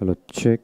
Hello, check.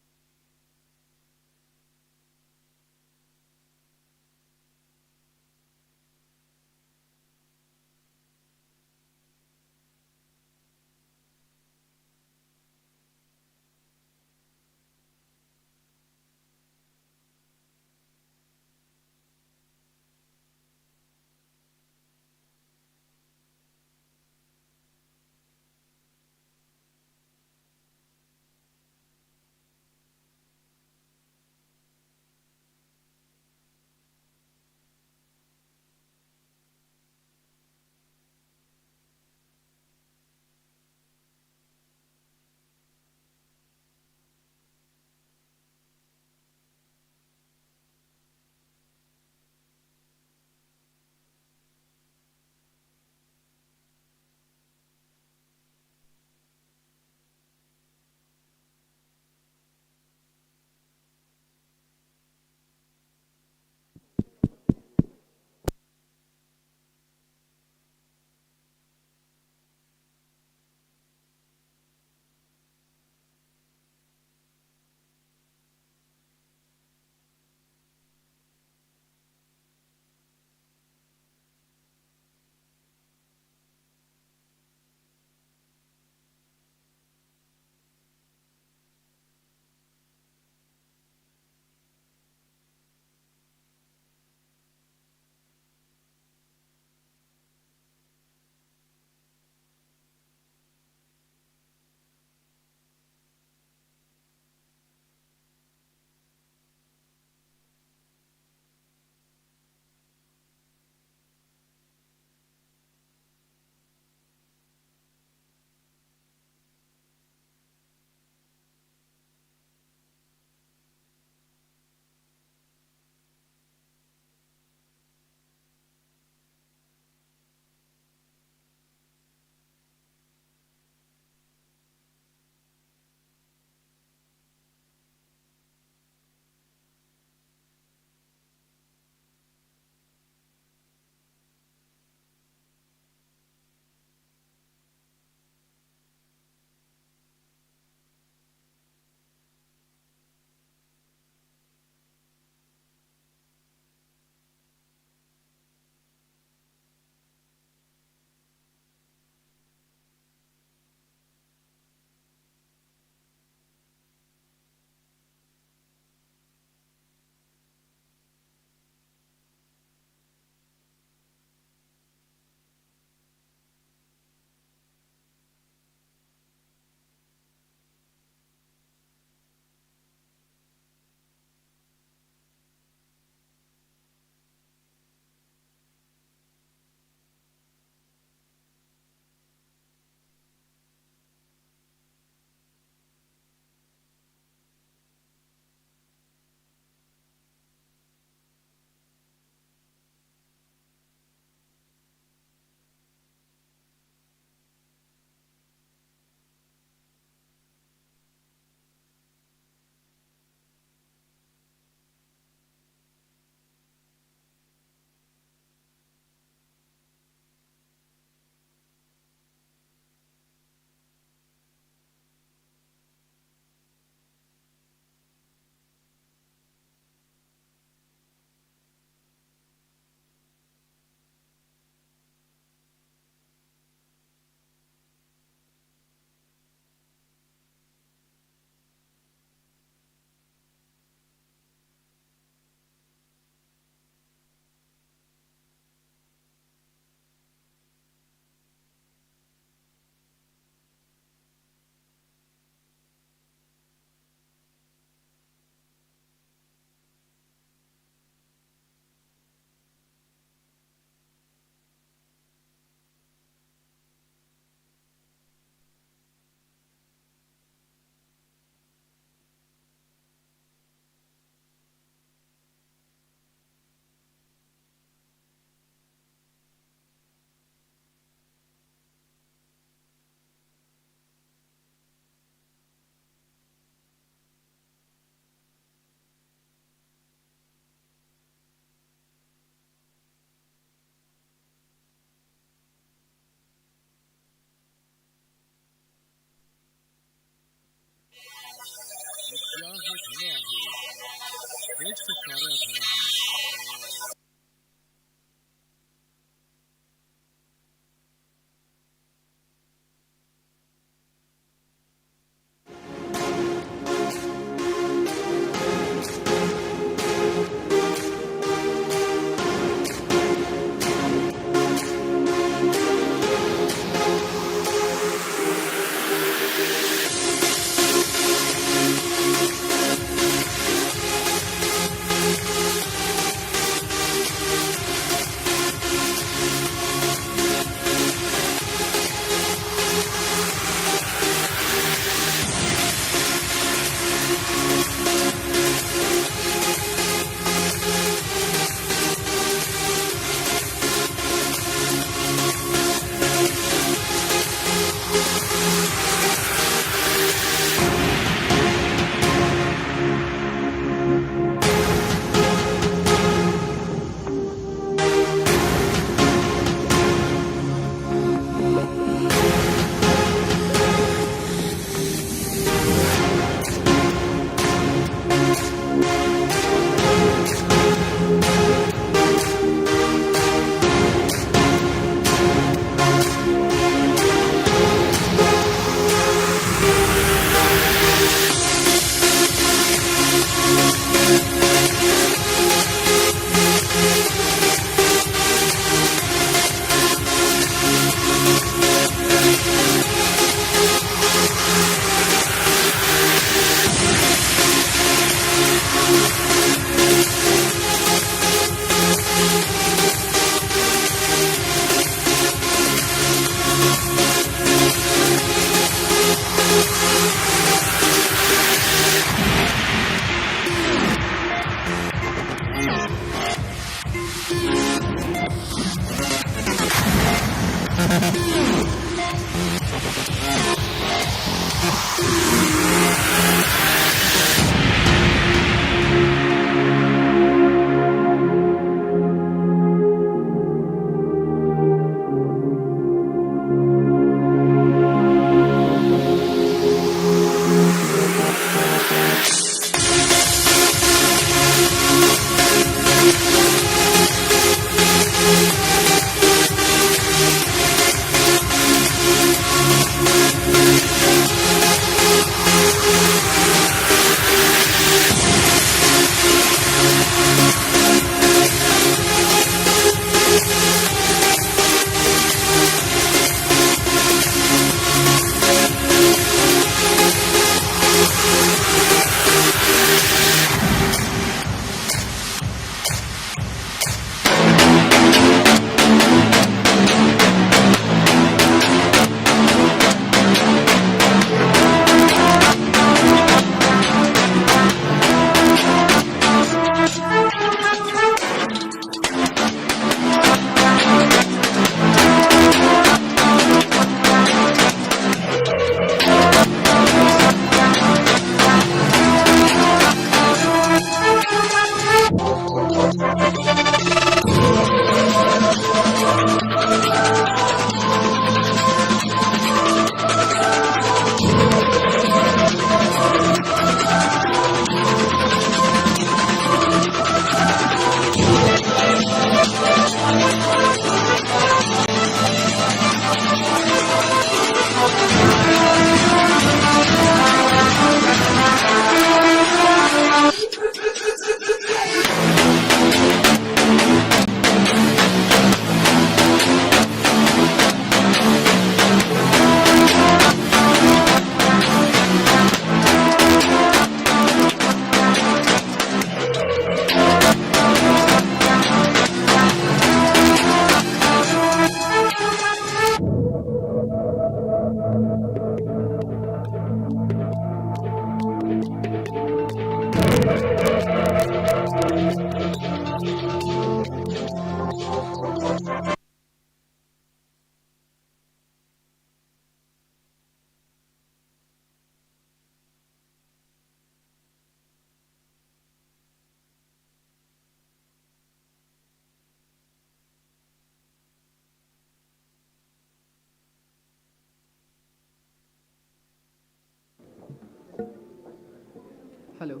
Hello.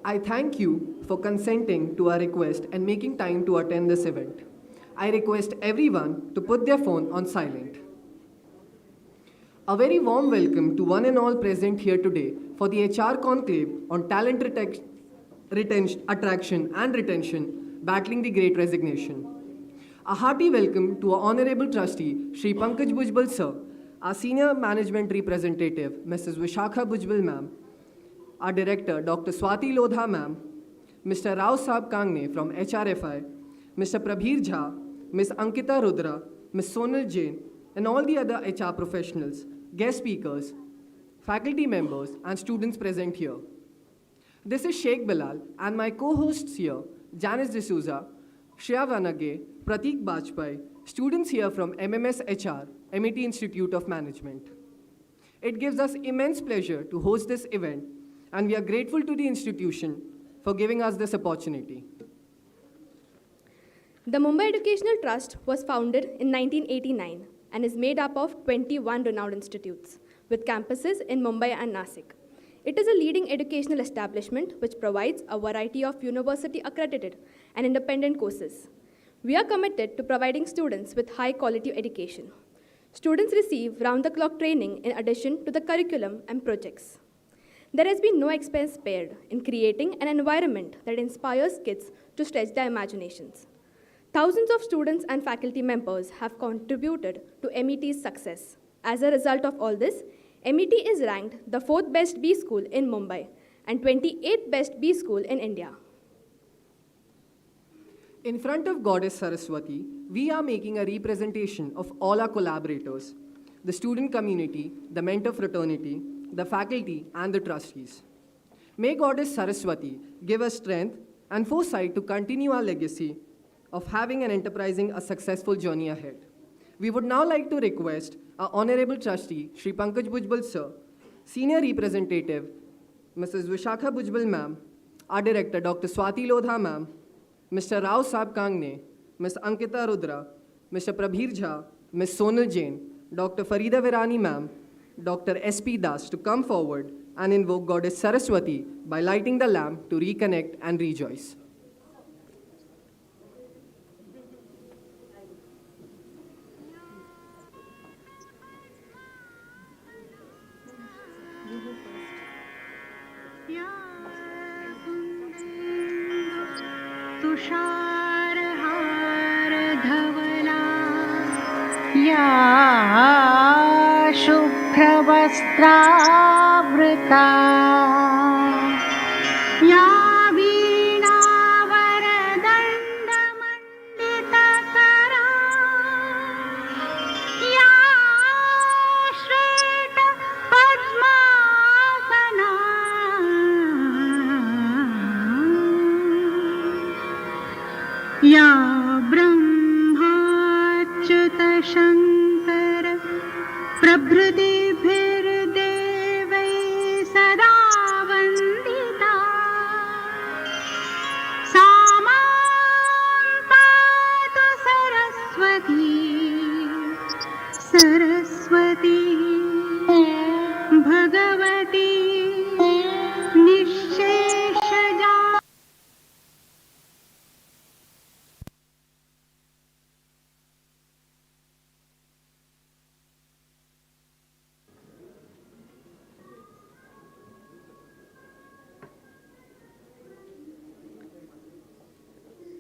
I thank you for consenting to our request and making time to attend this event. I request everyone to put their phone on silent. A very warm welcome to one and all present here today for the HR Conclave on Talent Attraction and Retention, Battling the Great Resignation. A hearty welcome to our Honorable Trustee, Shri Pankaj Bhujbal Sir, our Senior Management Representative, Mrs. Vishakha Bhujbal Ma'am, our Director, Dr. Swati Lodha Ma'am, Mr. Rao Saab Kangne from HRFI, Mr. Prabhir Jha, Ms. Ankita Rudra, Ms. Sonal Jain, and all the other HR professionals, guest speakers, faculty members, and students present here. This is Sheikh Bilal, and my co-hosts here, Janice D'Souza, Shreya Vanage, Pratik Bajpai, students here from MMS HR, MET Institute of Management. It gives us immense pleasure to host this event, and we are grateful to the institution for giving us this opportunity. The Mumbai Educational Trust was founded in 1989 and is made up of 21 renowned institutes with campuses in Mumbai and Nasik. It is a leading educational establishment which provides a variety of university-accredited and independent courses. We are committed to providing students with high-quality education. Students receive round-the-clock training in addition to the curriculum and projects. There has been no expense spared in creating an environment that inspires kids to stretch their imaginations. Thousands of students and faculty members have contributed to MET's success. As a result of all this, MET is ranked the 4th best B school in Mumbai and 28th best B school in India. In front of Goddess Saraswati, we are making a representation of all our collaborators, the student community, the mentor fraternity, the faculty, and the trustees. May Goddess Saraswati give us strength and foresight to continue our legacy of having and enterprising a successful journey ahead. We would now like to request our Honorable Trustee, Shri Pankaj Bhujbal Sir, Senior Representative, Mrs. Vishakha Bhujbal Ma'am, our Director, Dr. Swati Lodha Ma'am, Mr. Rao Saab Kangne, Ms. Ankita Rudra, Mr. Prabhir Jha, Ms. Sonal Jain, Dr. Farida Virani Ma'am, Dr. S.P. Das to come forward and invoke Goddess Saraswati by lighting the lamp to reconnect and rejoice. तुषारहार धवला या शुभ्रवस्त्रावृता या वीणावरदण्डमण्डितकरा या श्वेतपद्मासना या ब्रह्माच्युतशङ्कर प्रभृतिभिर्देवैः सदा वन्दिता सा मां पातु Saraswati Saraswati Bhagwati निःशेषजा.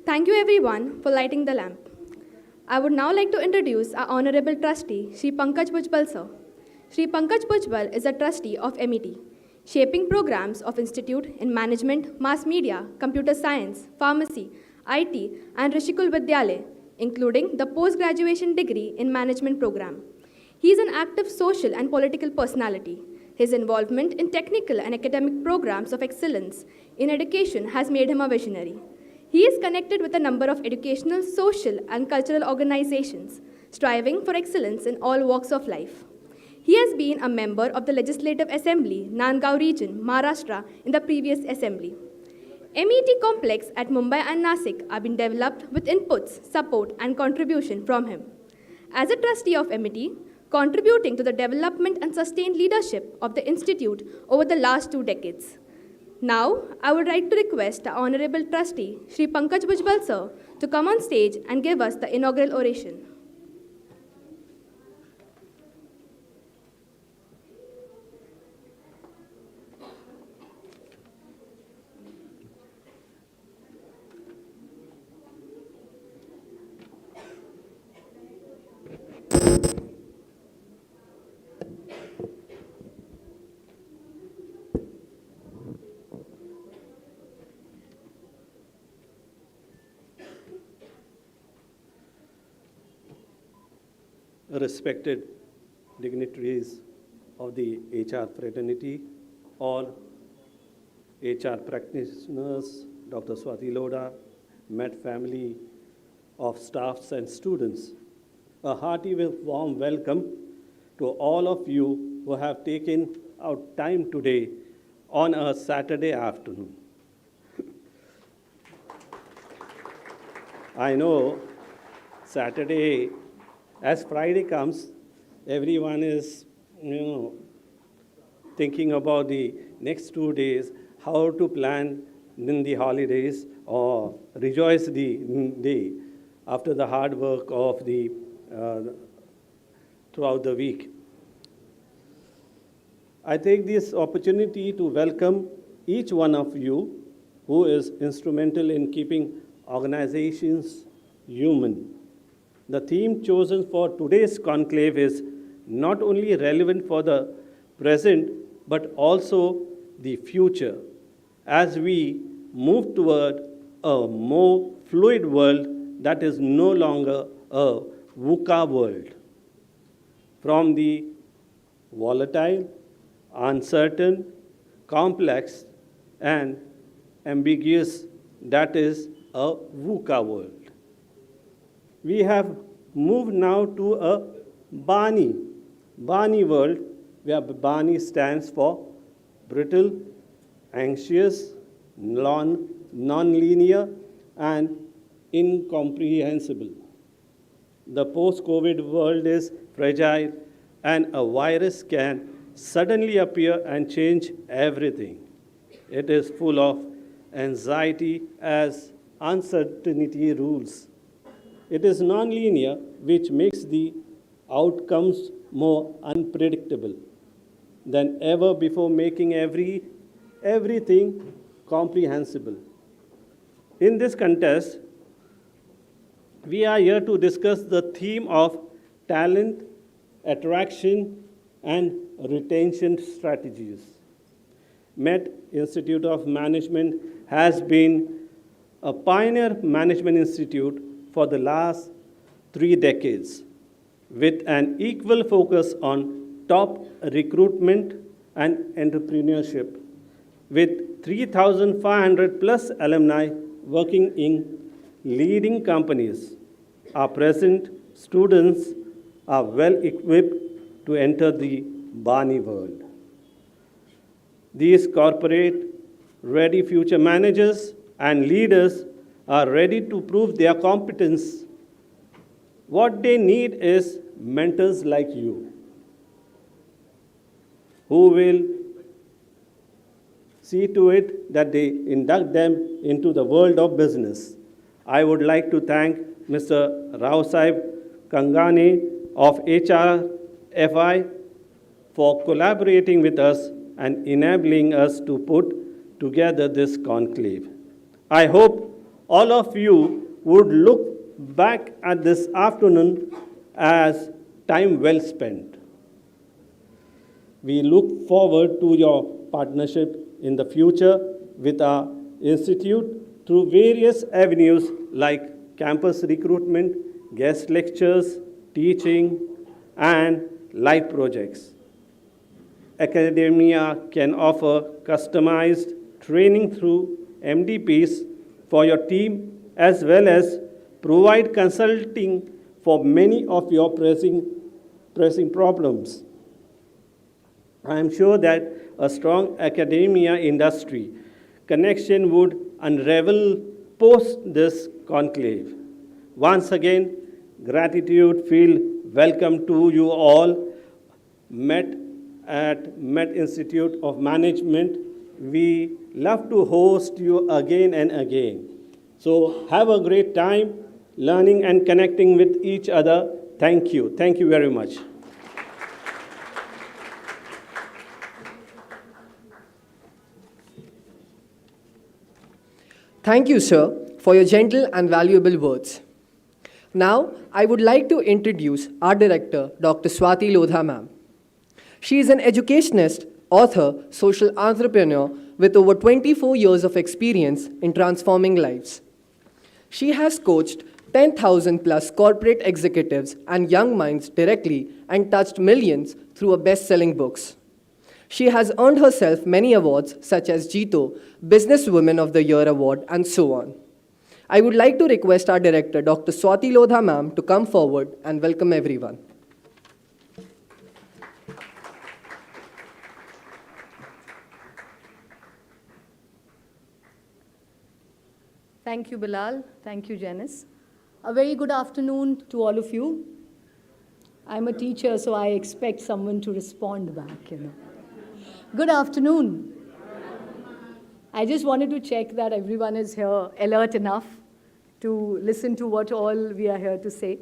Thank you everyone for lighting the lamp. I would now like to introduce our Honorable Trustee, Shri Pankaj Bhujbal Sir. Shri Pankaj Bhujbal is a trustee of MET, shaping programs of Institute in Management, Mass Media, Computer Science, Pharmacy, IT, and Rishikul Vidyalaya, including the post-graduation degree in Management program. He is an active social and political personality. His involvement in technical and academic programs of excellence in education has made him a visionary. He is connected with a number of educational, social, and cultural organizations, striving for excellence in all walks of life. He has been a member of the Legislative Assembly, Nandgaon region, Maharashtra, in the previous assembly. MET complex at Mumbai and Nasik are being developed with inputs, support, and contribution from him. As a trustee of MET, contributing to the development and sustained leadership of the institute over the last 2 decades. Now, I would like to request the Honorable Trustee, Shri Pankaj Bhujbal Sir, to come on stage and give us the inaugural oration. Respected dignitaries of the HR fraternity, all HR practitioners, Dr. Swati Lodha, MET family of staffs and students, a hearty warm welcome to all of you who have taken out time today on a Saturday afternoon. I know Saturday, as Friday comes, everyone is, thinking about the next 2 days, how to plan in the holidays or rejoice the day after the hard work of the throughout the week. I take this opportunity to welcome each one of you who is instrumental in keeping organizations human. The theme chosen for today's conclave is not only relevant for the present, but also the future, as we move toward a more fluid world that is no longer a VUCA world. From the volatile, uncertain, complex, and ambiguous that is a VUCA world. We have moved now to a Bani world, where Bani stands for brittle, anxious, non-linear, and incomprehensible. The post-COVID world is fragile, and a virus can suddenly appear and change everything. It is full of anxiety as uncertainty rules. It is non-linear, which makes the outcomes more unpredictable than ever before, making everything comprehensible. In this context, we are here to discuss the theme of talent, attraction, and retention strategies. Met Institute of Management has been a pioneer management institute for the last 3 decades, with an equal focus on top recruitment and entrepreneurship, with 3,500 plus alumni working in leading companies. Our present students are well equipped to enter the Bani world. These corporate ready future managers and leaders are ready to prove their competence. What they need is mentors like you, who will see to it that they induct them into the world of business. I would like to thank Mr. Rao Saib Kangane of HRFI for collaborating with us and enabling us to put together this conclave. I hope all of you would look back at this afternoon as time well spent. We look forward to your partnership in the future with our institute through various avenues like campus recruitment, guest lectures, teaching, and live projects. Academia can offer customized training through MDPs for your team, as well as provide consulting for many of your pressing problems. I am sure that a strong academia industry connection would unravel post this conclave. Once again, gratitude, feel welcome to you all. Met Institute of Management. We love to host you again and again. So have a great time learning and connecting with each other. Thank you. Thank you very much. Thank you, sir, for your gentle and valuable words. Now, I would like to introduce our director, Dr. Swati Lodha ma'am. She is an educationist, author, social entrepreneur with over 24 years of experience in transforming lives. She has coached 10,000 plus corporate executives and young minds directly and touched millions through her best-selling books. She has earned herself many awards such as Jito, Businesswoman of the Year Award, and so on. I would like to request our director, Dr. Swati Lodha ma'am, to come forward and welcome everyone. Thank you, Bilal. Thank you, Janice. A very good afternoon to all of you. I'm a teacher, so I expect someone to respond back, Good afternoon. I just wanted to check that everyone is here alert enough to listen to what all we are here to say.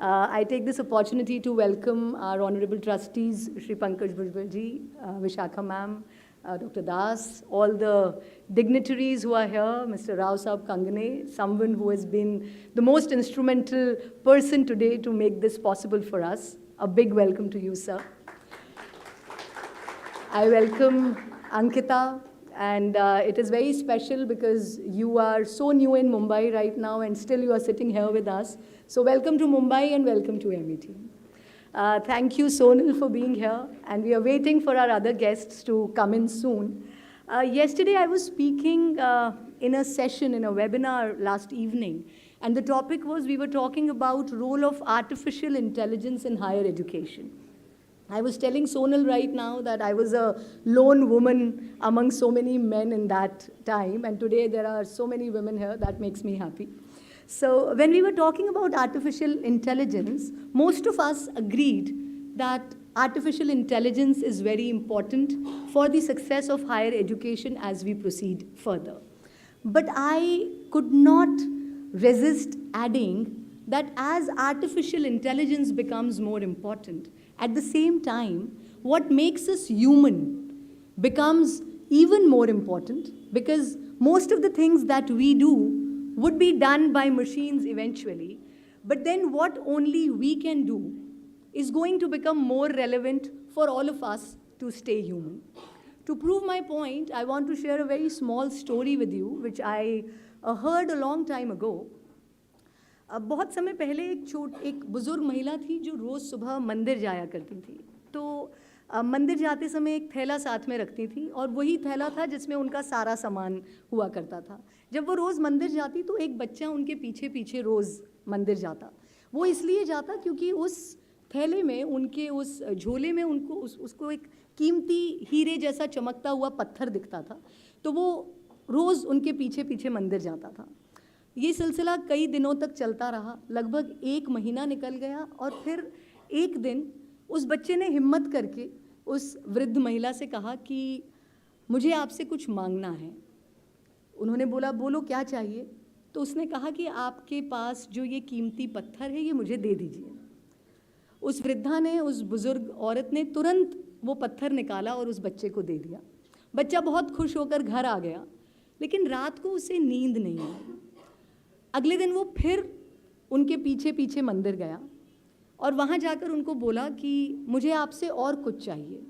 I take this opportunity to welcome our honorable trustees, Shri Pankaj Bhujbal ji, Vishakha ma'am, Dr. Das, all the dignitaries who are here, Mr. Rao Saab Kangane, someone who has been the most instrumental person today to make this possible for us. A big welcome to you, sir. I welcome Ankita, and it is very special because you are so new in Mumbai right now and still you are sitting here with us. So welcome to Mumbai and welcome to MET. Thank you, Sonal, for being here, and we are waiting for our other guests to come in soon. Yesterday, I was speaking in a session, in a webinar last evening, and the topic was we were talking about role of artificial intelligence in higher education. I was telling Sonal right now that I was a lone woman among so many men in that time, and today there are so many women here. That makes me happy. So when we were talking about artificial intelligence, most of us agreed that artificial intelligence is very important for the success of higher education as we proceed further. But I could not resist adding that as artificial intelligence becomes more important, at the same time, what makes us human becomes even more important, because most of the things that we do would be done by machines eventually, but then what only we can do is going to become more relevant for all of us to stay human. To prove my point, I want to share a very small story with you, which I heard a long time ago. बहुत समय पहले एक बुजुर्ग महिला थी जो रोज़ सुबह मंदिर जाया करती थी। तो मंदिर जाते समय एक थैला साथ में रखती थी, और वही थैला था जिसमें उनका सारा सामान हुआ करता था। जब वो रोज़ मंदिर जाती तो एक बच्चा उनके पीछे पीछे रोज़ मंदिर जाता। वो इसलिए जाता क्योंकि उस थैले में, उनके उस झोले में उनको उसको एक कीमती हीरे जैसा चमकता हुआ पत्थर दिखता था। तो वो रोज़ उनके पीछे पीछे मंदिर जाता था। ये सिलसिला कई दिनों तक चलता रहा, लगभग 1 महीना निकल गया, और फिर एक दिन उस बच्चे ने हिम्मत करके उस वृद्ध महिला से कहा कि मुझे आपसे कुछ मांगना है। उन्होंने बोला, बोलो क्या चाहिए? तो उसने कहा कि आपके पास जो ये कीमती पत्थर है ये मुझे दे दीजिए। उस वृद्धा ने, उस बुज़ुर्ग औरत ने तुरंत वो पत्थर निकाला और उस बच्चे को दे दिया। बच्चा बहुत खुश होकर घर आ गया, लेकिन रात को उसे नींद नहीं आई। अगले दिन वो फिर उनके पीछे पीछे मंदिर गया और वहाँ जाकर उनको बोला कि मुझे आपसे और कुछ चाहिए।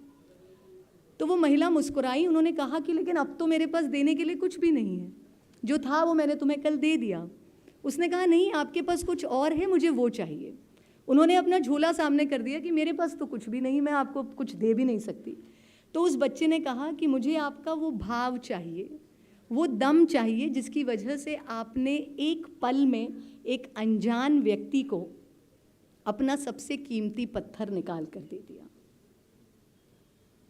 तो वो महिला मुस्कुराई, उन्होंने कहा कि लेकिन अब तो मेरे पास देने के लिए कुछ भी नहीं है, जो था वो मैंने तुम्हें कल दे दिया। उसने कहा नहीं, आपके पास कुछ और है, मुझे वो चाहिए। उन्होंने अपना झोला सामने कर दिया कि मेरे पास तो कुछ भी नहीं, मैं आपको कुछ दे भी नहीं सकती। तो उस बच्चे ने कहा कि मुझे आपका वो भाव चाहिए, वो दम चाहिए जिसकी वजह से आपने एक पल में एक अनजान व्यक्ति को अपना सबसे कीमती पत्थर निकाल कर दे दिया।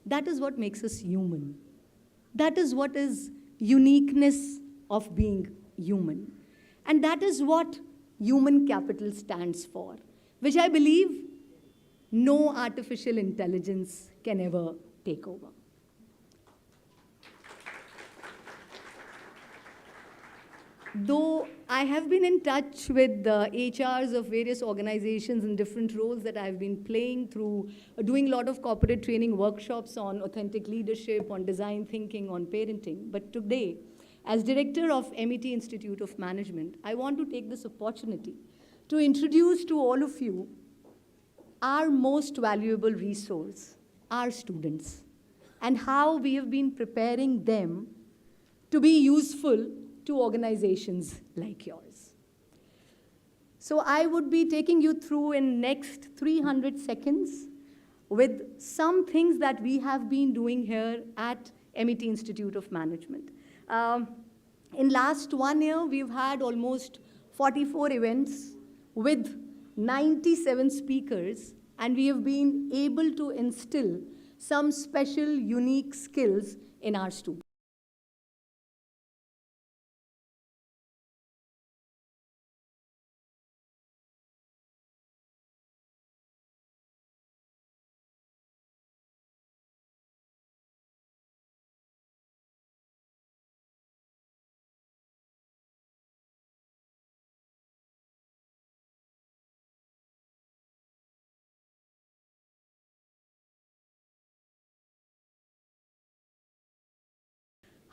That is what makes us human. That is what is uniqueness of being human. And that is what human capital stands for, which I believe no artificial intelligence can ever take over. Though I have been in touch with the HRs of various organizations in different roles that I've been playing through doing a lot of corporate training workshops on authentic leadership, on design thinking, on parenting. But today, as director of MET Institute of Management, I want to take this opportunity to introduce to all of you our most valuable resource, our students, and how we have been preparing them to be useful to organizations like yours. So I would be taking you through in next 300 seconds with some things that we have been doing here at MET Institute of Management. In last 1 year, we've had almost 44 events with 97 speakers, and we have been able to instill some special, unique skills in our students.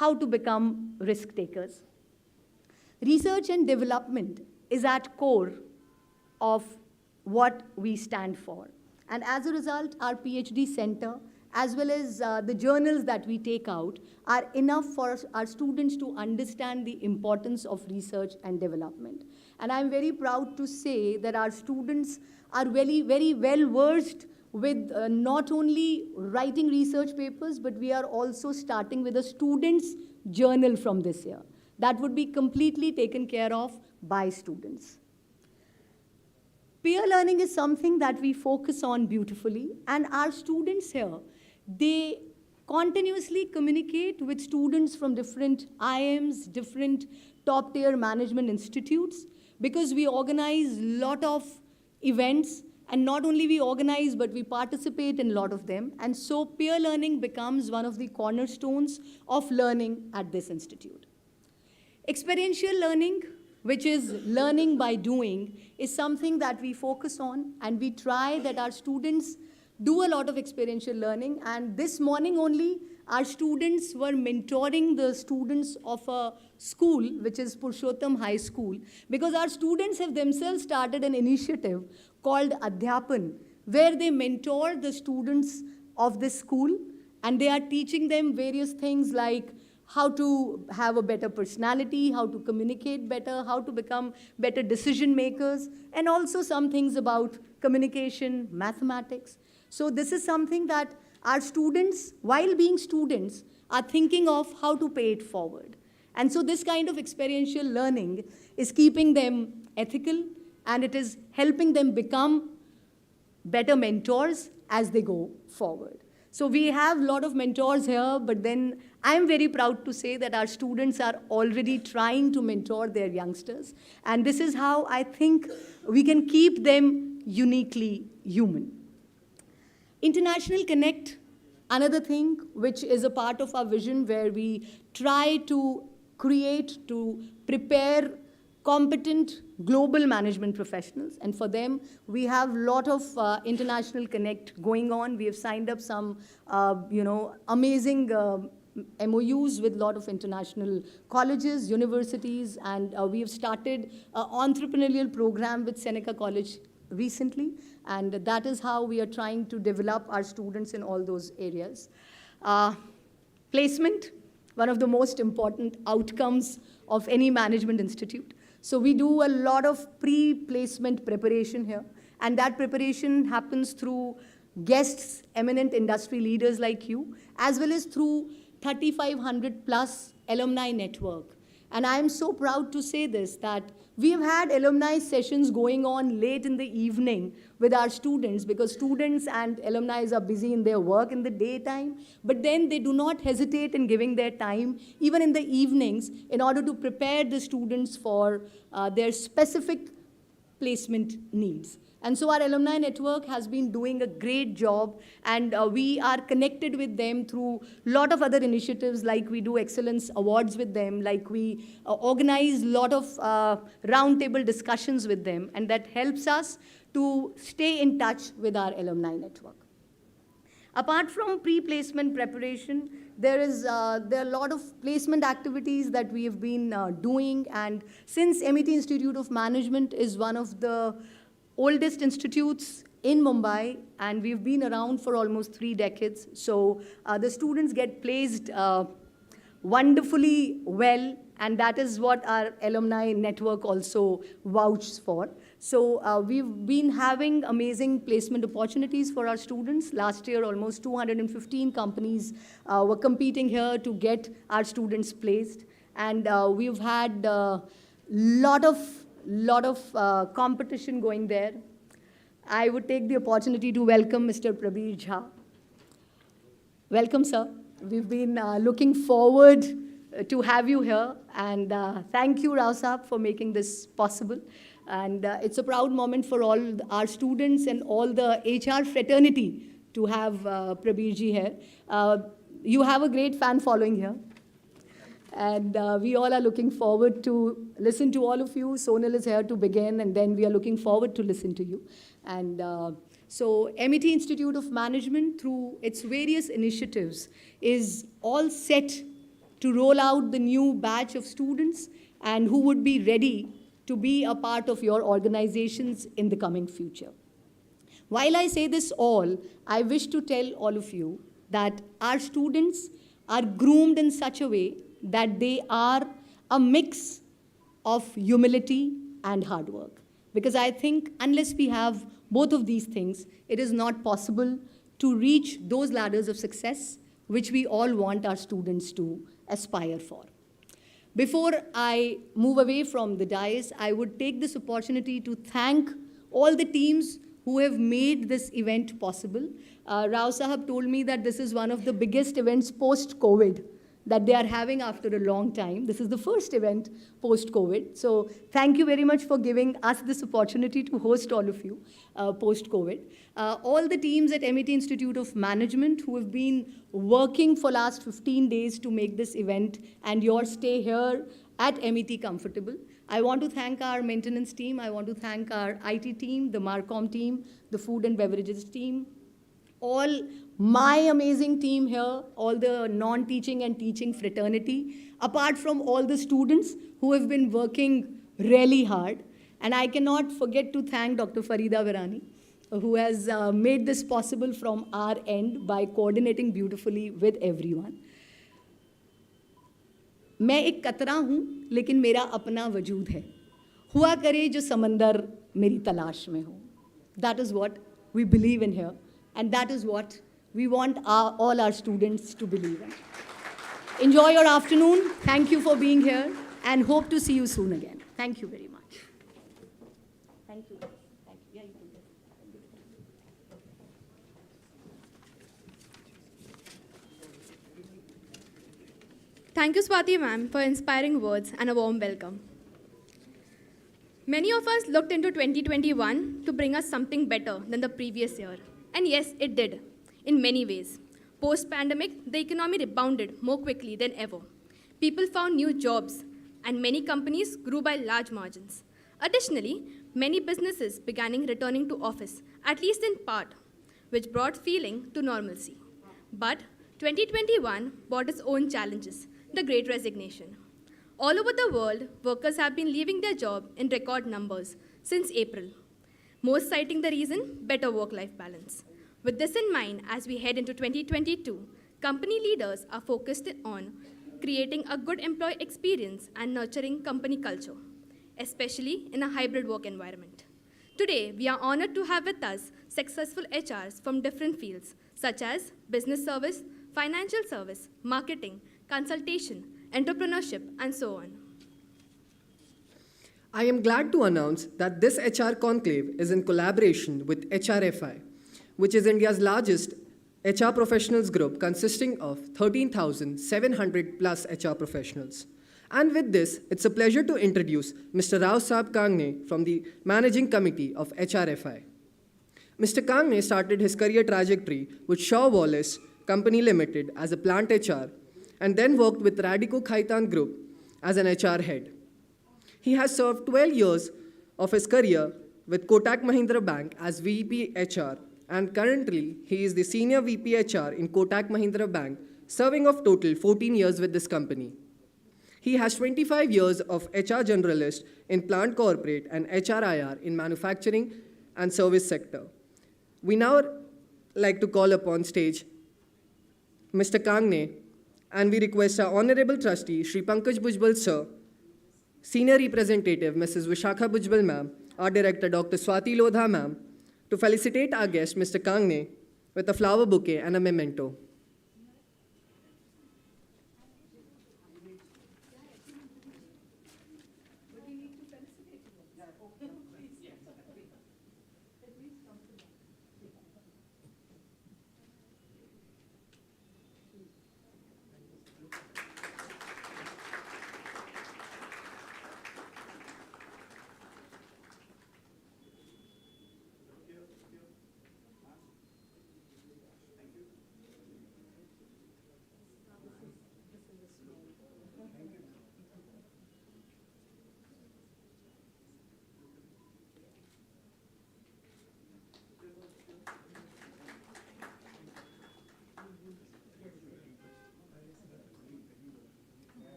How to become risk takers. Research and development is at core of what we stand for. And as a result, our PhD center, as well as the journals that we take out, are enough for our students to understand the importance of research and development. And I'm very proud to say that our students are very, very well versed with not only writing research papers, but we are also starting with a student's journal from this year. That would be completely taken care of by students. Peer learning is something that we focus on beautifully, and our students here, they continuously communicate with students from different IIMs, different top-tier management institutes, because we organize a lot of events, and not only we organize, but we participate in a lot of them. And so peer learning becomes one of the cornerstones of learning at this institute. Experiential learning, which is learning by doing, is something that we focus on, and we try that our students do a lot of experiential learning. And this morning only, our students were mentoring the students of a school, which is Purushottam High School, because our students have themselves started an initiative called Adhyapan, where they mentor the students of this school, and they are teaching them various things like how to have a better personality, how to communicate better, how to become better decision makers, and also some things about communication, mathematics. So this is something that our students, while being students, are thinking of how to pay it forward. And so this kind of experiential learning is keeping them ethical, and it is helping them become better mentors as they go forward. So we have a lot of mentors here, but then I'm very proud to say that our students are already trying to mentor their youngsters. And this is how I think we can keep them uniquely human. International Connect, another thing which is a part of our vision, where we try to create, to prepare competent global management professionals. And for them, we have a lot of international connect going on. We have signed up some, amazing MOUs with a lot of international colleges, universities, and we have started an entrepreneurial program with Seneca College recently. And that is how we are trying to develop our students in all those areas. Placement, one of the most important outcomes of any management institute. So we do a lot of pre-placement preparation here, and that preparation happens through guests, eminent industry leaders like you, as well as through 3,500 plus alumni network. And I am so proud to say this, that we have had alumni sessions going on late in the evening with our students, because students and alumni are busy in their work in the daytime, but then they do not hesitate in giving their time, even in the evenings, in order to prepare the students for their specific placement needs. And so our alumni network has been doing a great job, and we are connected with them through a lot of other initiatives, like we do excellence awards with them, like we organize a lot of roundtable discussions with them, and that helps us to stay in touch with our alumni network. Apart from pre-placement preparation, there are a lot of placement activities that we have been doing, and since MET Institute of Management is one of the oldest institutes in Mumbai, and we've been around for almost 3 decades. So the students get placed wonderfully well, and that is what our alumni network also vouches for. So we've been having amazing placement opportunities for our students. Last year, almost 215 companies were competing here to get our students placed. And we've had a lot of competition going there. I would take the opportunity to welcome Mr. Prabir Jha. Welcome, sir. We've been looking forward to have you here, and thank you, Rao Saab, for making this possible. And it's a proud moment for all our students and all the HR fraternity to have Prabir ji here. You have a great fan following here. And we all are looking forward to listen to all of you. Sonal is here to begin, and then we are looking forward to listen to you. And so MET Institute of Management, through its various initiatives, is all set to roll out the new batch of students and who would be ready to be a part of your organizations in the coming future. While I say this all, I wish to tell all of you that our students are groomed in such a way that they are a mix of humility and hard work. Because I think unless we have both of these things, it is not possible to reach those ladders of success which we all want our students to aspire for. Before I move away from the dais, I would take this opportunity to thank all the teams who have made this event possible. Rao Sahab told me that this is one of the biggest events post-COVID that they are having after a long time. This is the first event post-COVID. So thank you very much for giving us this opportunity to host all of you post-COVID. All the teams at MIT Institute of Management who have been working for last 15 days to make this event and your stay here at MIT comfortable. I want to thank our maintenance team. I want to thank our IT team, the Marcom team, the food and beverages team, all my amazing team here, all the non-teaching and teaching fraternity, apart from all the students who have been working really hard. And I cannot forget to thank Dr. Farida Virani, who has made this possible from our end by coordinating beautifully with everyone. मैं एक कतरा हूँ, लेकिन मेरा अपना वजूद है. हुआ करे जो समंदर मेरी तलाश में हो. That is what we believe in here. And that is what we want all our students to believe in. Enjoy your afternoon. Thank you for being here and hope to see you soon again. Thank you very much. Thank you. Thank you. Yeah, you can do it. Thank you, Swati ma'am, for inspiring words and a warm welcome. Many of us looked into 2021 to bring us something better than the previous year. And yes, it did, in many ways. Post-pandemic, the economy rebounded more quickly than ever. People found new jobs, and many companies grew by large margins. Additionally, many businesses began returning to office, at least in part, which brought feeling to normalcy. But 2021 brought its own challenges, the Great Resignation. All over the world, workers have been leaving their job in record numbers since April. Most citing the reason, better work-life balance. With this in mind, as we head into 2022, company leaders are focused on creating a good employee experience and nurturing company culture, especially in a hybrid work environment. Today, we are honored to have with us successful HRs from different fields, such as business service, financial service, marketing, consultation, entrepreneurship, and so on. I am glad to announce that this HR Conclave is in collaboration with HRFI, which is India's largest HR professionals group consisting of 13,700 plus HR professionals. And with this, it's a pleasure to introduce Mr. Rao Saab Kangne from the Managing Committee of HRFI. Mr. Kangne started his career trajectory with Shaw Wallace Company Limited as a plant HR and then worked with Radico Khaitan Group as an HR head. He has served 12 years of his career with Kotak Mahindra Bank as VP HR, and currently he is the Senior VP HR in Kotak Mahindra Bank, serving of total 14 years with this company. He has 25 years of HR generalist in plant corporate and HRIR in manufacturing and service sector. We now like to call upon stage Mr. Kangne, and we request our Honorable Trustee, Shri Pankaj Bhujbal Sir, Senior Representative, Mrs. Vishakha Bhujbal Ma'am, our Director, Dr. Swati Lodha Ma'am, to felicitate our guest, Mr. Kangne, with a flower bouquet and a memento.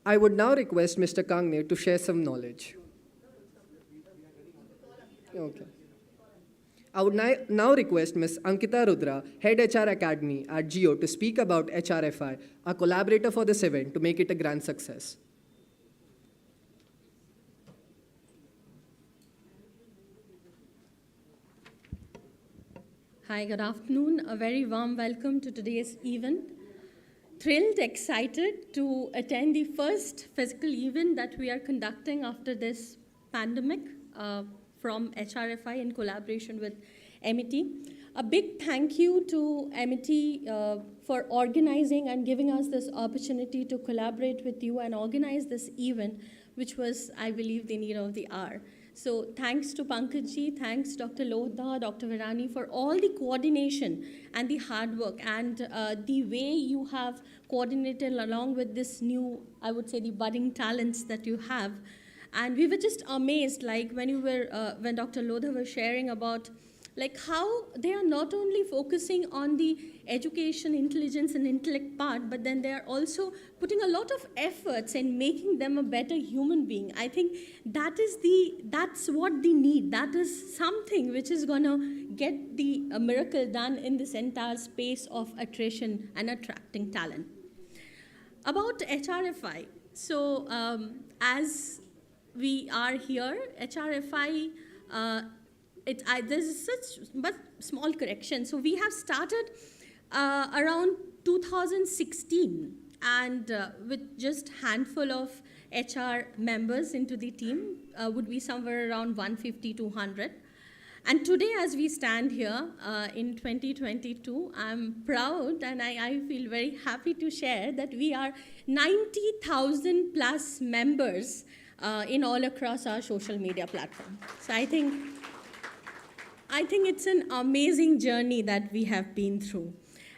I would now request Mr. Kangne to share some knowledge. Okay. I would now request Ms. Ankita Rudra, Head HR Academy at Geo, to speak about HRFI, our collaborator for this event, to make it a grand success. Hi, good afternoon. A very warm welcome to today's event. Thrilled, excited to attend the first physical event that we are conducting after this pandemic from HRFI in collaboration with MET. A big thank you to MET for organizing and giving us this opportunity to collaborate with you and organize this event, which was, I believe, the need of the hour. So thanks to Pankaj, thanks Dr. Lodha, Dr. Virani for all the coordination and the hard work and the way you have coordinated along with this new, I would say, the budding talents that you have. And we were just amazed, like when Dr. Lodha was sharing about like how they are not only focusing on the education, intelligence, and intellect part, but then they are also putting a lot of efforts in making them a better human being. I think that's what they need. That is something which is gonna get the miracle done in this entire space of attrition and attracting talent. About HRFI, so as we are here, HRFI, there's such but small correction. So we have started around 2016 and with just handful of HR members into the team, would be somewhere around 150 to 100. And today as we stand here in 2022, I'm proud and I feel very happy to share that we are 90,000 plus members in all across our social media platform. So I think it's an amazing journey that we have been through.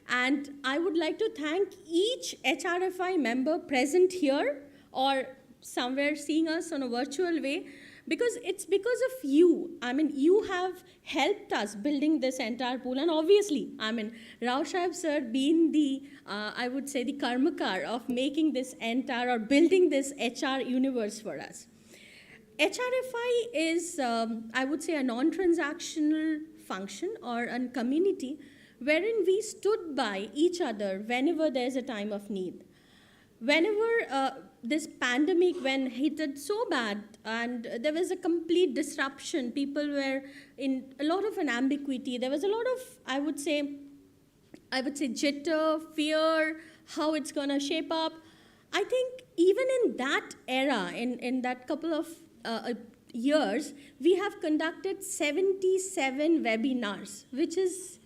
And I would like to thank each HRFI member present here or somewhere seeing us on a virtual way, because it's because of you. I mean, you have helped us building this entire pool. And obviously, I mean, Rao Sahib sir being the, I would say, the karmakar of making this entire or building this HR universe for us. HRFI is, I would say, a non-transactional function or a community wherein we stood by each other whenever there's a time of need. Whenever this pandemic, when hit it so bad and there was a complete disruption, people were in a lot of an ambiguity. There was a lot of, I would say jitter, fear, how it's gonna shape up. I think even in that era, in that couple of years, we have conducted 77 webinars, which is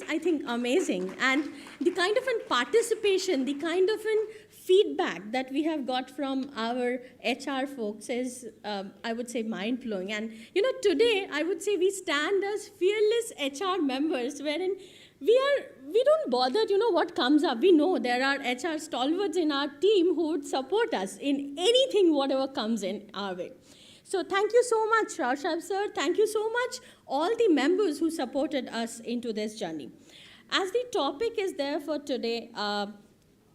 I think amazing. And the kind of an participation, the kind of an feedback that we have got from our HR folks is, I would say, mind-blowing. And today, I would say we stand as fearless HR members, wherein we don't bother, what comes up. We know there are HR stalwarts in our team who would support us in anything, whatever comes in our way. So thank you so much, Rao Sahib sir. Thank you so much, all the members who supported us into this journey. As the topic is there for today,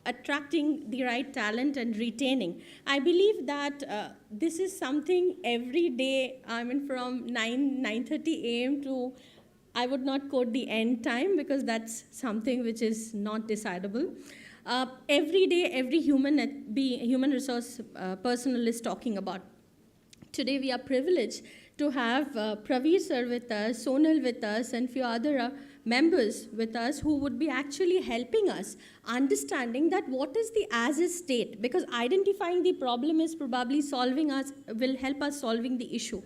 attracting the right talent and retaining, I believe that this is something every day, I mean, from 9:30 a.m. to, I would not quote the end time because that's something which is not decidable. Every day, every human resource personnel is talking about. Today we are privileged to have Praveer sir with us, Sonal with us, and few other members with us who would be actually helping us understanding that what is the as-is state, because identifying the problem is probably will help us solving the issue.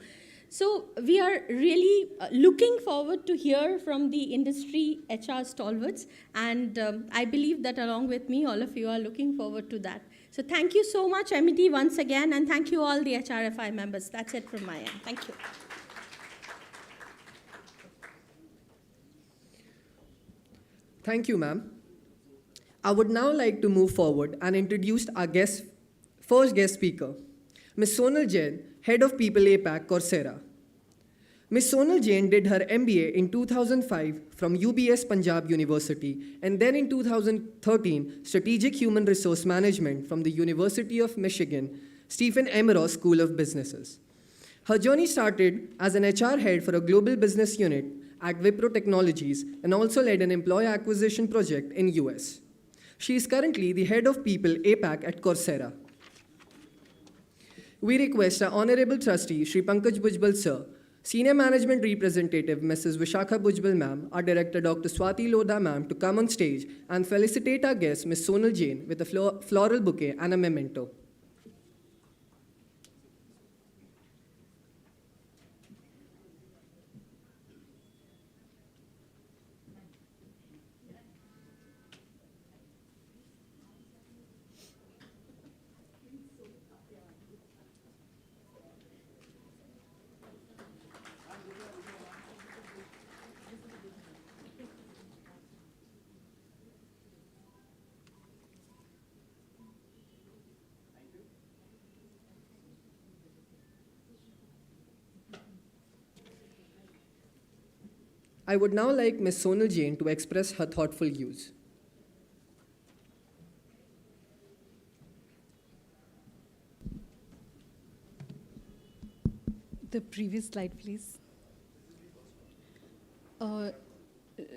So we are really looking forward to hear from the industry HR stalwarts, and I believe that along with me, all of you are looking forward to that. So thank you so much, MET, once again, and thank you all the HRFI members. That's it from my end. Thank you. Thank you, ma'am. I would now like to move forward and introduce our first guest speaker, Ms. Sonal Jain, Head of People APAC, Coursera. Ms. Sonal Jain did her MBA in 2005 from UBS Punjab University and then in 2013 Strategic Human Resource Management from the University of Michigan, Stephen M. Ross School of Businesses. Her journey started as an HR head for a global business unit at Wipro Technologies and also led an employee acquisition project in US. She is currently the Head of People APAC at Coursera. We request our Honorable Trustee, Shri Pankaj Bhujbal Sir, Senior Management Representative Mrs. Vishakha Bujbal ma'am, our Director Dr. Swati Lodha ma'am to come on stage and felicitate our guest Ms. Sonal Jain with a floral bouquet and a memento. I would now like Ms. Sonal Jain to express her thoughtful views. The previous slide, please.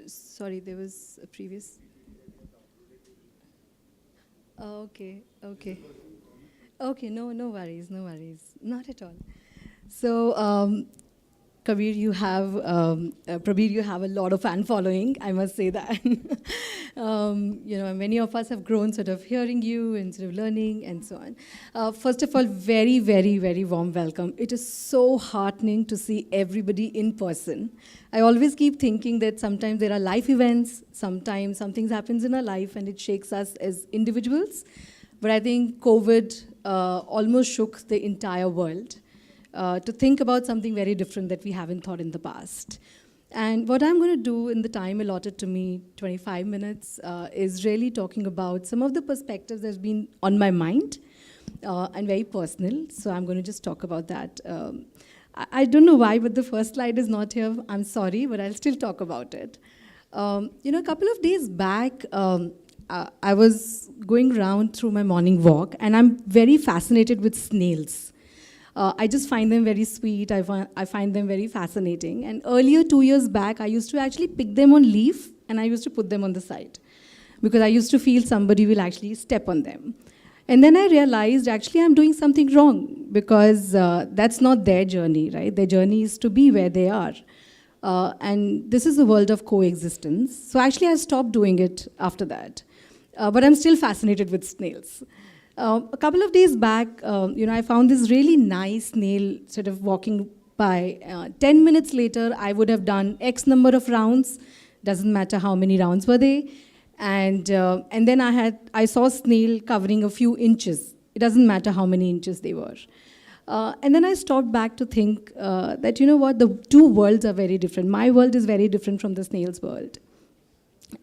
Sorry, there was a previous. Okay. Okay, no worries, not at all. So, Kabir, you have, Prabir, you have a lot of fan following, I must say that. Many of us have grown sort of hearing you and sort of learning and so on. First of all, very, very, very warm welcome. It is so heartening to see everybody in person. I always keep thinking that sometimes there are life events, sometimes something happens in our life and it shakes us as individuals. But I think COVID almost shook the entire world. To think about something very different that we haven't thought in the past. And what I'm going to do in the time allotted to me, 25 minutes, is really talking about some of the perspectives that's been on my mind and very personal. So I'm going to just talk about that. I don't know why, but the first slide is not here. I'm sorry, but I'll still talk about it. A couple of days back, I was going around through my morning walk, and I'm very fascinated with snails. I just find them very sweet. I find them very fascinating. And earlier, 2 years back, I used to actually pick them on leaf, and I used to put them on the side, because I used to feel somebody will actually step on them. And then I realized, actually, I'm doing something wrong, because that's not their journey, right? Their journey is to be where they are. And this is a world of coexistence. So actually, I stopped doing it after that. But I'm still fascinated with snails. A couple of days back, I found this really nice snail sort of walking by. 10 minutes later, I would have done X number of rounds. Doesn't matter how many rounds were they. And then I saw a snail covering a few inches. It doesn't matter how many inches they were. And then I stopped back to think that, the two worlds are very different. My world is very different from the snail's world.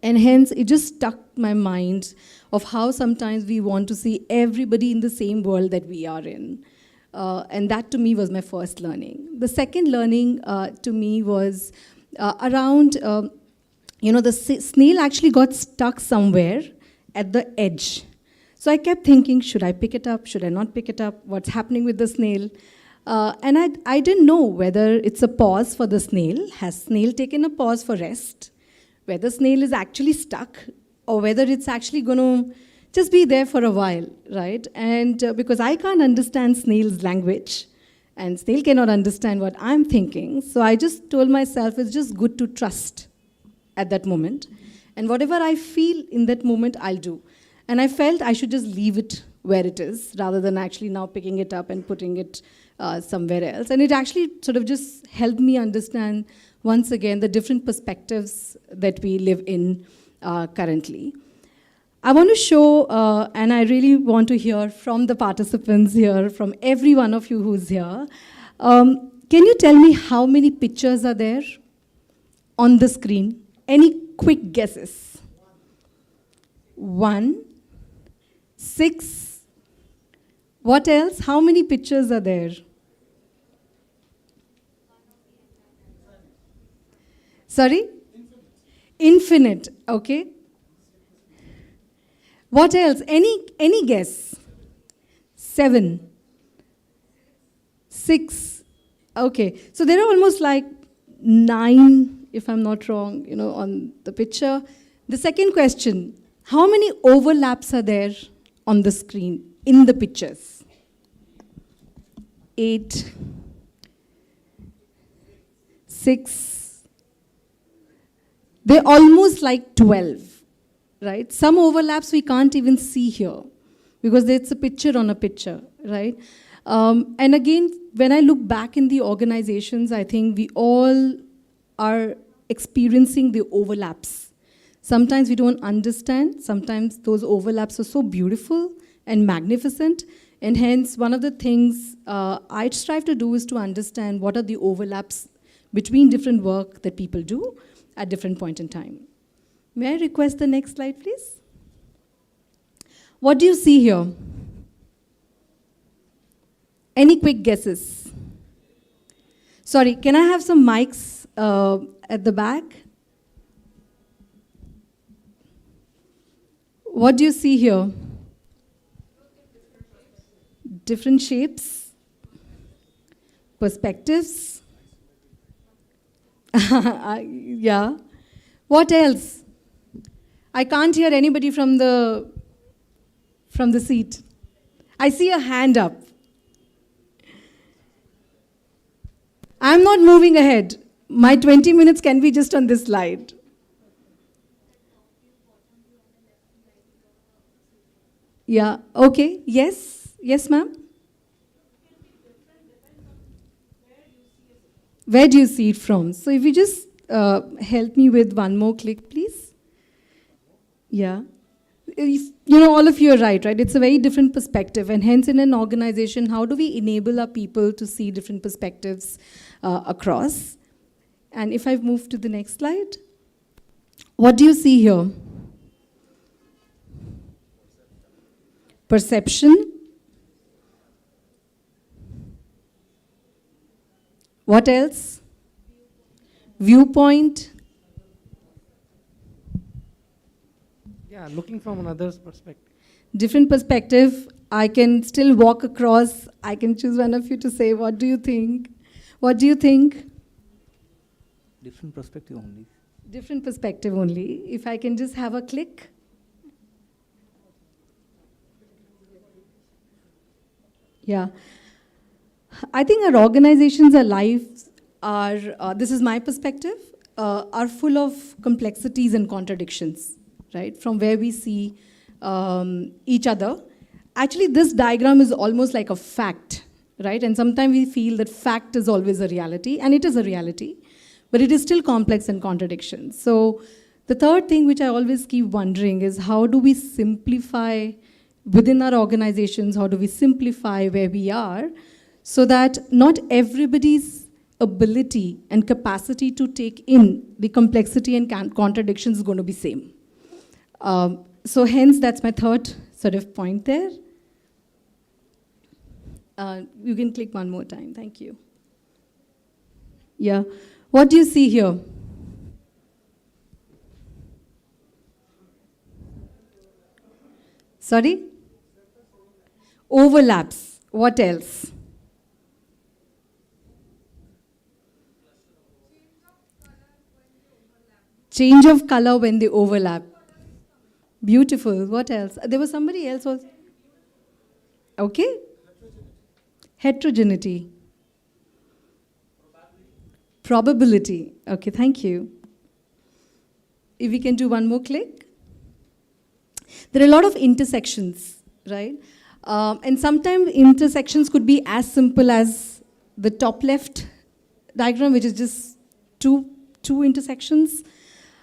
And hence, it just stuck my mind of how sometimes we want to see everybody in the same world that we are in. And that, to me, was my first learning. The second learning, to me, was around, the snail actually got stuck somewhere at the edge. So I kept thinking, should I pick it up? Should I not pick it up? What's happening with the snail? And I didn't know whether it's a pause for the snail. Has snail taken a pause for rest? Whether snail is actually stuck, or whether it's actually going to just be there for a while, right? And because I can't understand snail's language, and snail cannot understand what I'm thinking, so I just told myself it's just good to trust at that moment. And whatever I feel in that moment, I'll do. And I felt I should just leave it where it is, rather than actually now picking it up and putting it somewhere else. And it actually sort of just helped me understand, once again, the different perspectives that we live in currently. I want to show, and I really want to hear from the participants here, from every one of you who's here. Can you tell me how many pictures are there on the screen? Any quick guesses? 1, 6. What else? How many pictures are there? Sorry? Infinite. Okay. What else? Any guess? 7. 6. Okay. So there are almost like 9, if I'm not wrong, on the picture. The second question, how many overlaps are there on the screen in the pictures? 8. 6. They're almost like 12, right? Some overlaps we can't even see here because it's a picture on a picture, right? And again, when I look back in the organizations, I think we all are experiencing the overlaps. Sometimes we don't understand. Sometimes those overlaps are so beautiful and magnificent. And hence, one of the things I strive to do is to understand what are the overlaps between different work that people do at different point in time. May I request the next slide, please? What do you see here? Any quick guesses? Sorry, can I have some mics at the back? What do you see here? Different shapes, perspectives. Yeah. What else? I can't hear anybody from the seat. I see a hand up. I'm not moving ahead. My 20 minutes can be just on this slide. Yeah, okay, yes, yes, ma'am. Where do you see it from? So if you just help me with one more click, please. Yeah. All of you are right? It's a very different perspective, and hence in an organization, how do we enable our people to see different perspectives across? And if I move to the next slide, what do you see here? Perception. What else? Viewpoint. Yeah, looking from another's perspective. Different perspective. I can still walk across. I can choose one of you to say, what do you think? What do you think? Different perspective only. Different perspective only. If I can just have a click. Yeah. I think our organizations, our lives are, this is my perspective, are full of complexities and contradictions, right? From where we see each other. Actually, this diagram is almost like a fact, right? And sometimes we feel that fact is always a reality, and it is a reality, but it is still complex and contradictions. So the third thing which I always keep wondering is how do we simplify within our organizations, how do we simplify where we are so that not everybody's ability and capacity to take in the complexity and contradictions is going to be same. So hence, that's my third sort of point there. You can click one more time, thank you. Yeah, what do you see here? Sorry? Overlaps, what else? Change of color when they overlap. Beautiful. What else? There was somebody else also. Okay. Heterogeneity. Probability. Okay, thank you. If we can do one more click. There are a lot of intersections, right? And sometimes intersections could be as simple as the top left diagram, which is just two intersections.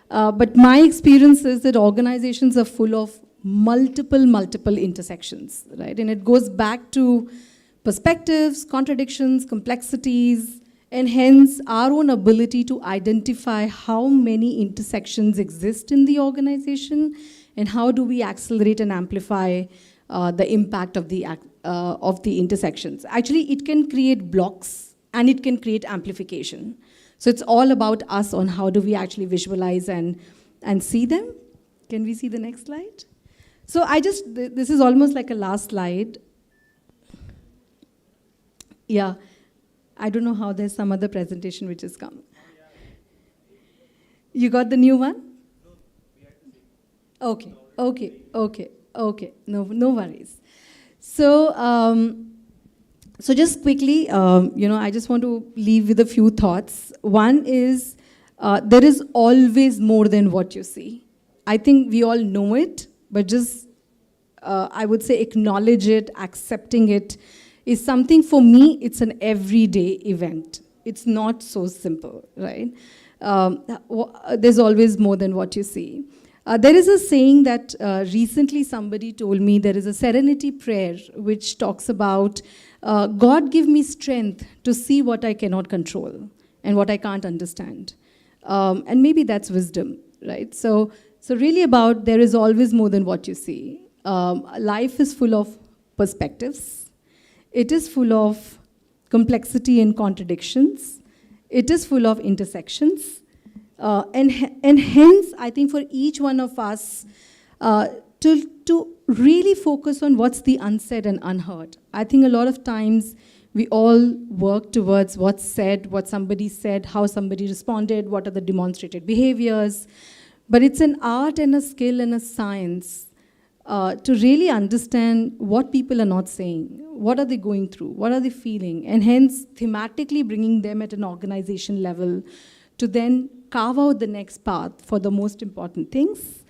But my experience is that organizations are full of multiple intersections, right? And it goes back to perspectives, contradictions, complexities, and hence our own ability to identify how many intersections exist in the organization and how do we accelerate and amplify the impact of the intersections. Actually, it can create blocks and it can create amplification. So it's all about us on how do we actually visualize and see them. Can we see the next slide? So this is almost like a last slide. Yeah, I don't know how there's some other presentation which has come. You got the new one? Okay. No worries. So So just quickly, I just want to leave with a few thoughts. One is there is always more than what you see. I think we all know it, but just I would say acknowledge it, accepting it is something for me, it's an everyday event. It's not so simple, right? There's always more than what you see. There is a saying that recently somebody told me, there is a serenity prayer which talks about God give me strength to see what I cannot control and what I can't understand. And maybe that's wisdom, right? So really about there is always more than what you see. Life is full of perspectives. It is full of complexity and contradictions. It is full of intersections. And hence, I think for each one of us, to really focus on what's the unsaid and unheard. I think a lot of times we all work towards what's said, what somebody said, how somebody responded, what are the demonstrated behaviors. But it's an art and a skill and a science to really understand what people are not saying, what are they going through, what are they feeling, and hence thematically bringing them at an organization level to then carve out the next path for the most important things.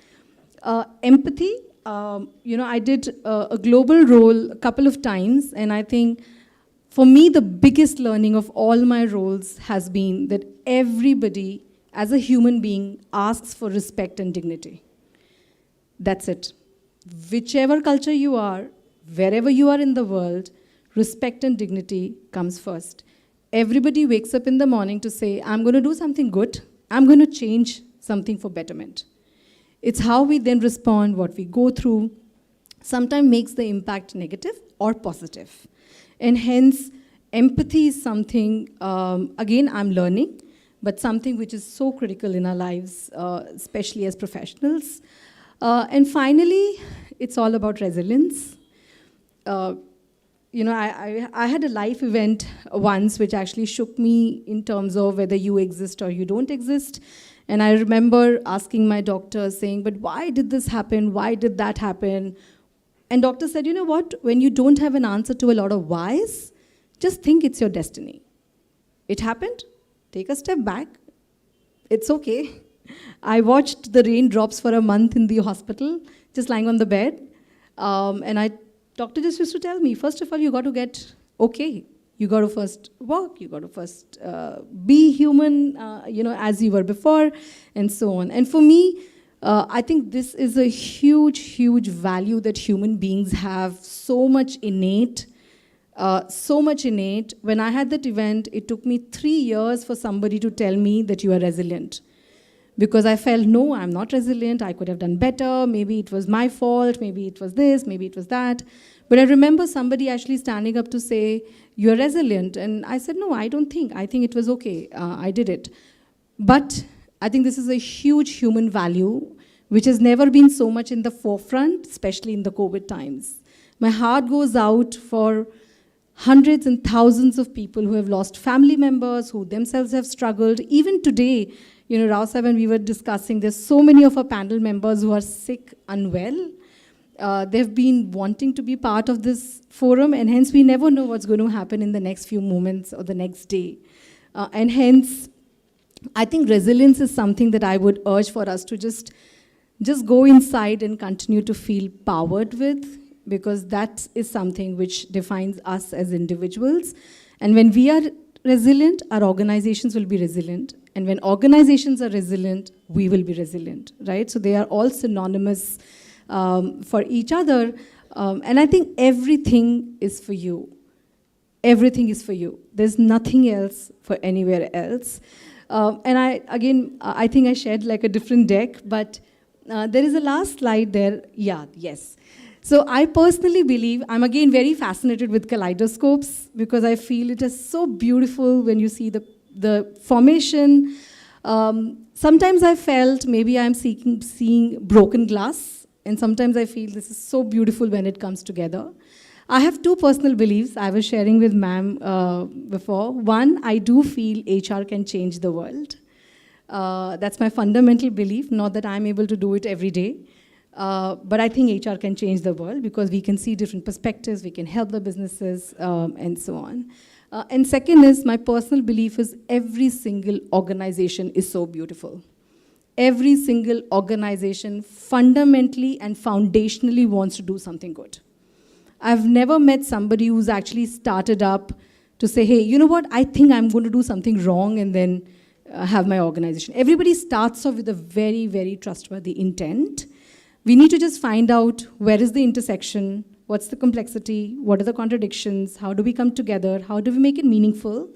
Empathy, I did a global role a couple of times, and I think for me the biggest learning of all my roles has been that everybody as a human being asks for respect and dignity. That's it. Whichever culture you are, wherever you are in the world, respect and dignity comes first. Everybody wakes up in the morning to say, I'm going to do something good. I'm going to change something for betterment. It's how we then respond, what we go through, sometimes makes the impact negative or positive. And hence, empathy is something, again, I'm learning, but something which is so critical in our lives, especially as professionals. And finally, it's all about resilience. I had a life event once which actually shook me in terms of whether you exist or you don't exist. And I remember asking my doctor, saying, but why did this happen? Why did that happen? And doctor said, you know what? When you don't have an answer to a lot of whys, just think it's your destiny. It happened. Take a step back. It's okay. I watched the raindrops for a month in the hospital, just lying on the bed. Doctor just used to tell me, first of all, you got to get okay. You got to first walk. You got to first be human, as you were before, and so on. And for me, I think this is a huge, huge value that human beings have, so much innate. When I had that event, it took me 3 years for somebody to tell me that you are resilient. Because I felt, no, I'm not resilient, I could have done better, maybe it was my fault, maybe it was this, maybe it was that. But I remember somebody actually standing up to say, you're resilient. And I said, no, I don't think. I think it was okay. I did it. But I think this is a huge human value, which has never been so much in the forefront, especially in the COVID times. My heart goes out for hundreds and thousands of people who have lost family members, who themselves have struggled. Even today, Rao Sahib and we were discussing, there's so many of our panel members who are sick, unwell. They've been wanting to be part of this forum, and hence we never know what's going to happen in the next few moments or the next day. And hence, I think resilience is something that I would urge for us to just go inside and continue to feel powered with, because that is something which defines us as individuals. And when we are resilient, our organizations will be resilient. And when organizations are resilient, we will be resilient, right? So they are all synonymous for each other. And I think everything is for you. Everything is for you. There's nothing else for anywhere else. And I think I shared like a different deck, but there is a last slide there. Yeah, yes. So I personally believe, I'm again very fascinated with kaleidoscopes, because I feel it is so beautiful when you see the formation. Sometimes I felt maybe I'm seeing broken glass, and sometimes I feel this is so beautiful when it comes together. I have 2 personal beliefs I was sharing with ma'am before. One, I do feel HR can change the world. That's my fundamental belief, not that I'm able to do it every day. But I think HR can change the world because we can see different perspectives, we can help the businesses, and so on. And second is, my personal belief is every single organization is so beautiful. Every single organization fundamentally and foundationally wants to do something good. I've never met somebody who's actually started up to say, hey, you know what, I think I'm going to do something wrong and then have my organization. Everybody starts off with a very, very trustworthy intent. We need to just find out where is the intersection, what's the complexity, what are the contradictions, how do we come together, how do we make it meaningful,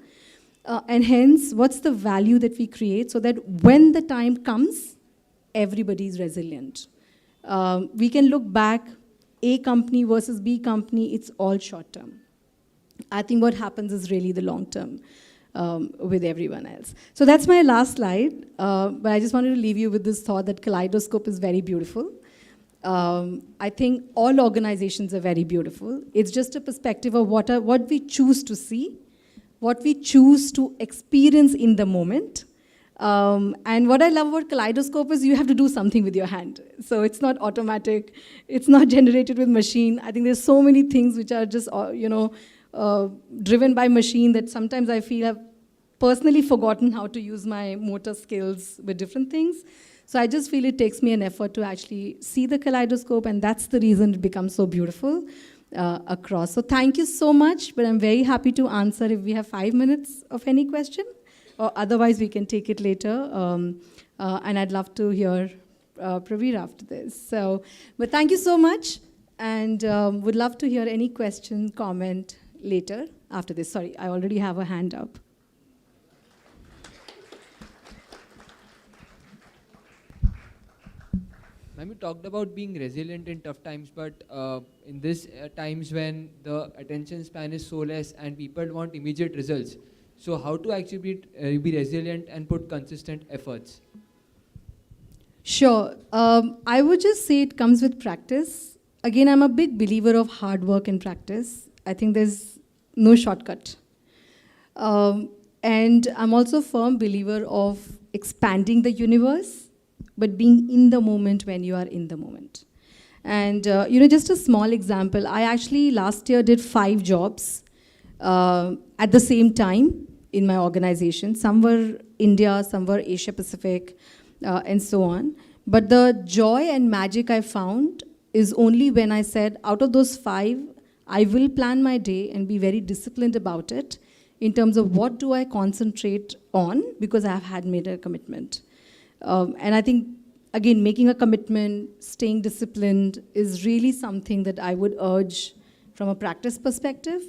and hence, what's the value that we create so that when the time comes, everybody is resilient. We can look back, A company versus B company, it's all short term. I think what happens is really the long term with everyone else. So that's my last slide, but I just wanted to leave you with this thought that kaleidoscope is very beautiful. I think all organizations are very beautiful. It's just a perspective of what we choose to see, what we choose to experience in the moment. And what I love about kaleidoscope is you have to do something with your hand. So it's not automatic. It's not generated with machine. I think there's so many things which are just, driven by machine that sometimes I feel I've personally forgotten how to use my motor skills with different things. So I just feel it takes me an effort to actually see the kaleidoscope, and that's the reason it becomes so beautiful across. So thank you so much, but I'm very happy to answer if we have 5 minutes of any question, or otherwise we can take it later. And I'd love to hear Praveer after this. So, but thank you so much, and would love to hear any question, comment later after this. Sorry, I already have a hand up. Ma'am, you talked about being resilient in tough times, but in this times when the attention span is so less and people want immediate results, so how to actually be resilient and put consistent efforts? Sure. I would just say it comes with practice. Again, I'm a big believer of hard work and practice. I think there's no shortcut. And I'm also a firm believer of expanding the universe, but being in the moment when you are in the moment. And just a small example, I actually last year did 5 jobs at the same time in my organization. Some were India, some were Asia Pacific, and so on. But the joy and magic I found is only when I said, out of those 5, I will plan my day and be very disciplined about it in terms of what do I concentrate on, because I have had made a commitment. And I think, again, making a commitment, staying disciplined is really something that I would urge from a practice perspective.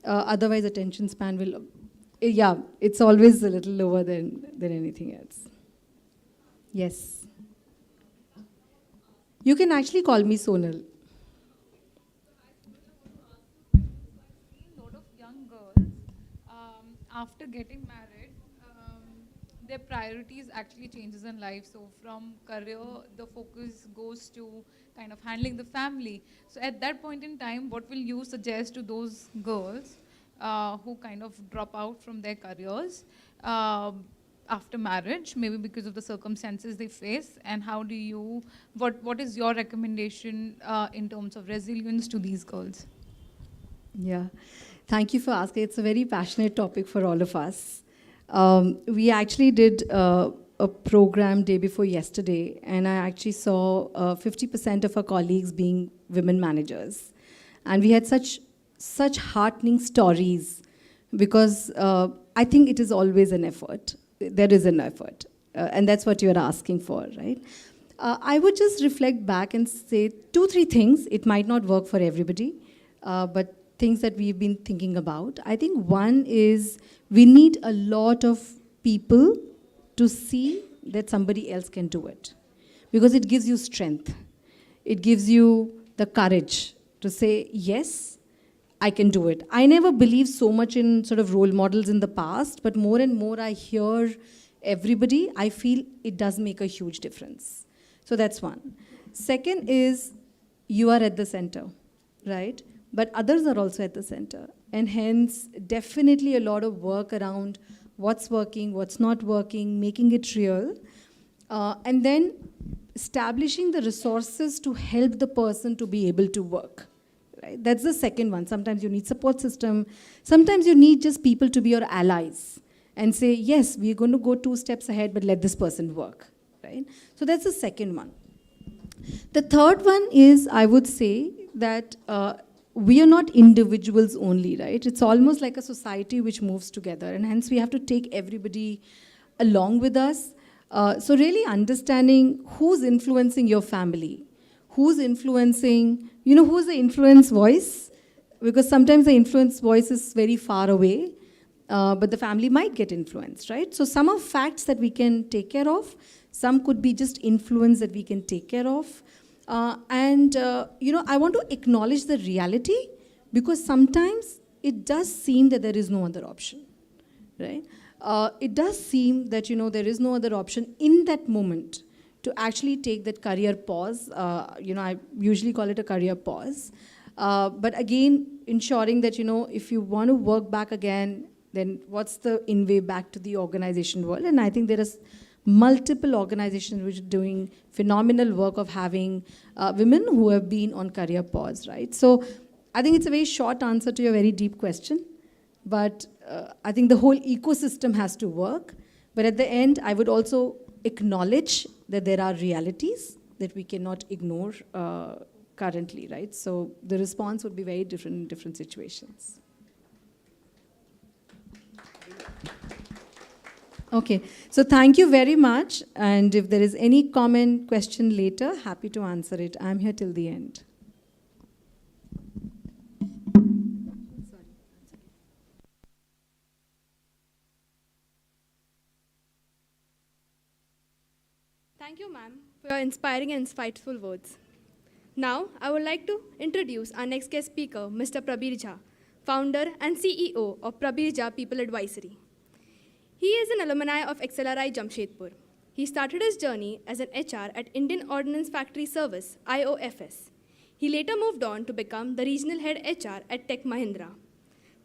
Otherwise, attention span will, it's always a little lower than anything else. Yes. You can actually call me Sonal. A lot of young girls, after getting married, their priorities actually changes in life. So from career, the focus goes to kind of handling the family. So at that point in time, what will you suggest to those girls who kind of drop out from their careers after marriage, maybe because of the circumstances they face, and how do you, what is your recommendation in terms of resilience to these girls? Yeah, thank you for asking. It's a very passionate topic for all of us. We actually did a program day before yesterday, and I actually saw 50% of our colleagues being women managers. And we had such heartening stories, because I think it is always an effort. There is an effort, and that's what you're asking for, right? I would just reflect back and say 2-3 things. It might not work for everybody, but things that we've been thinking about. I think one is we need a lot of people to see that somebody else can do it, because it gives you strength. It gives you the courage to say, yes, I can do it. I never believed so much in sort of role models in the past, but more and more I hear everybody, I feel it does make a huge difference. So that's one. Second is you are at the center, right? But others are also at the center. And hence, definitely a lot of work around what's working, what's not working, making it real. And then establishing the resources to help the person to be able to work. Right? That's the second one. Sometimes you need support system. Sometimes you need just people to be your allies and say, yes, we're going to go 2 steps ahead, but let this person work. Right? So that's the second one. The third one is, I would say that we are not individuals only, right? It's almost like a society which moves together, and hence we have to take everybody along with us. So really understanding who's influencing your family, who's influencing, who's the influence voice? Because sometimes the influence voice is very far away, but the family might get influenced, right? So some are facts that we can take care of. Some could be just influence that we can take care of. I want to acknowledge the reality, because sometimes it does seem that there is no other option, right? It does seem that, there is no other option in that moment to actually take that career pause. I usually call it a career pause. But again, ensuring that, if you want to work back again, then what's the in-way back to the organization world? And I think there is multiple organizations which are doing phenomenal work of having women who have been on career pause, right? So I think it's a very short answer to your very deep question, but I think the whole ecosystem has to work. But at the end, I would also acknowledge that there are realities that we cannot ignore currently, right? So the response would be very different in different situations. Okay, so thank you very much. And if there is any comment, question later, happy to answer it. I'm here till the end. Thank you, ma'am, for your inspiring and insightful words. Now, I would like to introduce our next guest speaker, Mr. Prabir Jha, founder and CEO of Prabir Jha People Advisory. He is an alumni of XLRI Jamshedpur. He started his journey as an HR at Indian Ordnance Factory Service, IOFS. He later moved on to become the regional head HR at Tech Mahindra.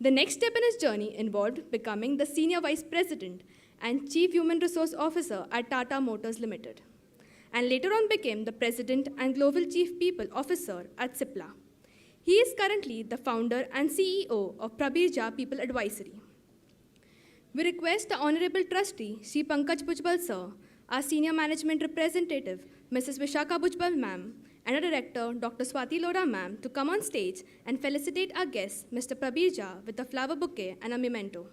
The next step in his journey involved becoming the senior vice president and chief human resource officer at Tata Motors Limited, and later on became the president and global chief people officer at Cipla. He is currently the founder and CEO of Prabir Jha People Advisory. We request the Honorable Trustee, Shri Pankaj Bhujbal Sir, our Senior Management Representative, Mrs. Vishakha Bhujbal Ma'am, and our Director, Dr. Swati Lora Ma'am, to come on stage and felicitate our guest, Mr. Prabir Jha, with a flower bouquet and a memento.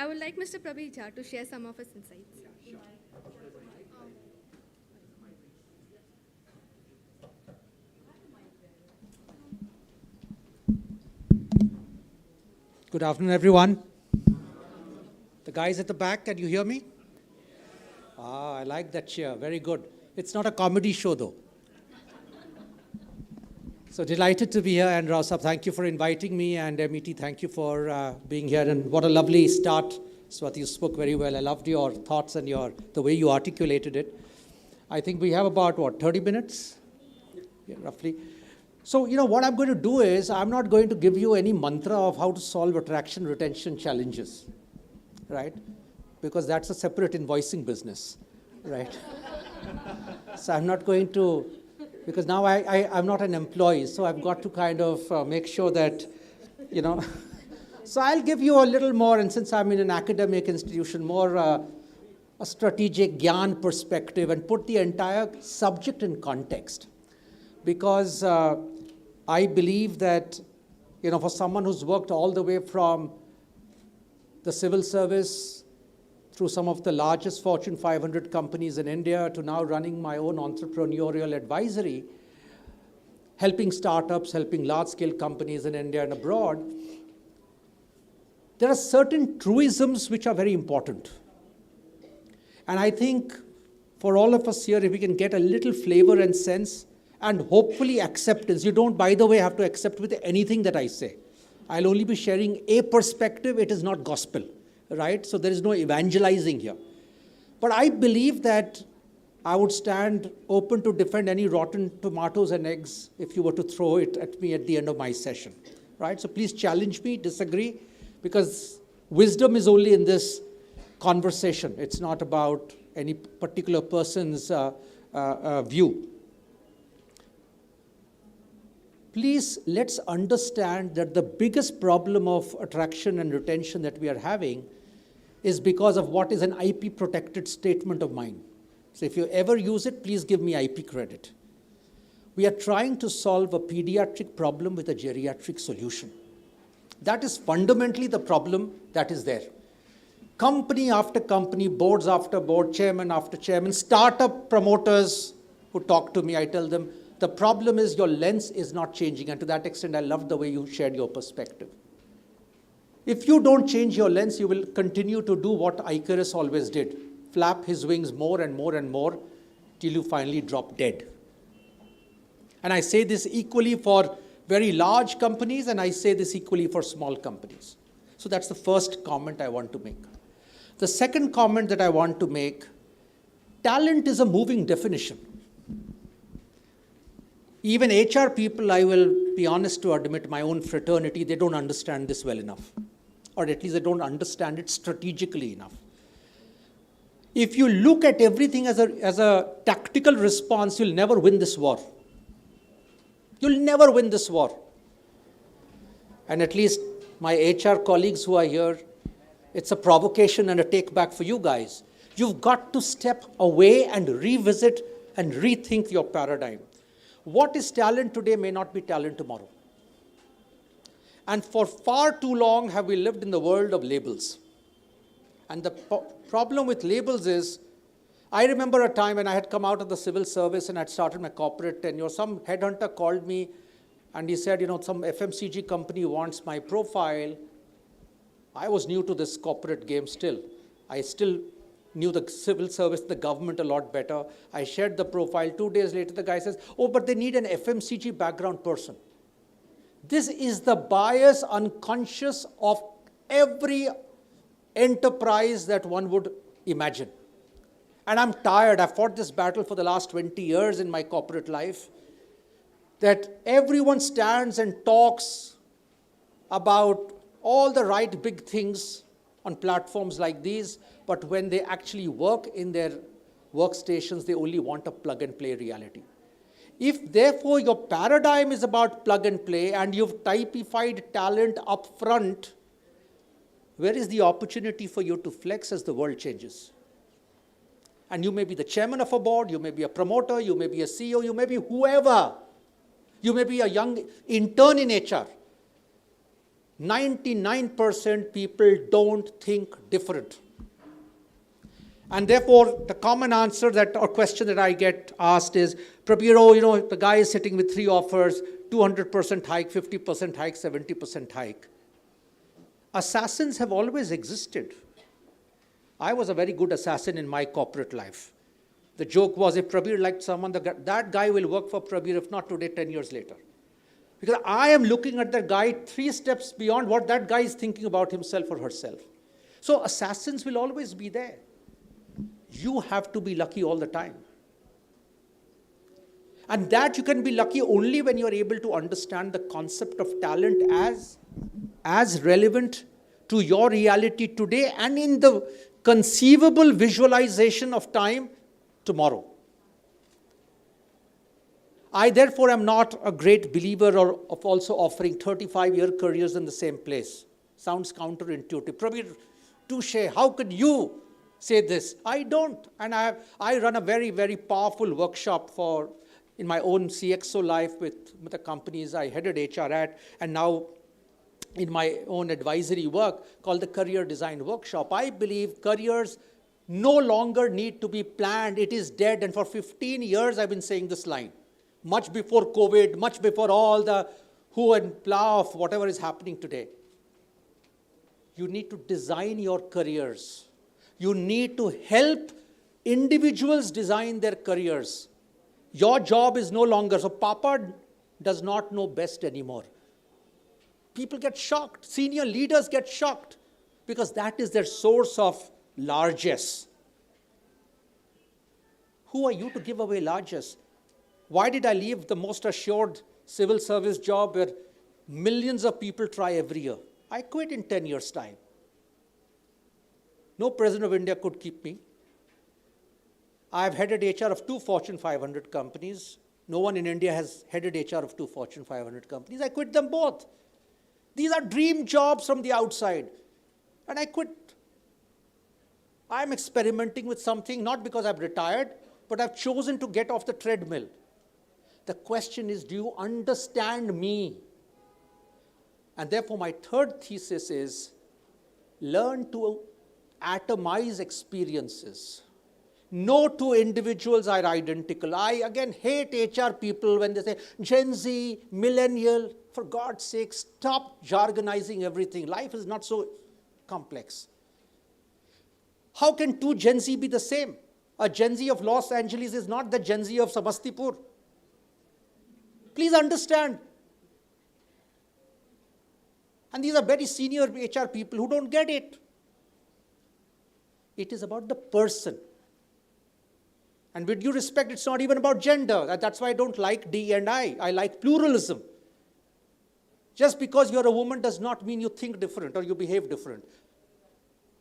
I would like Mr. Prabir Jha to share some of his insights. Good afternoon, everyone. The guys at the back, can you hear me? I like that cheer. Very good. It's not a comedy show, though. So delighted to be here, and Rausab, thank you for inviting me, and MET, thank you for being here, and what a lovely start. Swati, you spoke very well. I loved your thoughts and the way you articulated it. I think we have about, 30 minutes? Yeah, roughly. So, what I'm going to do is, I'm not going to give you any mantra of how to solve attraction retention challenges, right? Because that's a separate invoicing business, right? So I'm not going to, because now I'm not an employee, so I've got to kind of make sure that, So I'll give you a little more, and since I'm in an academic institution, more a strategic Gyan perspective, and put the entire subject in context. Because I believe that, for someone who's worked all the way from the civil service, through some of the largest Fortune 500 companies in India, to now running my own entrepreneurial advisory, helping startups, helping large-scale companies in India and abroad, there are certain truisms which are very important. And I think for all of us here, if we can get a little flavor and sense, and hopefully acceptance. You don't, by the way, have to accept with anything that I say. I'll only be sharing a perspective. It is not gospel, right? So there is no evangelizing here. But I believe that I would stand open to defend any rotten tomatoes and eggs if you were to throw it at me at the end of my session, right? So please challenge me, disagree, because wisdom is only in this conversation. It's not about any particular person's view. Please, let's understand that the biggest problem of attraction and retention that we are having is because of what is an IP-protected statement of mine. So if you ever use it, please give me IP credit. We are trying to solve a pediatric problem with a geriatric solution. That is fundamentally the problem that is there. Company after company, boards after board, chairman after chairman, startup promoters who talk to me, I tell them, the problem is your lens is not changing. And to that extent, I love the way you shared your perspective. If you don't change your lens, you will continue to do what Icarus always did. Flap his wings more and more and more till you finally drop dead. And I say this equally for very large companies, and I say this equally for small companies. So that's the first comment I want to make. The second comment that I want to make, talent is a moving definition. Even HR people, I will be honest to admit, my own fraternity, they don't understand this well enough. Or at least they don't understand it strategically enough. If you look at everything as a tactical response, you'll never win this war. You'll never win this war. And at least my HR colleagues who are here, it's a provocation and a take back for you guys. You've got to step away and revisit and rethink your paradigm. What is talent today may not be talent tomorrow. And for far too long have we lived in the world of labels. And the problem with labels is, I remember a time when I had come out of the civil service and I'd started my corporate tenure. Some headhunter called me and he said, some FMCG company wants my profile. I was new to this corporate game still. I still knew the civil service, the government a lot better. I shared the profile. 2 days later, the guy says, oh, but they need an FMCG background person. This is the bias unconscious of every enterprise that one would imagine. And I'm tired. I've fought this battle for the last 20 years in my corporate life, that everyone stands and talks about all the right big things on platforms like these, but when they actually work in their workstations, they only want a plug-and-play reality. If, therefore, your paradigm is about plug-and-play and you've typified talent up front, where is the opportunity for you to flex as the world changes? And you may be the chairman of a board, you may be a promoter, you may be a CEO, you may be whoever. You may be a young intern in HR. 99% people don't think different. And therefore, the common answer or question that I get asked is, Prabir, the guy is sitting with 3 offers, 200% hike, 50% hike, 70% hike. Assassins have always existed. I was a very good assassin in my corporate life. The joke was, if Prabir liked someone, that guy will work for Prabir, if not today, 10 years later. Because I am looking at the guy 3 steps beyond what that guy is thinking about himself or herself. So assassins will always be there. You have to be lucky all the time. And that you can be lucky only when you're able to understand the concept of talent as relevant to your reality today and in the conceivable visualization of time tomorrow. I, therefore, am not a great believer of also offering 35-year careers in the same place. Sounds counterintuitive. Prabir, touche, how could you say this? I don't. And I run a very, very powerful workshop in my own CXO life with the companies I headed HR at, and now in my own advisory work called the Career Design Workshop. I believe careers no longer need to be planned. It is dead. And for 15 years, I've been saying this line. Much before COVID, much before all the who and plow of whatever is happening today. You need to design your careers. You need to help individuals design their careers. Your job is no longer, so Papa does not know best anymore. People get shocked. Senior leaders get shocked because that is their source of largesse. Who are you to give away largesse? Why did I leave the most assured civil service job where millions of people try every year? I quit in 10 years' time. No president of India could keep me. I've headed HR of 2 Fortune 500 companies. No one in India has headed HR of 2 Fortune 500 companies. I quit them both. These are dream jobs from the outside. And I quit. I'm experimenting with something, not because I've retired, but I've chosen to get off the treadmill. The question is, do you understand me? And therefore, my third thesis is, learn to atomize experiences. No two individuals are identical. I, again, hate HR people when they say, Gen Z, millennial. For God's sake, stop jargonizing everything. Life is not so complex. How can two Gen Z be the same? A Gen Z of Los Angeles is not the Gen Z of Samastipur. Please understand. And these are very senior HR people who don't get it. It is about the person. And with due respect, it's not even about gender. That's why I don't like D and I. I like pluralism. Just because you're a woman does not mean you think different or you behave different.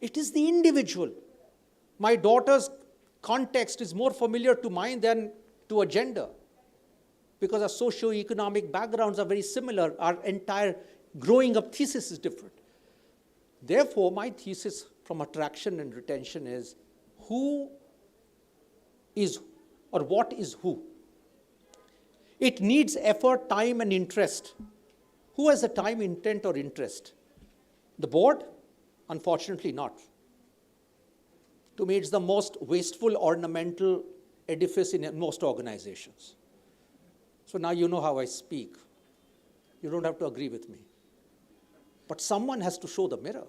It is the individual. My daughter's context is more familiar to mine than to a gender, because our socio-economic backgrounds are very similar. Our entire growing up thesis is different. Therefore, my thesis from attraction and retention is who is or what is who. It needs effort, time, and interest. Who has the time, intent, or interest? The board? Unfortunately not. To me, it's the most wasteful, ornamental edifice in most organizations. So now you know how I speak. You don't have to agree with me. But someone has to show the mirror.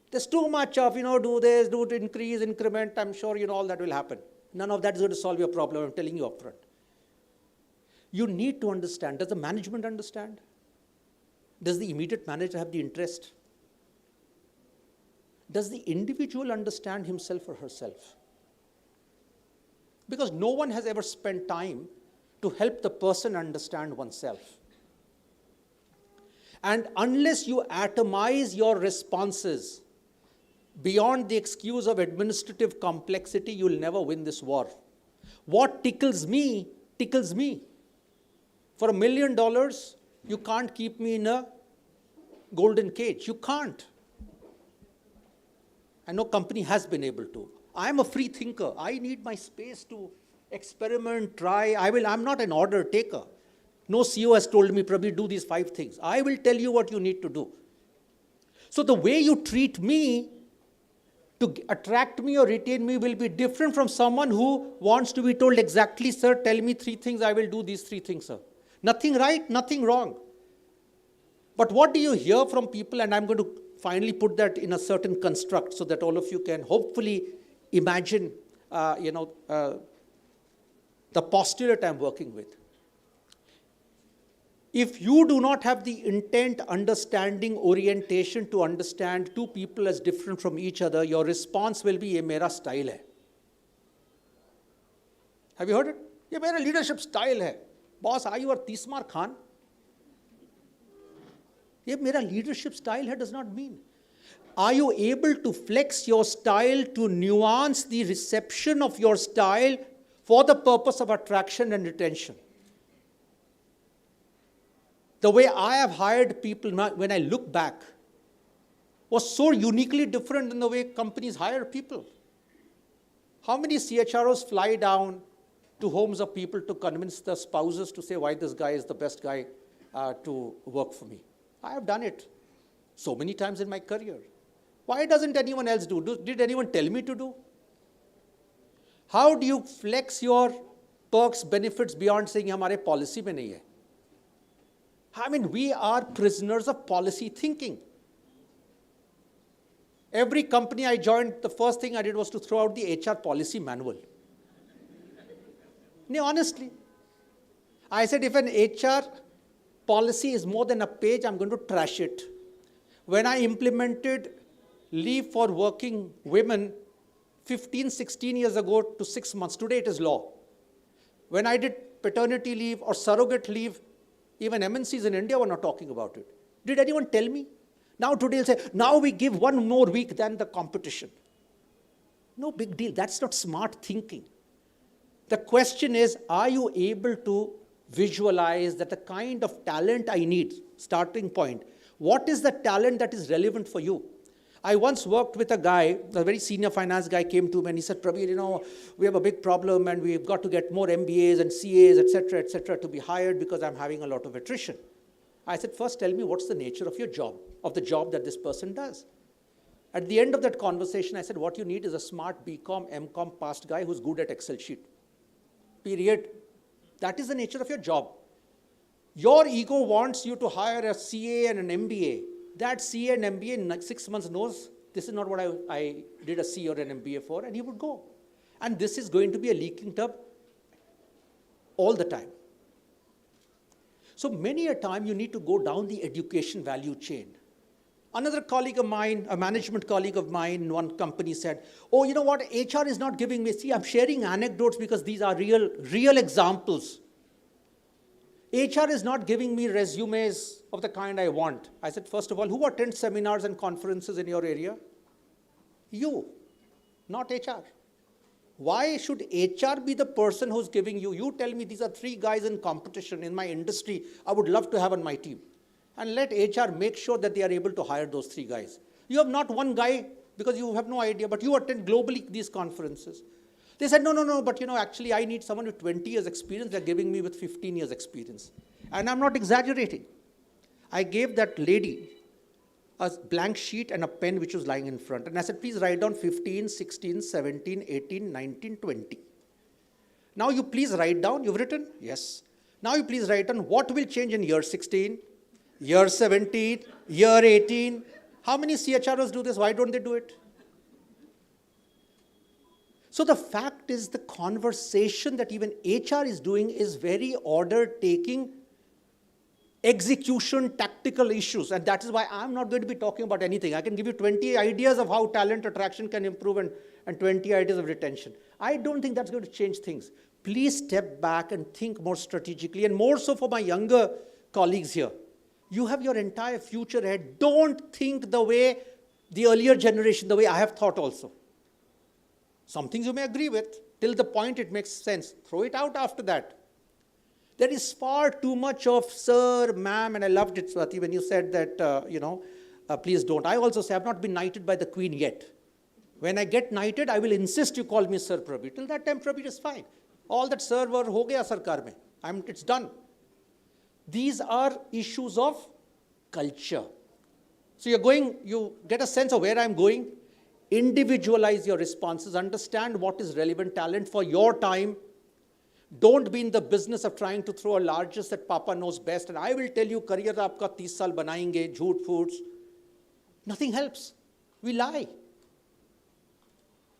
There's too much of, do this, do it, increase, increment. I'm sure, all that will happen. None of that is going to solve your problem. I'm telling you upfront. You need to understand. Does the management understand? Does the immediate manager have the interest? Does the individual understand himself or herself? Because no one has ever spent time to help the person understand oneself. And unless you atomize your responses beyond the excuse of administrative complexity, you'll never win this war. What tickles me, tickles me. For $1 million, you can't keep me in a golden cage. You can't. And no company has been able to. I'm a free thinker. I need my space to experiment, try. I'm not an order taker. No CEO has told me, Prabhi, do these 5 things. I will tell you what you need to do. So the way you treat me to attract me or retain me will be different from someone who wants to be told exactly, sir, tell me 3 things, I will do these 3 things, sir. Nothing right, nothing wrong. But what do you hear from people? And I'm going to finally put that in a certain construct so that all of you can hopefully imagine, the postulate I'm working with. If you do not have the intent, understanding, orientation to understand 2 people as different from each other, your response will be, ye mera style hai. Have you heard it? Ye mera leadership style hai. Boss, are you a Tismar Khan? Ye mera leadership style hai does not mean. Are you able to flex your style to nuance the reception of your style for the purpose of attraction and retention? The way I have hired people, when I look back, was so uniquely different than the way companies hire people. How many CHROs fly down to homes of people to convince the spouses to say why this guy is the best guy to work for me? I have done it so many times in my career. Why doesn't anyone else do? Did anyone tell me to do? How do you flex your perks, benefits beyond saying हमारे policy में नहीं है? I mean, we are prisoners of policy thinking. Every company I joined, the first thing I did was to throw out the HR policy manual. No, honestly. I said, if an HR policy is more than a page, I'm going to trash it. When I implemented leave for working women 15, 16 years ago to 6 months, today it is law. When I did paternity leave or surrogate leave, even MNCs in India were not talking about it. Did anyone tell me? Now today they'll say, now we give one more week than the competition. No big deal. That's not smart thinking. The question is, are you able to visualize that the kind of talent I need, starting point, what is the talent that is relevant for you? I once worked with a guy, a very senior finance guy came to me and he said, Prabir, you know, we have a big problem and we've got to get more MBAs and CAs, etc., to be hired because I'm having a lot of attrition. I said, first tell me what's the nature of your job, of the job that this person does. At the end of that conversation, I said, what you need is a smart BCom, MCom passed guy who's good at Excel sheet. Period. That is the nature of your job. Your ego wants you to hire a CA and an MBA. That CA and MBA in 6 months knows this is not what I did a CA or an MBA for, and he would go. And this is going to be a leaking tub all the time. So many a time you need to go down the education value chain. Another colleague of mine, a management colleague of mine in one company said, oh, you know what, HR is not giving me, see, I'm sharing anecdotes because these are real examples. HR is not giving me resumes of the kind I want. I said, first of all, who attends seminars and conferences in your area? You, not HR. Why should HR be the person who's giving you? You tell me these are 3 guys in competition in my industry I would love to have on my team. And let HR make sure that they are able to hire those 3 guys. You have not one guy because you have no idea, but you attend globally these conferences. They said, no, but you know, actually I need someone with 20 years experience. They're giving me with 15 years experience. And I'm not exaggerating. I gave that lady a blank sheet and a pen which was lying in front. And I said, please write down 15, 16, 17, 18, 19, 20. Now you please write down, you've written? Yes. Now you please write down what will change in year 16, year 17, year 18. How many CHROs do this? Why don't they do it? So the fact is the conversation that even HR is doing is very order-taking, execution, tactical issues. And that is why I'm not going to be talking about anything. I can give you 20 ideas of how talent attraction can improve and 20 ideas of retention. I don't think that's going to change things. Please step back and think more strategically, and more so for my younger colleagues here. You have your entire future ahead. Don't think the way the earlier generation, the way I have thought also. Some things you may agree with, till the point it makes sense. Throw it out after that. There is far too much of sir, ma'am, and I loved it, Swati, when you said that, please don't. I also say I've not been knighted by the Queen yet. When I get knighted, I will insist you call me Sir Prabir. Till that time, Prabir is fine. All that sir were ho gaya sarkar mein. It's done. These are issues of culture. So you get a sense of where I'm going. Individualize your responses. Understand what is relevant talent for your time. Don't be in the business of trying to throw a largest that Papa knows best. And I will tell you, career aapka 30 saal banayenge, jhoot foods. Nothing helps. We lie.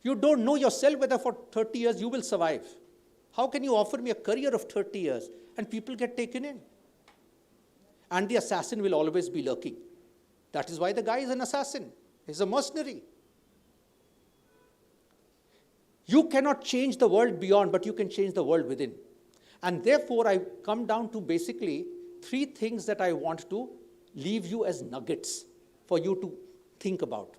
You don't know yourself whether for 30 years you will survive. How can you offer me a career of 30 years and people get taken in? And the assassin will always be lurking. That is why the guy is an assassin. He's a mercenary. You cannot change the world beyond, but you can change the world within. And therefore, I come down to basically 3 things that I want to leave you as nuggets for you to think about.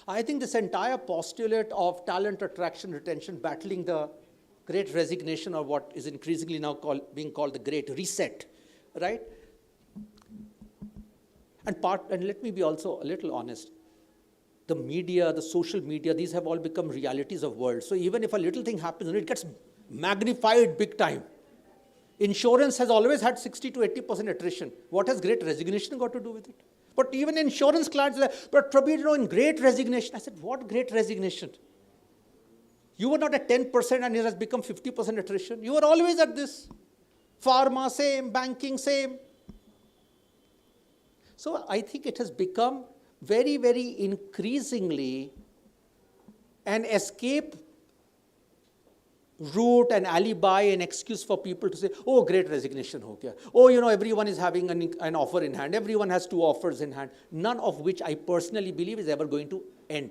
I think this entire postulate of talent attraction, retention, battling the Great Resignation, or what is increasingly now being called the Great Reset, right? And let me be also a little honest. The media, the social media, these have all become realities of world. So even if a little thing happens, it gets magnified big time. Insurance has always had 60 to 80% attrition. What has Great Resignation got to do with it? But even insurance clients are like, but Prabir, in Great Resignation. I said, what Great Resignation? You were not at 10% and it has become 50% attrition. You were always at this. Pharma, same. Banking, same. So I think it has become very, very increasingly an escape route, an alibi, an excuse for people to say, oh, Great Resignation ho gaya. Oh, everyone is having an offer in hand. Everyone has 2 offers in hand. None of which I personally believe is ever going to end.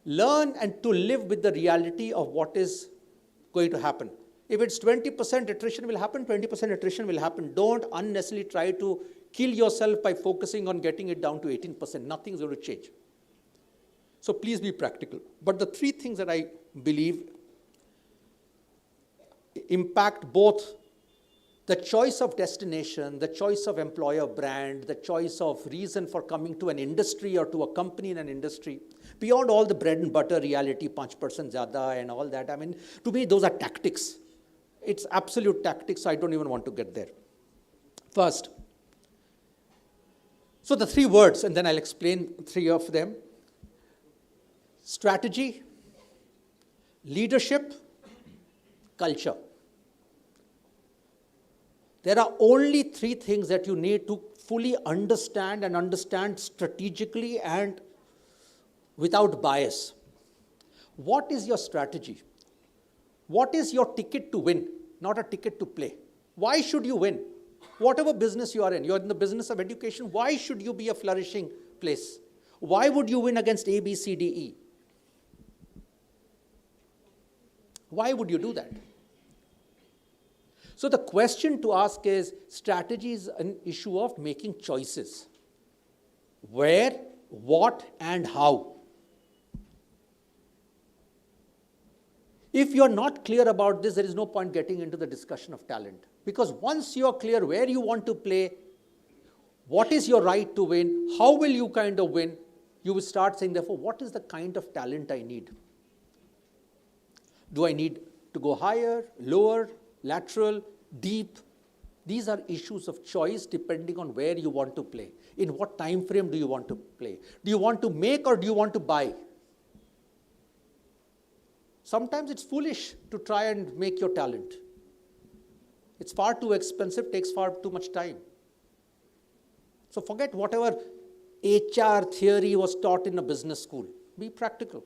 Learn and to live with the reality of what is going to happen. If it's 20% attrition will happen, 20% attrition will happen. Don't unnecessarily try to kill yourself by focusing on getting it down to 18%. Nothing is going to change. So please be practical. But the 3 things that I believe impact both the choice of destination, the choice of employer brand, the choice of reason for coming to an industry or to a company in an industry, beyond all the bread and butter reality, 5% zyada and all that. I mean, to me, those are tactics. It's absolute tactics. I don't even want to get there. First, so the 3 words, and then I'll explain 3 of them. Strategy, leadership, culture. There are only 3 things that you need to fully understand and understand strategically and without bias. What is your strategy? What is your ticket to win, not a ticket to play? Why should you win? Whatever business you're in the business of education, why should you be a flourishing place? Why would you win against A, B, C, D, E? Why would you do that? So the question to ask is, strategy is an issue of making choices. Where, what, and how. If you're not clear about this, there is no point getting into the discussion of talent. Because once you're clear where you want to play, what is your right to win, how will you kind of win, you will start saying, therefore, what is the kind of talent I need? Do I need to go higher, lower, lateral, deep? These are issues of choice depending on where you want to play. In what time frame do you want to play? Do you want to make or do you want to buy? Sometimes it's foolish to try and make your talent. It's far too expensive, takes far too much time. So forget whatever HR theory was taught in a business school. Be practical.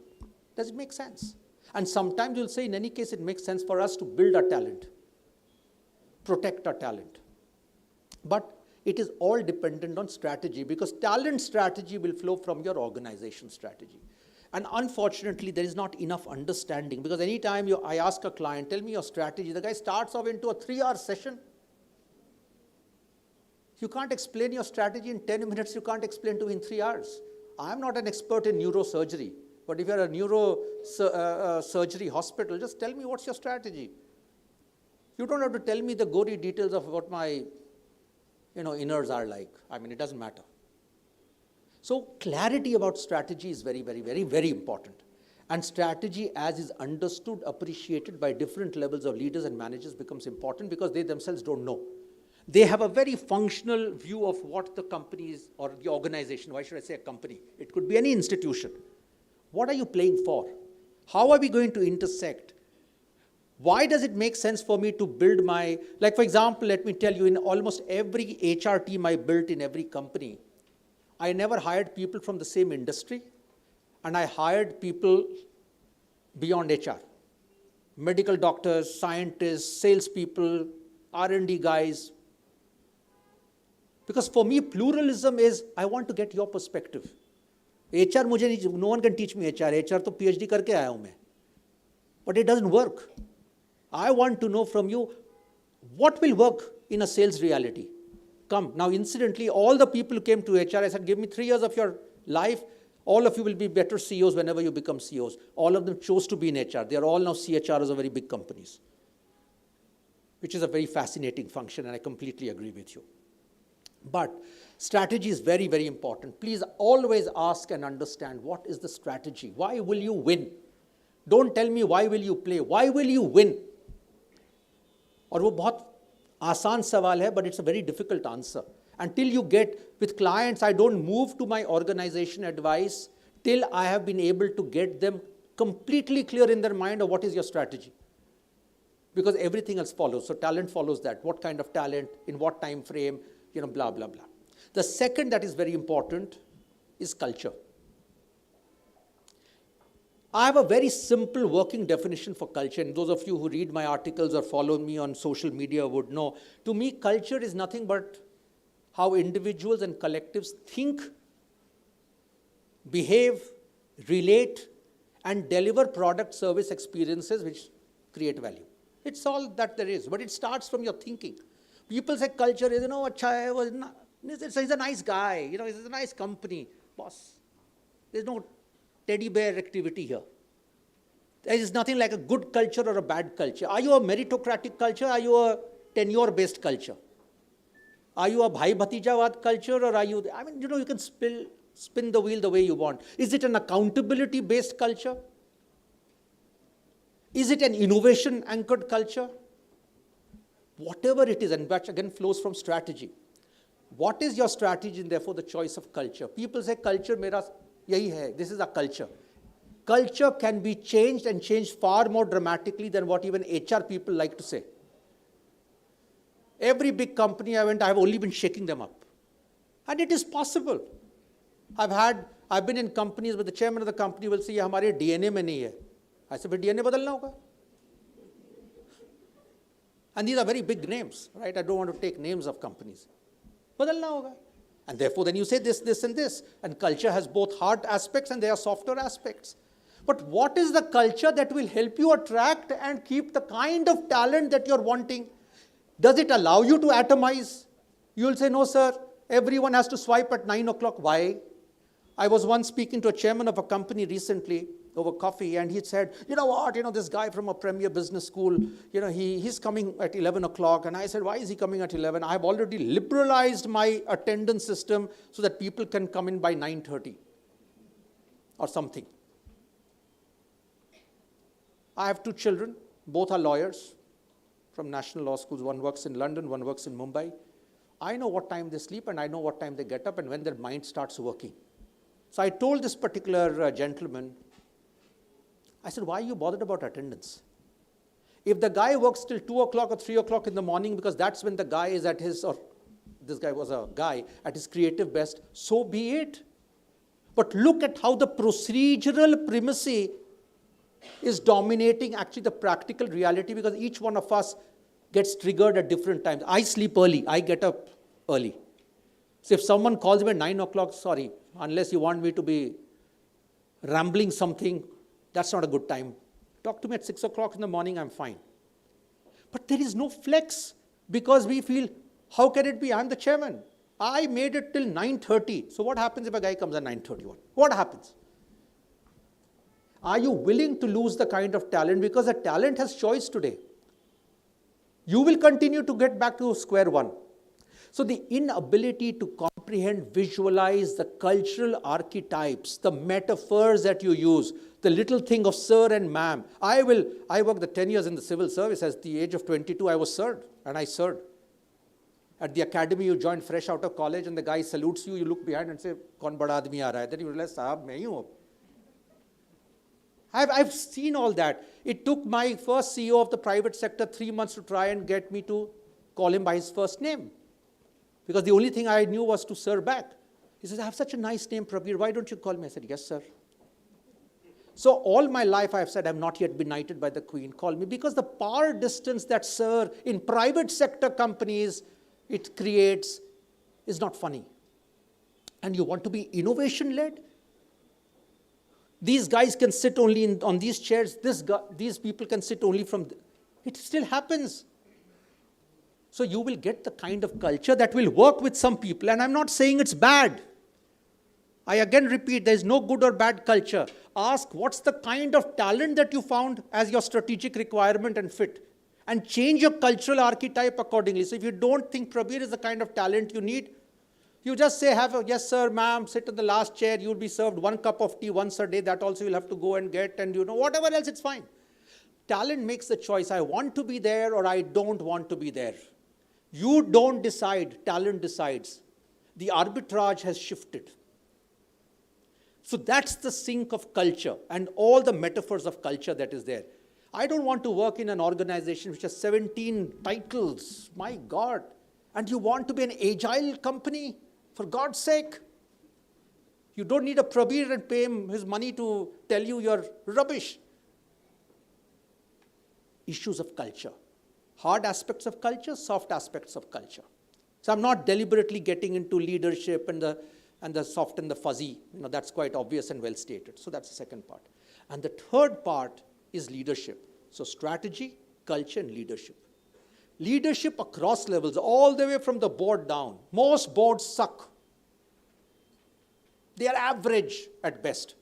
Does it make sense? And sometimes you'll say, in any case, it makes sense for us to build our talent, protect our talent. But it is all dependent on strategy, because talent strategy will flow from your organization strategy. And unfortunately, there is not enough understanding, because anytime I ask a client, tell me your strategy, the guy starts off into a 3-hour session. You can't explain your strategy in 10 minutes, you can't explain to me in 3 hours. I'm not an expert in neurosurgery, but if you're a neurosurgery hospital, just tell me what's your strategy. You don't have to tell me the gory details of what my innards are like. I mean, it doesn't matter. So clarity about strategy is very, very, very, very important. And strategy, as is understood, appreciated by different levels of leaders and managers, becomes important because they themselves don't know. They have a very functional view of what the company is, or the organization. Why should I say a company? It could be any institution. What are you playing for? How are we going to intersect? Why does it make sense for me to build like for example, let me tell you, in almost every HR team I built in every company, I never hired people from the same industry, and I hired people beyond HR. Medical doctors, scientists, salespeople, R&D guys. Because for me, pluralism is, I want to get your perspective. HR, no one can teach me HR. HR to PhD karke aaya hu main. But it doesn't work. I want to know from you, what will work in a sales reality? Come. Now, incidentally, all the people who came to HR, I said, give me 3 years of your life. All of you will be better CEOs whenever you become CEOs. All of them chose to be in HR. They are all now CHROs of very big companies, which is a very fascinating function, and I completely agree with you. But strategy is very, very important. Please always ask and understand, what is the strategy? Why will you win? Don't tell me why will you play. Why will you win? और वो बहुत Aasan sawal hai, but it's a very difficult answer. Until you get with clients, I don't move to my organization advice till I have been able to get them completely clear in their mind of what is your strategy. Because everything else follows. So talent follows that. What kind of talent, in what time frame, blah, blah, blah. The second that is very important is culture. I have a very simple working definition for culture, and those of you who read my articles or follow me on social media would know. To me, culture is nothing but how individuals and collectives think, behave, relate, and deliver product service experiences which create value. It's all that there is, but it starts from your thinking. People say culture is, he's a nice guy, he's a nice company. Boss, there's no teddy bear activity here. There is nothing like a good culture or a bad culture. Are you a meritocratic culture? Are you a tenure-based culture? Are you a bhai bhatijawad culture, or are you, you can spin the wheel the way you want. Is it an accountability-based culture? Is it an innovation-anchored culture? Whatever it is, and which again flows from strategy. What is your strategy and therefore the choice of culture? People say culture mera yahi hai, this is a culture. Culture can be changed and changed far more dramatically than what even HR people like to say. Every big company I went, I have only been shaking them up. And it is possible. I've been in companies where the chairman of the company will say, "Ye hamare DNA mein nahi hai." I said, "But DNA badalna hoga." And these are very big names, right? I don't want to take names of companies. Badalna hoga. And therefore, then you say this, this, and this. And culture has both hard aspects and there are softer aspects. But what is the culture that will help you attract and keep the kind of talent that you're wanting? Does it allow you to atomize? You'll say, "No, sir, everyone has to swipe at 9 o'clock. Why?" I was once speaking to a chairman of a company recently over coffee, and he said, "You know what, this guy from a premier business school, he's coming at 11 o'clock. And I said, "Why is he coming at 11? I've already liberalized my attendance system so that people can come in by 9:30 or something." I have 2 children, both are lawyers from national law schools. One works in London, one works in Mumbai. I know what time they sleep and I know what time they get up and when their mind starts working. So I told this particular gentleman, I said, "Why are you bothered about attendance? If the guy works till 2 o'clock or 3 o'clock in the morning because that's when the guy is at his, or this guy was a guy, at his creative best, so be it. But look at how the procedural primacy is dominating actually the practical reality, because each one of us gets triggered at different times. I sleep early, I get up early. So if someone calls me at 9 o'clock, sorry, unless you want me to be rambling something, that's not a good time. Talk to me at 6 o'clock in the morning, I'm fine. But there is no flex because we feel, how can it be? I'm the chairman. I made it till 9:30. So what happens if a guy comes at 9:31? What happens? Are you willing to lose the kind of talent? Because the talent has choice today. You will continue to get back to square one. So the inability to comprehend, visualize the cultural archetypes, the metaphors that you use, the little thing of sir and ma'am. I worked the 10 years in the civil service. At the age of 22, I was served, and I served. At the academy, you join fresh out of college, and the guy salutes you. You look behind and say, "Kaun bada aadmi aa raha hai?" Then you realize, "Saab, main hi hu." I've seen all that. It took my first CEO of the private sector 3 months to try and get me to call him by his first name. Because the only thing I knew was to sir back. He says, "I have such a nice name, Prabir. Why don't you call me?" I said, "Yes, sir." So all my life I've said, "I'm not yet been knighted by the Queen. Call me." Because the power distance that sir in private sector companies it creates is not funny. And you want to be innovation-led? These guys can sit only on these chairs. These people can sit only from... It still happens. So you will get the kind of culture that will work with some people. And I'm not saying it's bad. I again repeat, there is no good or bad culture. Ask what's the kind of talent that you found as your strategic requirement and fit. And change your cultural archetype accordingly. So if you don't think Prabir is the kind of talent you need, you just say, "Yes, sir, ma'am, sit in the last chair. You'll be served 1 cup of tea once a day. That also you'll have to go and get. And whatever else, it's fine." Talent makes the choice. I want to be there or I don't want to be there. You don't decide, talent decides. The arbitrage has shifted. So that's the sink of culture and all the metaphors of culture that is there. I don't want to work in an organization which has 17 titles, my God. And you want to be an agile company, for God's sake. You don't need a Prabir and pay him his money to tell you you're rubbish. Issues of culture. Hard aspects of culture, soft aspects of culture. So I'm not deliberately getting into leadership and the soft and the fuzzy. That's quite obvious and well stated. So that's the second part. And the third part is leadership. So strategy, culture, and leadership. Leadership across levels, all the way from the board down. Most boards suck. They are average at best.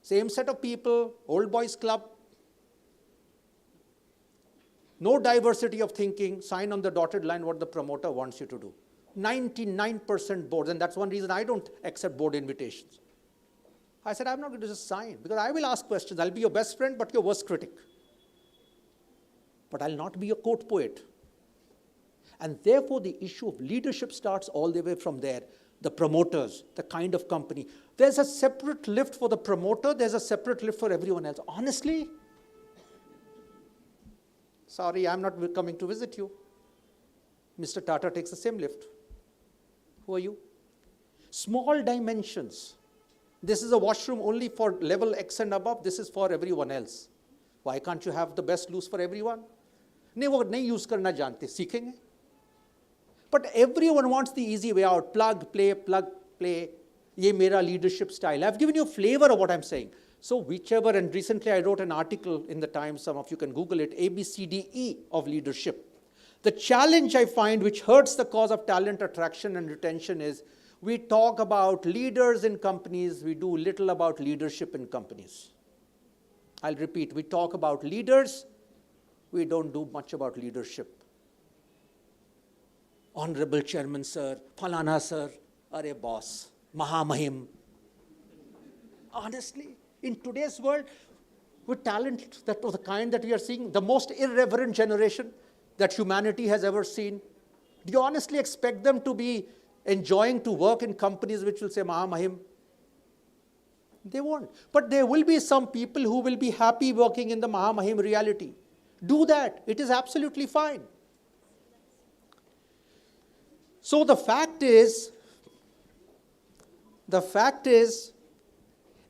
Same set of people, old boys club. No diversity of thinking, sign on the dotted line what the promoter wants you to do. 99% boards, and that's one reason I don't accept board invitations. I said, I'm not going to just sign, because I will ask questions. I'll be your best friend, but your worst critic. But I'll not be your court poet. And therefore, the issue of leadership starts all the way from there. The promoters, the kind of company. There's a separate lift for the promoter, there's a separate lift for everyone else. Honestly, sorry, I'm not coming to visit you. Mr. Tata takes the same lift. Who are you? Small dimensions. This is a washroom only for level X and above. This is for everyone else. Why can't you have the best loose for everyone? नहीं वो नहीं use करना जानते, सीखेंगे. But everyone wants the easy way out. Plug, play. ये मेरा leadership style. I've given you a flavor of what I'm saying. So whichever, and recently I wrote an article in the Times, some of you can Google it, ABCDE of leadership. The challenge I find which hurts the cause of talent attraction and retention is we talk about leaders in companies, we do little about leadership in companies. I'll repeat, we talk about leaders, we don't do much about leadership. Honorable Chairman Sir, Falana Sir, Are boss, Mahamahim. Honestly, in today's world, with talent that of the kind that we are seeing, the most irreverent generation that humanity has ever seen, do you honestly expect them to be enjoying to work in companies which will say Mahamahim? They won't. But there will be some people who will be happy working in the Mahamahim reality. Do that. It is absolutely fine. So the fact is,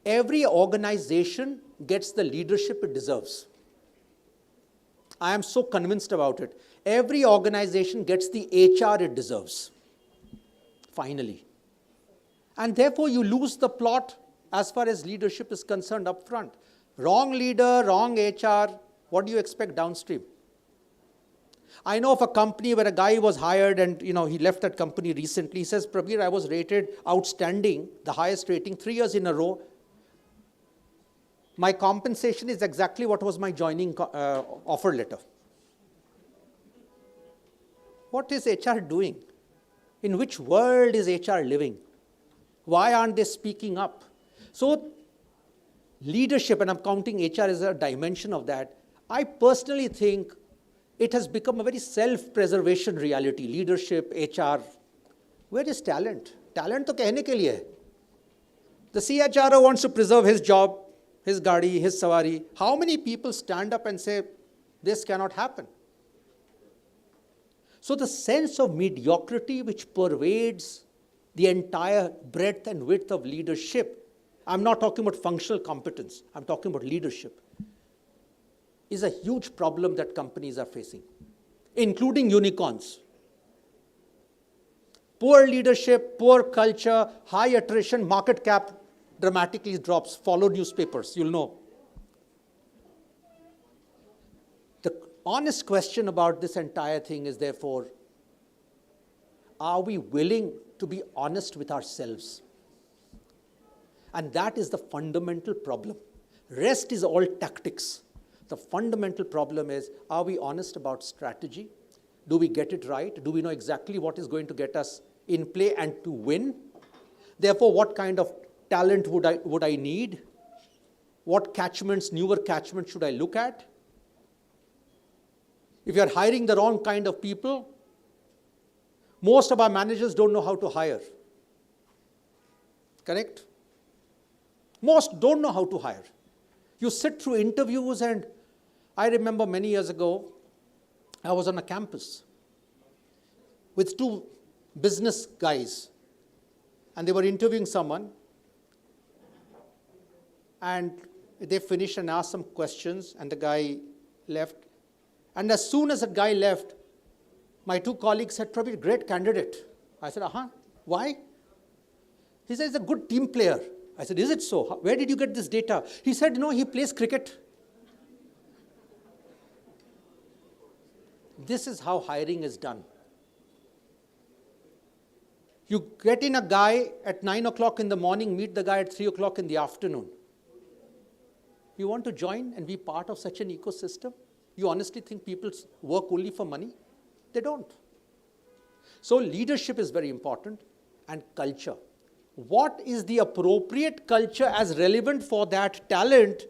every organization gets the leadership it deserves. I am so convinced about it. Every organization gets the HR it deserves. Finally. And therefore you lose the plot as far as leadership is concerned up front. Wrong leader, wrong HR, what do you expect downstream? I know of a company where a guy was hired and he left that company recently. He says, Prabir, I was rated outstanding, the highest rating, 3 years in a row. My compensation is exactly what was my joining offer letter. What is HR doing? In which world is HR living? Why aren't they speaking up? So leadership, and I'm counting HR as a dimension of that, I personally think it has become a very self-preservation reality. Leadership, HR. Where is talent? Talent to कहने के लिए है. The CHRO wants to preserve his job, his gadi, his sawari. How many people stand up and say, this cannot happen? So the sense of mediocrity which pervades the entire breadth and width of leadership, I'm not talking about functional competence, I'm talking about leadership, is a huge problem that companies are facing, including unicorns. Poor leadership, poor culture, high attrition, market cap dramatically drops. Follow newspapers, you'll know. The honest question about this entire thing is therefore, are we willing to be honest with ourselves? And that is the fundamental problem. Rest is all tactics. The fundamental problem is, are we honest about strategy? Do we get it right? Do we know exactly what is going to get us in play and to win? Therefore, what kind of talent would I need? What catchments, newer catchments should I look at? If you're hiring the wrong kind of people, most of our managers don't know how to hire. Correct? Most don't know how to hire. You sit through interviews, and I remember many years ago, I was on a campus with two business guys, and they were interviewing someone, and they finished and asked some questions, and the guy left. And as soon as that guy left, my two colleagues said, "Praveen, great candidate." I said, "Why?" He said, "He's a good team player." I said, "Is it so? Where did you get this data?" He said, "No, he plays cricket." This is how hiring is done. You get in a guy at 9 o'clock in the morning, meet the guy at 3 o'clock in the afternoon. You want to join and be part of such an ecosystem? You honestly think people work only for money? They don't. So leadership is very important, and culture. What is the appropriate culture as relevant for that talent,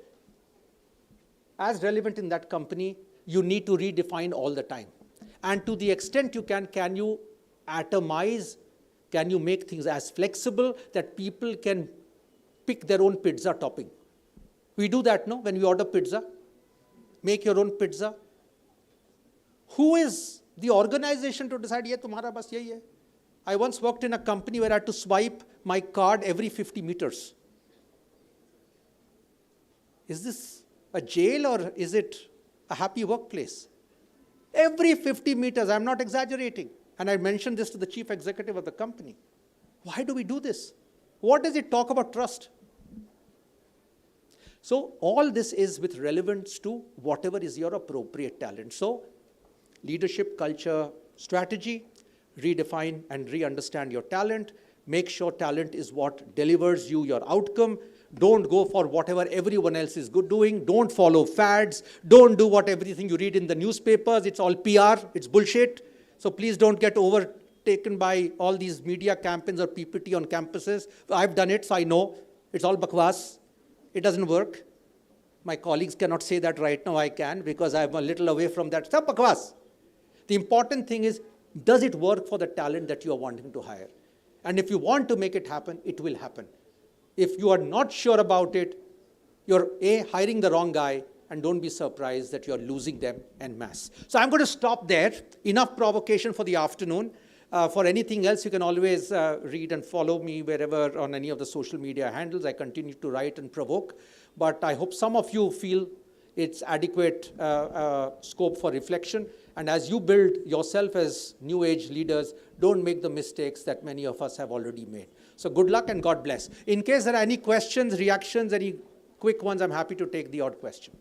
as relevant in that company, you need to redefine all the time. And to the extent you can you atomize, can you make things as flexible that people can pick their own pizza topping? We do that, no? When we order pizza, make your own pizza. Who is the organization to decide, "Ye tumhara bas yahi hai"? I once worked in a company where I had to swipe my card every 50 meters. Is this a jail or is it a happy workplace? Every 50 meters, I'm not exaggerating. And I mentioned this to the chief executive of the company. Why do we do this? What does it talk about trust? So all this is with relevance to whatever is your appropriate talent. So leadership, culture, strategy, redefine and re-understand your talent. Make sure talent is what delivers you your outcome. Don't go for whatever everyone else is doing. Don't follow fads. Don't do what everything you read in the newspapers. It's all PR. It's bullshit. So please don't get overtaken by all these media campaigns or PPT on campuses. I've done it, so I know. It's all bakwas. It doesn't work. My colleagues cannot say that right now. I can, because I'm a little away from that. It's all bakwas. The important thing is, does it work for the talent that you are wanting to hire? And if you want to make it happen, it will happen. If you are not sure about it, you're hiring the wrong guy, and don't be surprised that you're losing them en masse. So I'm going to stop there. Enough provocation for the afternoon. For anything else, you can always read and follow me wherever on any of the social media handles. I continue to write and provoke. But I hope some of you feel it's adequate scope for reflection. And as you build yourself as new age leaders, don't make the mistakes that many of us have already made. So good luck and God bless. In case there are any questions, reactions, any quick ones, I'm happy to take the odd question.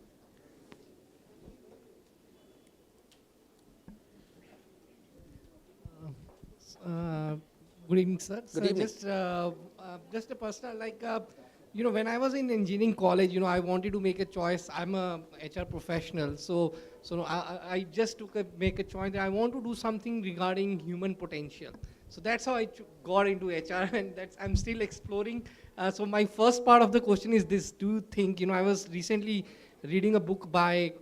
Good evening, sir. Good evening. Just a personal, when I was in engineering college, I wanted to make a choice. I'm a HR professional, so I just make a choice that I want to do something regarding human potential. So that's how I got into HR, and I'm still exploring. So my first part of the question is this: do you think, I was recently reading a book by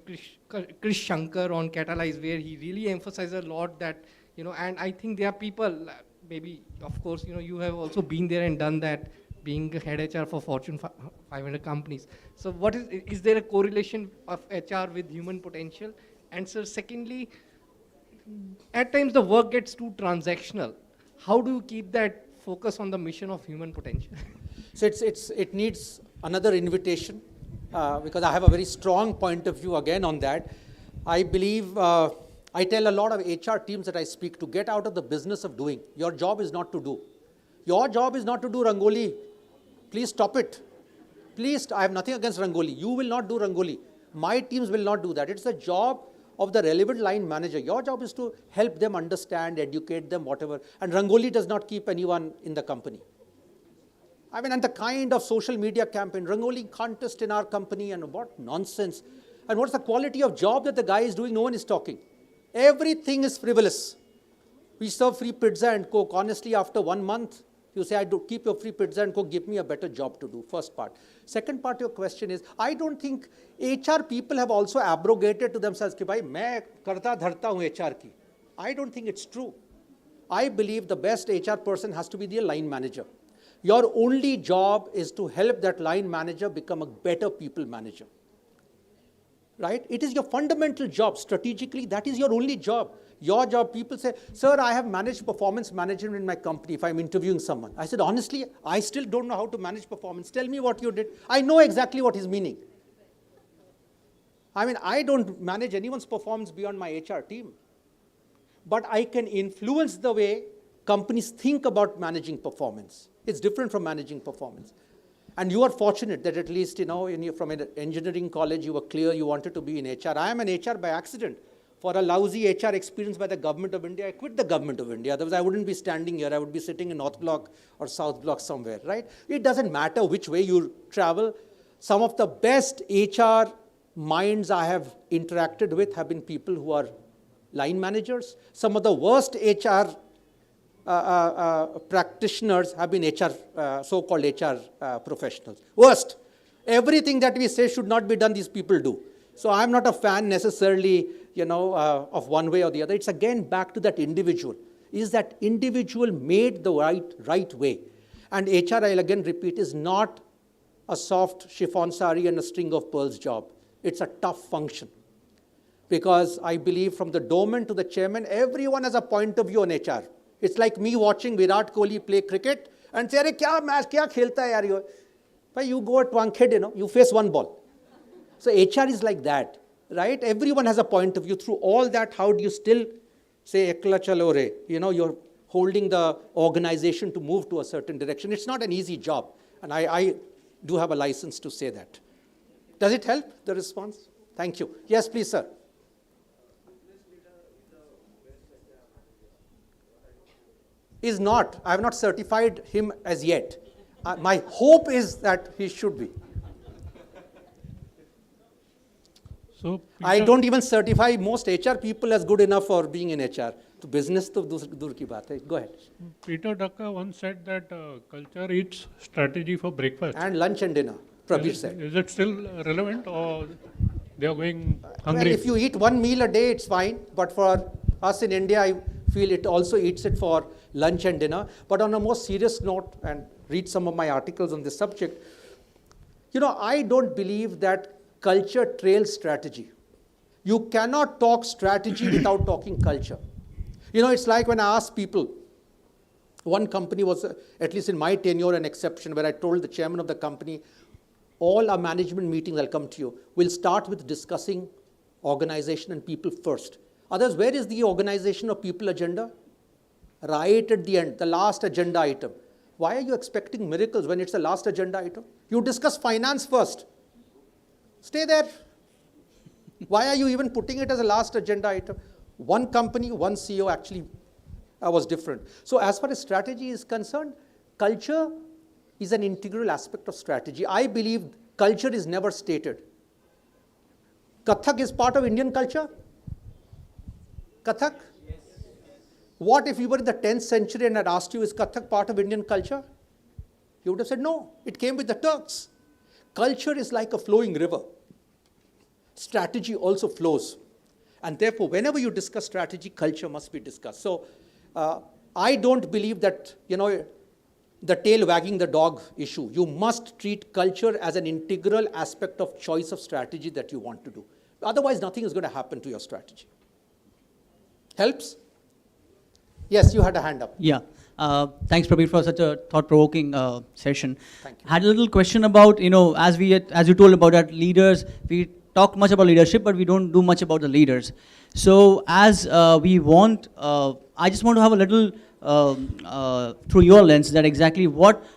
Chris Shankar on Catalyze, where he really emphasizes a lot that, and I think there are people, maybe, of course, you have also been there and done that, being a head HR for Fortune 500 companies. So what is there a correlation of HR with human potential? And so secondly, at times the work gets too transactional. How do you keep that focus on the mission of human potential? So it needs another invitation, because I have a very strong point of view again on that. I believe, I tell a lot of HR teams that I speak to, get out of the business of doing. Your job is not to do. Your job is not to do Rangoli. Please stop it. Please, I have nothing against Rangoli. You will not do Rangoli. My teams will not do that. It's the job of the relevant line manager. Your job is to help them understand, educate them, whatever. And Rangoli does not keep anyone in the company. And the kind of social media campaign, Rangoli contest in our company, and what nonsense. And what's the quality of job that the guy is doing? No one is talking. Everything is frivolous. We serve free pizza and Coke. Honestly, after 1 month, You say, keep your free pizza and go give me a better job to do, first part. Second part of your question is, I don't think HR people have also abrogated to themselves, कि भाई मैं करता धरता हूँ HR की. I don't think it's true. I believe the best HR person has to be the line manager. Your only job is to help that line manager become a better people manager. Right? It is your fundamental job. Strategically, that is your only job. Your job, people say, sir, I have managed performance management in my company if I'm interviewing someone. I said, honestly, I still don't know how to manage performance. Tell me what you did. I know exactly what he's meaning. I mean, I don't manage anyone's performance beyond my HR team. But I can influence the way companies think about managing performance. It's different from managing performance. And you are fortunate that at least, from an engineering college, you were clear you wanted to be in HR. I am an HR by accident. For a lousy HR experience by the government of India, I quit the government of India. Otherwise, I wouldn't be standing here. I would be sitting in North Block or South Block somewhere, right? It doesn't matter which way you travel. Some of the best HR minds I have interacted with have been people who are line managers. Some of the worst HR practitioners have been so-called HR professionals. Worst. Everything that we say should not be done, these people do. So I'm not a fan necessarily, of one way or the other. It's again back to that individual. Is that individual made the right way? And HR, I'll again repeat, is not a soft chiffon sari and a string of pearls job. It's a tough function. Because I believe from the doorman to the chairman, everyone has a point of view on HR. It's like me watching Virat Kohli play cricket and say, "Arey, kya match, kya khelta hai yaar?" But you go at one kid, you face one ball. So HR is like that, right? Everyone has a point of view. Through all that, how do you still say, "Ekla chalo re"? You're holding the organization to move to a certain direction. It's not an easy job. And I do have a license to say that. Does it help, the response? Thank you. Yes, please, sir. Is not. I have not certified him as yet. My hope is that he should be. So I don't even certify most HR people as good enough for being in HR. So business to dur ki baat hai. Go ahead. Peter Drucker once said that culture eats strategy for breakfast. And lunch and dinner, Prabir said. Is it still relevant or they are going hungry? Well, if you eat one meal a day, it's fine. But for us in India, I feel it also eats it for lunch and dinner. But on a more serious note, and read some of my articles on this subject, I don't believe that culture trails strategy. You cannot talk strategy without talking culture. It's like when I ask people, one company was, at least in my tenure, an exception, where I told the chairman of the company, all our management meetings, I'll come to you, will start with discussing organization and people first. Others, where is the organization or people agenda? Right at the end, the last agenda item. Why are you expecting miracles when it's the last agenda item? You discuss finance first. Stay there. Why are you even putting it as a last agenda item? One company, one CEO actually was different. So as far as strategy is concerned, culture is an integral aspect of strategy. I believe culture is never stated. Kathak is part of Indian culture? Kathak? Yes. What if you were in the 10th century and I'd asked you, is Kathak part of Indian culture? You would have said, no, it came with the Turks. Culture is like a flowing river. Strategy also flows. And therefore, whenever you discuss strategy, culture must be discussed. So I don't believe that, the tail wagging the dog issue. You must treat culture as an integral aspect of choice of strategy that you want to do. Otherwise, nothing is going to happen to your strategy. Helps? Yes, you had a hand up. Yeah. Thanks, Prabir, for such a thought-provoking session. Thank you. Had a little question about, as you told about that leaders, we talk much about leadership, but we don't do much about the leaders. So as we want, I just want to have a little, through your lens, that exactly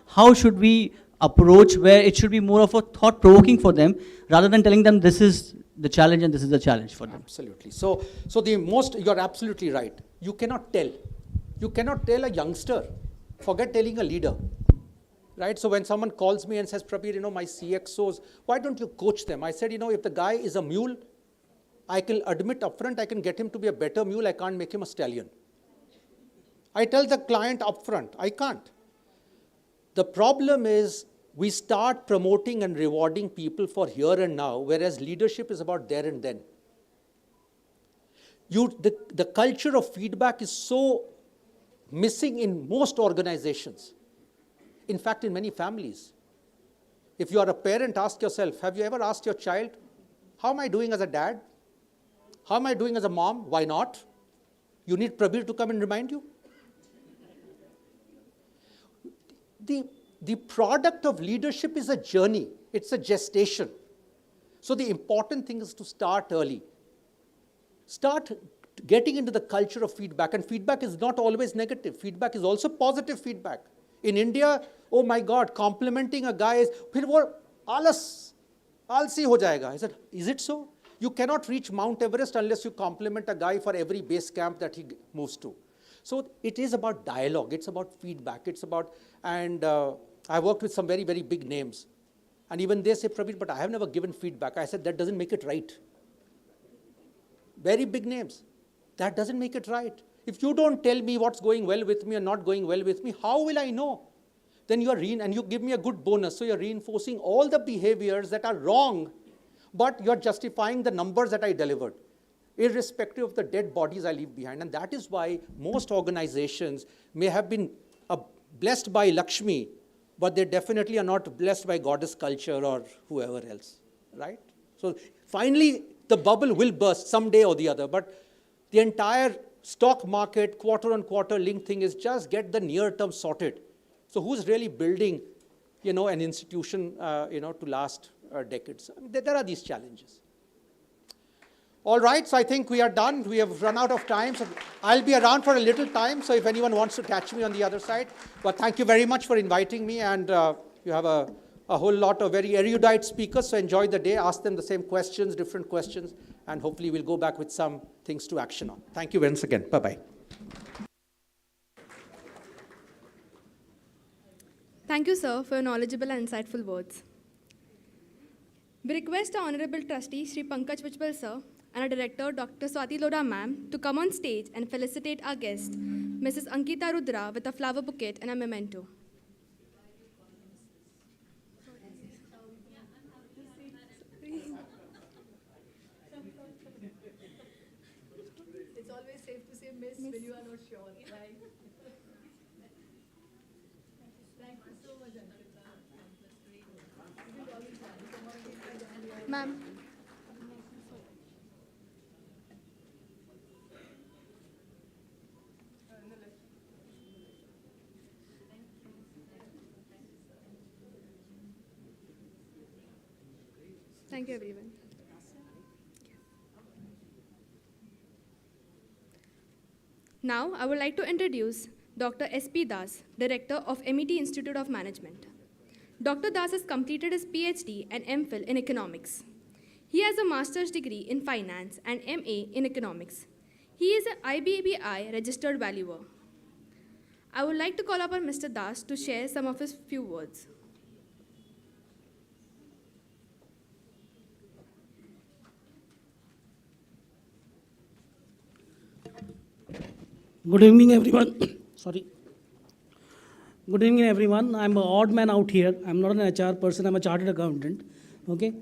how should we approach where it should be more of a thought-provoking for them, rather than telling them this is the challenge and this is the challenge for them. Absolutely. So you're absolutely right. You cannot tell. You cannot tell a youngster, forget telling a leader. Right? So when someone calls me and says, Prabir, my CXOs, why don't you coach them? I said, if the guy is a mule, I can admit upfront, I can get him to be a better mule. I can't make him a stallion. I tell the client upfront, I can't. The problem is we start promoting and rewarding people for here and now, whereas leadership is about there and then. The culture of feedback is so missing in most organizations. In fact, in many families. If you are a parent, ask yourself, have you ever asked your child, how am I doing as a dad? How am I doing as a mom? Why not? You need Prabir to come and remind you? The product of leadership is a journey. It's a gestation. So the important thing is to start early. Start getting into the culture of feedback. And feedback is not always negative. Feedback is also positive feedback. In India, oh my God, complimenting a guy is, फिर वो आलसी हो जाएगा. I said, is it so? You cannot reach Mount Everest unless you compliment a guy for every base camp that he moves to. So it is about dialogue. It's about feedback. It's about, and I worked with some very, very big names. And even they say, Prabir, but I have never given feedback. I said, that doesn't make it right. Very big names. That doesn't make it right. If you don't tell me what's going well with me and not going well with me, how will I know? Then you are and you give me a good bonus. So you're reinforcing all the behaviors that are wrong, but you're justifying the numbers that I delivered, irrespective of the dead bodies I leave behind. And that is why most organizations may have been blessed by Lakshmi, but they definitely are not blessed by goddess culture or whoever else, right? So finally, the bubble will burst someday or the other, but the entire stock market, quarter-on-quarter linked thing is just get the near term sorted. So who's really building, an institution, to last decades? I mean, there are these challenges. All right, so I think we are done. We have run out of time. So I'll be around for a little time. So if anyone wants to catch me on the other side. But thank you very much for inviting me. And you have a whole lot of very erudite speakers. So enjoy the day. Ask them the same questions, different questions. And hopefully we'll go back with some things to action on. Thank you once again. Bye-bye. Thank you, sir, for your knowledgeable and insightful words. We request our Honorable Trustee, Shri Pankaj Bhujbal, sir, and our Director, Dr. Swati Lodha, ma'am, to come on stage and felicitate our guest, Mrs. Ankita Rudra, with a flower bouquet and a memento. It's always safe to say miss when you are not sure, right? Thank you so much, Ankita. Ma'am. Thank you, everyone. Now, I would like to introduce Dr. S.P. Das, Director of MET Institute of Management. Dr. Das has completed his PhD and MPhil in economics. He has a master's degree in finance and MA in economics. He is an IBBI registered valuer. I would like to call upon Mr. Das to share some of his few words. Good evening, everyone. Sorry. Good evening, everyone. I'm an odd man out here. I'm not an HR person. I'm a chartered accountant. Okay.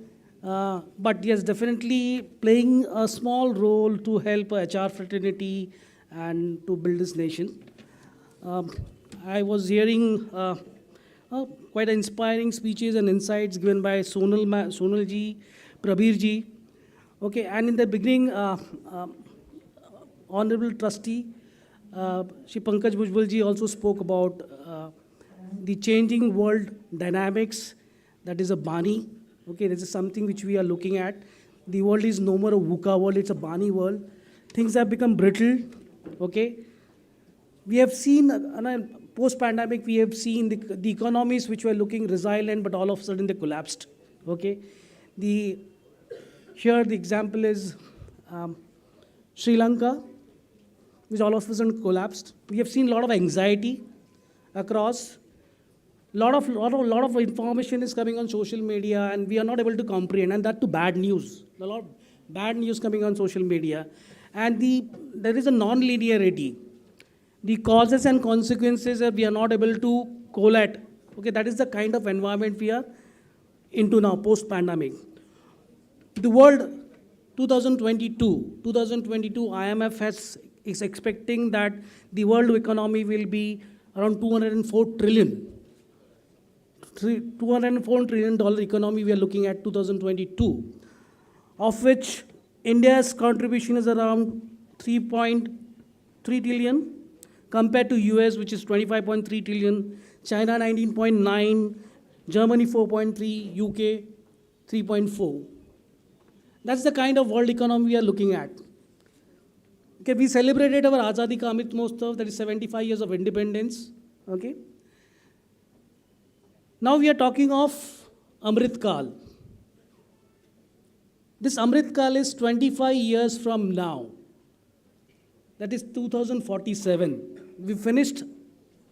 But yes, definitely playing a small role to help HR fraternity and to build this nation. I was hearing quite inspiring speeches and insights given by Sonal ji, Prabir ji. Okay, and in the beginning, Honorable Trustee, Shri Pankaj Bhujbal ji also spoke about the changing world dynamics. That is a Bani. Okay, this is something which we are looking at. The world is no more a VUCA world, it's a Bani world. Things have become brittle. Okay, we have seen, post-pandemic, we have seen the economies which were looking resilient, but all of a sudden they collapsed. Okay, here the example is Sri Lanka, which all of a sudden collapsed. We have seen a lot of anxiety across. Lot of information is coming on social media, and we are not able to comprehend, and that too bad news. A lot of bad news coming on social media, and there is a non-linearity. The causes and consequences we are not able to collate Okay, that is the kind of environment we are into now, post-pandemic. The world 2022 IMF is expecting that the world economy will be around 204 trillion. $204 trillion economy we are looking at 2022, of which India's contribution is around 3.3 trillion compared to US, which is 25.3 trillion, China 19.9, Germany 4.3, UK 3.4. That's the kind of world economy we are looking at. Okay, we celebrated our Azadi Ka Amrit Mahotsav, that is 75 years of independence. Okay. Now we are talking of Amrit Kal. This Amrit Kal is 25 years from now. That is 2047. We finished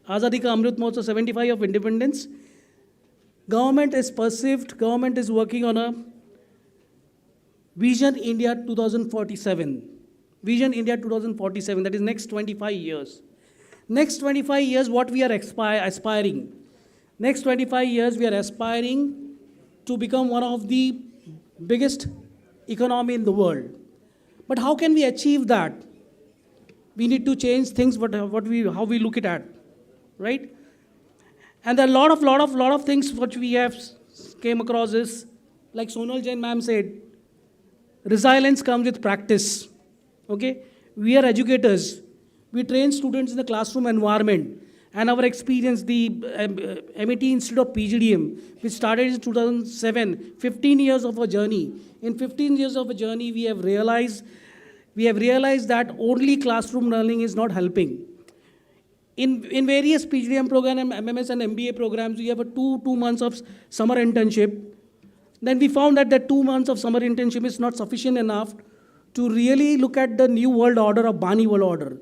Azadi Ka Amrit Mahotsav, 75 of independence. Government is perceived, government is working on a Vision India 2047. Vision India 2047, that is next 25 years. Next 25 years, what we are aspiring? Next 25 years, we are aspiring to become one of the biggest economy in the world. But how can we achieve that? We need to change things, how we look at, right? And there are a lot of things which we have came across is, like Sonal Jain ma'am said, resilience comes with practice. Okay? We are educators. We train students in the classroom environment. And our experience, the MET Institute of PGDM, which started in 2007, 15 years of a journey. In 15 years of a journey, we have realized that only classroom learning is not helping. In various PGDM programs, MMS and MBA programs, we have a two months of summer internship. Then we found that the 2 months of summer internship is not sufficient enough to really look at the new world order of Bani world order.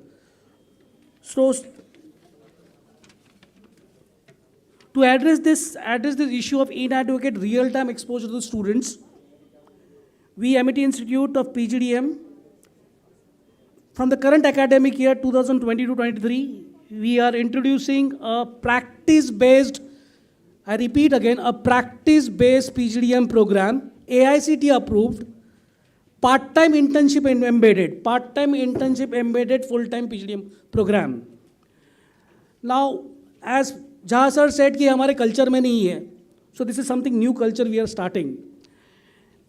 So, to address this issue of inadequate real-time exposure to the students, we, MET Institute of PGDM, from the current academic year 2022-23, we are introducing a practice-based, I repeat again, a practice-based PGDM program, AICT approved, part-time internship embedded, full-time PGDM program. Now, as Jha sir said कि हमारे culture में नहीं है, so this is something new culture we are starting.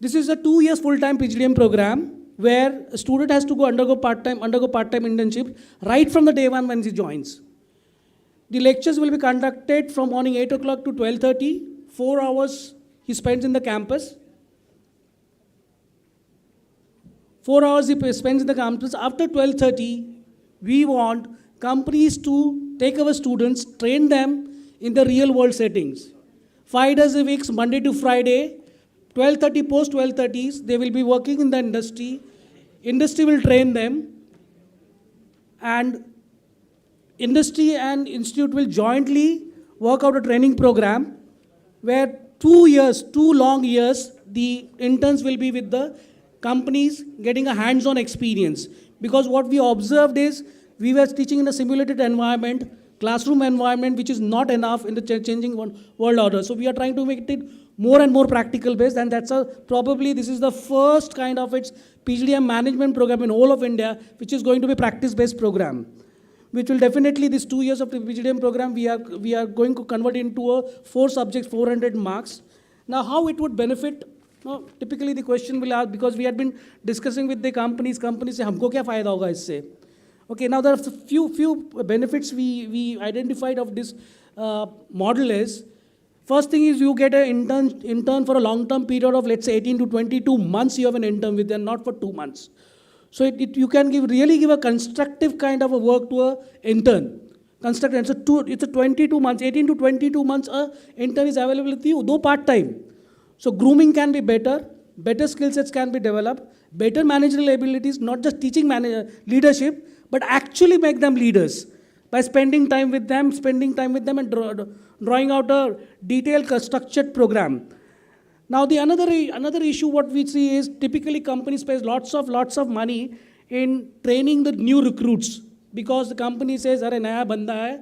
This is a 2 years full-time PGDM program where a student has to undergo part-time internship right from the day one when he joins. The lectures will be conducted from morning 8 o'clock to 12:30, 4 hours he spends in the campus. 4 hours he spends in the campus. After 12:30, we want companies to take our students, train them in the real world settings. 5 days a week, Monday to Friday, 12:30, post 12:30s, they will be working in the industry. Industry will train them, and industry and institute will jointly work out a training program where 2 long years, the interns will be with the companies getting a hands-on experience. Because what we observed is, we were teaching in a simulated environment, classroom environment, which is not enough in the changing world order. So we are trying to make it more and more practical based, and that's probably this is the first kind of its PGDM management program in all of India, which is going to be practice-based program, which will definitely, this 2 years of the PGDM program, we are going to convert into a 4 subjects, 400 marks. Now, how it would benefit? No, typically the question will ask, because we had been discussing with the companies say, हमको क्या फायदा होगा इससे? Okay, now there are few benefits we identified of this model is, first thing is you get an intern for a long-term period of, let's say, 18 to 22 months you have an intern with them, not for 2 months. So you can really give a constructive kind of a work to an intern. Constructive, it's a 22 months, 18 to 22 months, intern is available with you, though part-time. So grooming can be better skill sets can be developed, better managerial abilities, not just teaching leadership, but actually make them leaders by spending time with them and drawing out a detailed structured program. Now the another issue what we see is typically companies spend lots of money in training the new recruits, because the company says, "Arey naya banda hai,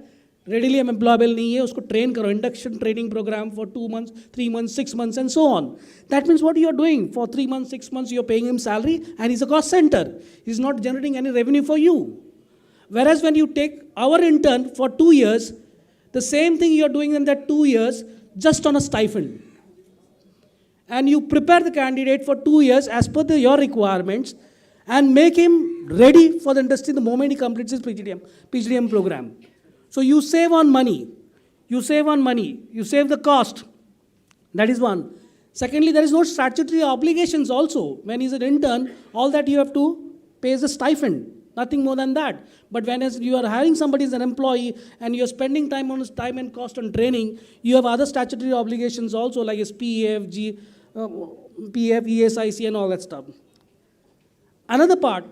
readily employable नहीं है, उसको train करो, induction training program for 2 months, 3 months, 6 months and so on. That means what you are doing, for 3 months, 6 months you are paying him salary and he's a cost center. He's not generating any revenue for you. Whereas when you take our intern for 2 years, the same thing you are doing in that 2 years just on a stipend. And you prepare the candidate for 2 years as per your requirements and make him ready for the industry the moment he completes his PGDM program. So you save on money. You save the cost. That is one. Secondly, there is no statutory obligations also. When he's an intern, all that you have to pay is a stipend. Nothing more than that. But when you are hiring somebody as an employee and you are spending time on his time and cost on training, you have other statutory obligations also like his PF, ESIC and all that stuff. Another part,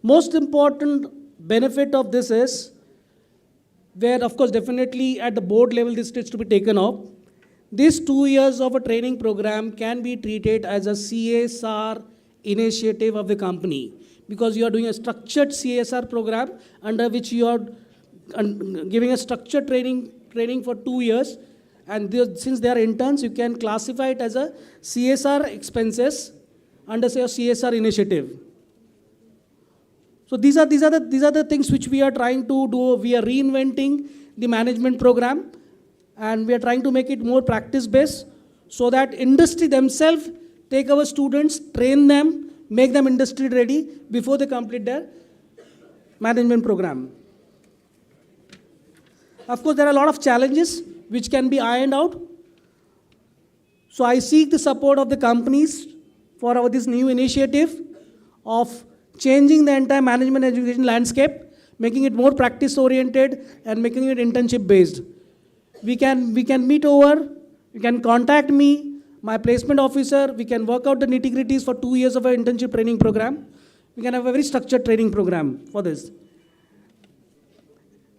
most important benefit of this is, where of course definitely at the board level this needs to be taken up. This 2 years of a training program can be treated as a CSR initiative of the company, because you are doing a structured CSR program under which you are giving a structured training for 2 years, and since they are interns, you can classify it as a CSR expenses under say a CSR initiative. So these are the things which we are trying to do. We are reinventing the management program, and we are trying to make it more practice based, so that industry themselves take our students, train them, make them industry ready before they complete their management program. Of course, there are a lot of challenges which can be ironed out. So I seek the support of the companies for this new initiative of changing the entire management education landscape, making it more practice oriented and making it internship based. We can meet over, you can contact me, my placement officer, we can work out the nitty-gritties for 2 years of an internship training program. We can have a very structured training program for this.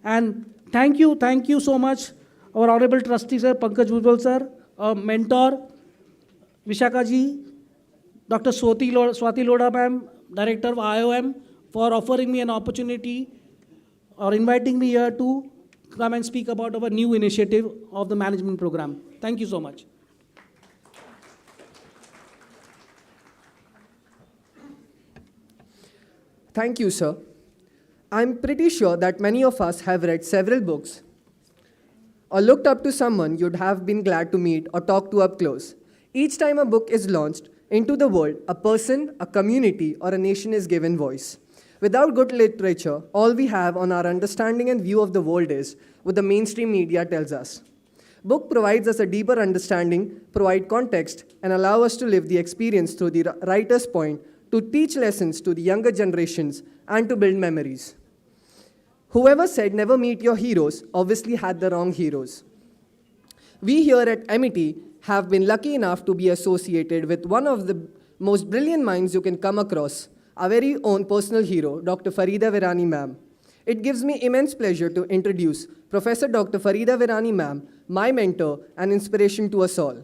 And thank you so much, our Honorable Trustee Sir, Pankaj Bhujbal Sir, our mentor, Vishakha ji, Dr. Swati Lodha ma'am, Director of IOM, for offering me an opportunity or inviting me here to come and speak about our new initiative of the management program. Thank you so much. Thank you, sir. I'm pretty sure that many of us have read several books or looked up to someone you'd have been glad to meet or talk to up close. Each time a book is launched into the world, a person, a community, or a nation is given voice. Without good literature, all we have on our understanding and view of the world is what the mainstream media tells us. Book provides us a deeper understanding, provide context, and allow us to live the experience through the writer's point, to teach lessons to the younger generations, and to build memories. Whoever said never meet your heroes obviously had the wrong heroes. We here at MET have been lucky enough to be associated with one of the most brilliant minds you can come across, our very own personal hero, Dr. Farida Virani ma'am. It gives me immense pleasure to introduce Professor Dr. Farida Virani ma'am, my mentor and inspiration to us all.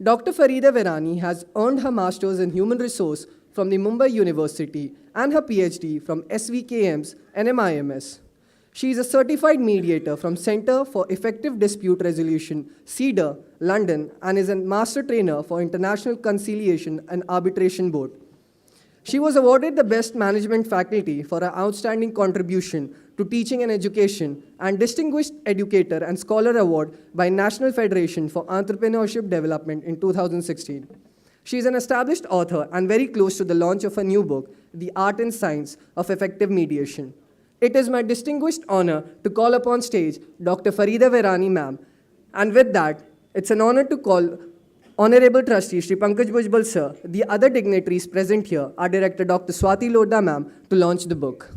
Dr. Farida Virani has earned her Master's in Human Resource from the Mumbai University and her PhD from SVKM's NMIMS. She is a certified mediator from Center for Effective Dispute Resolution, CEDAR, London, and is a master trainer for International Conciliation and Arbitration Board. She was awarded the Best Management Faculty for her outstanding contribution to teaching and education and Distinguished Educator and Scholar Award by National Federation for Entrepreneurship Development in 2016. She is an established author and very close to the launch of a new book, The Art and Science of Effective Mediation. It is my distinguished honor to call upon stage Dr. Farida Virani ma'am. And with that, it's an honor to call Honorable Trustee Shri Pankaj Bhujbal sir, the other dignitaries present here, our Director Dr. Swati Lodha ma'am, to launch the book.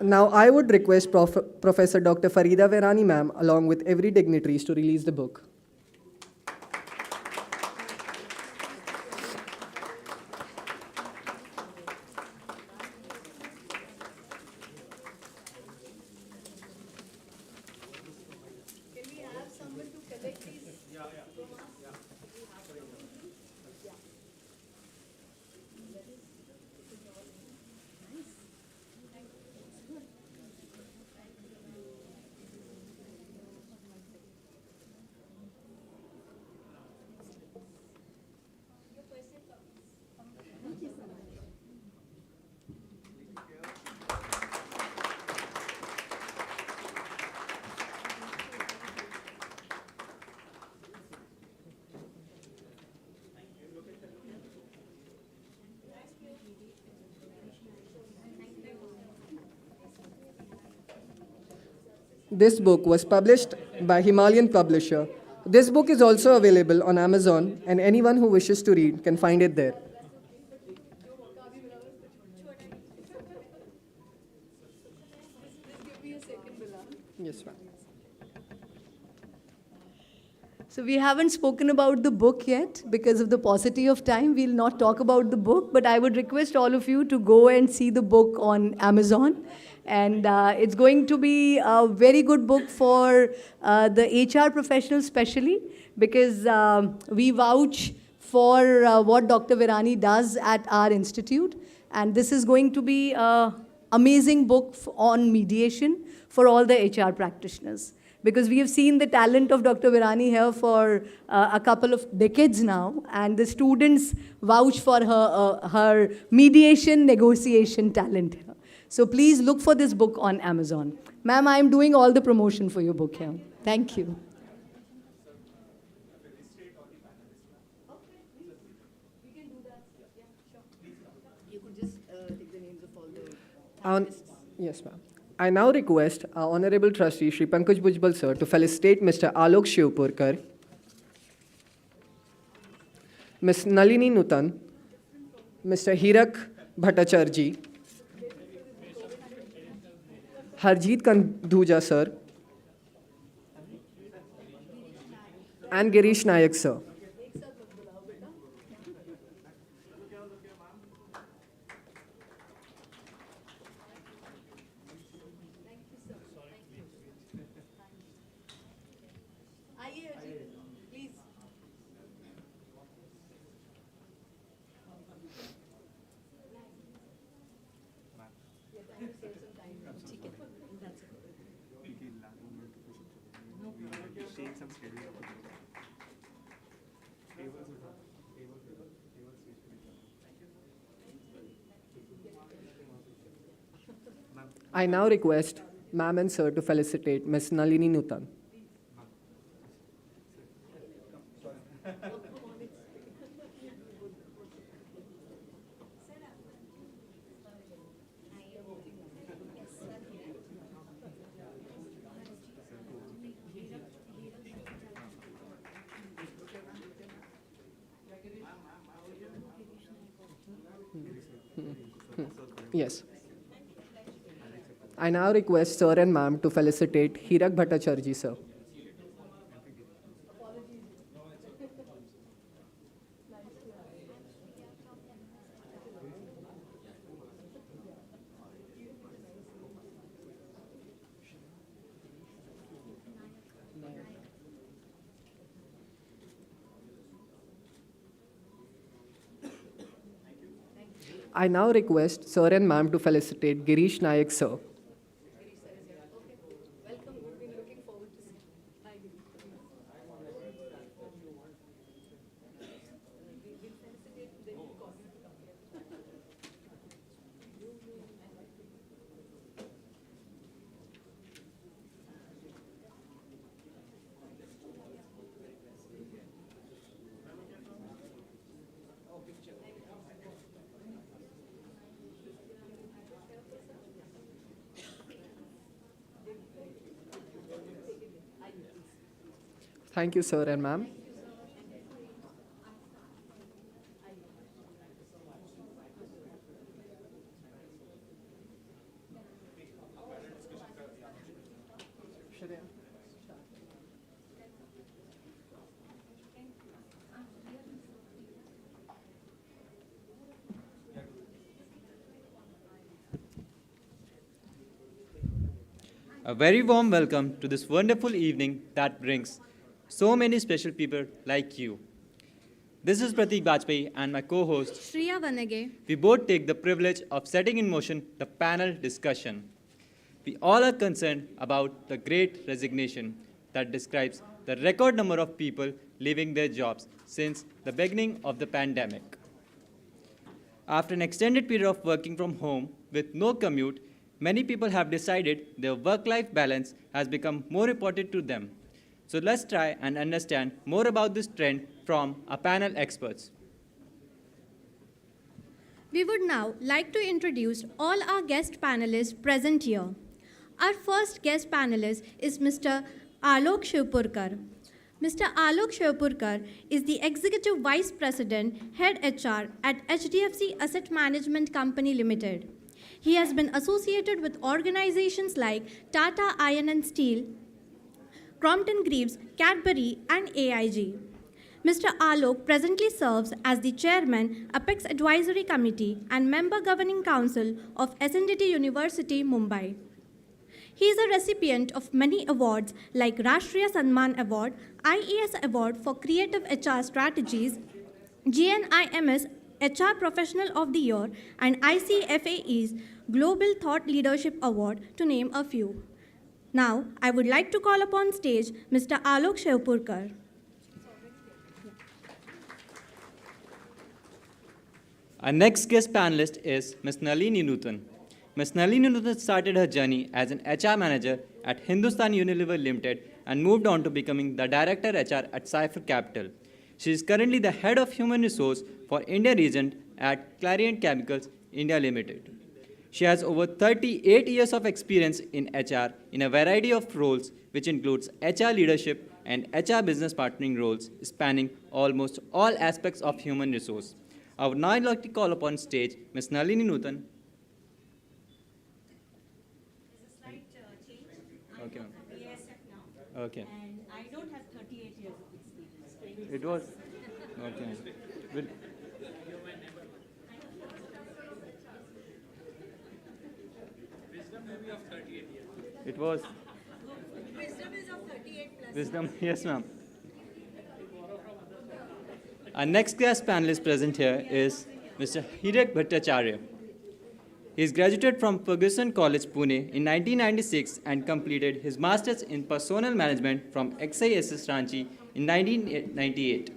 Now, I would request Professor Dr. Farida Verani ma'am, along with every dignitaries, to release the book. This book was published by Himalayan publisher. This book is also available on Amazon, and anyone who wishes to read can find it there. Yes, ma'am. So we haven't spoken about the book yet because of the paucity of time. We'll not talk about the book, but I would request all of you to go and see the book on Amazon. And it's going to be a very good book for the HR professionals especially, because we vouch for what Dr. Virani does at our institute. And this is going to be an amazing book on mediation for all the HR practitioners. Because we have seen the talent of Dr. Virani here for a couple of decades now, and the students vouch for her mediation, negotiation talent here. So please look for this book on Amazon. Ma'am, I am doing all the promotion for your book here. Thank you. Yes, ma'am. I now request our Honorable Trustee Shri Pankaj Bhujbal sir to felicitate Mr. Alok Shivpurkar, Ms. Nalini Nutan, Mr. Hirak Bhattacharjee, Harjeet Kandhuja sir, and Girish Nayak sir. I now request ma'am and sir to felicitate Ms. Nalini Nutan. Yes. I now request sir and ma'am to felicitate Hirak Bhattacharjee sir. I now request sir and ma'am to felicitate Girish Nayak sir. Thank you, sir and ma'am. A very warm welcome to this wonderful evening that brings so many special people like you. This is Pratik Bajpayee and my co-host Shriya Vanage. We both take the privilege of setting in motion the panel discussion. We all are concerned about the Great Resignation that describes the record number of people leaving their jobs since the beginning of the pandemic. After an extended period of working from home with no commute, many people have decided their work-life balance has become more important to them. So let's try and understand more about this trend from our panel experts. We would now like to introduce all our guest panelists present here. Our first guest panelist is Mr. Alok Shivpurkar. Mr. Alok Shivpurkar is the Executive Vice President, Head HR at HDFC Asset Management Company Limited. He has been associated with organizations like Tata Iron and Steel, Crompton Greaves, Cadbury, and AIG. Mr. Alok presently serves as the Chairman, Apex Advisory Committee, and Member Governing Council of SNDT University, Mumbai. He is a recipient of many awards like Rashtriya Sanman Award, IES Award for Creative HR Strategies, GNIMS HR Professional of the Year, and ICFAE's Global Thought Leadership Award, to name a few. Now, I would like to call upon stage Mr. Alok Shivpurkar. Our next guest panelist is Ms. Nalini Nutan. Ms. Nalini Nutan started her journey as an HR manager at Hindustan Unilever Limited and moved on to becoming the Director HR at Cypher Capital. She is currently the Head of Human Resource for India region at Clariant Chemicals India Limited. She has over 38 years of experience in HR in a variety of roles, which includes HR leadership and HR business partnering roles, spanning almost all aspects of human resource. I would now like to call upon stage Ms. Nalini Nutan. There's a slight change. Okay, ma'am. From BASF now. Okay. And I don't have 38 years of experience. It was, okay. Will- It was. Wisdom is of 38 plus. Wisdom, yes, ma'am. Our next guest panelist present here is Mr. Hirak Bhattacharya. He is graduated from Ferguson College, Pune in 1996 and completed his master's in personal management from XISS Ranchi in 1998.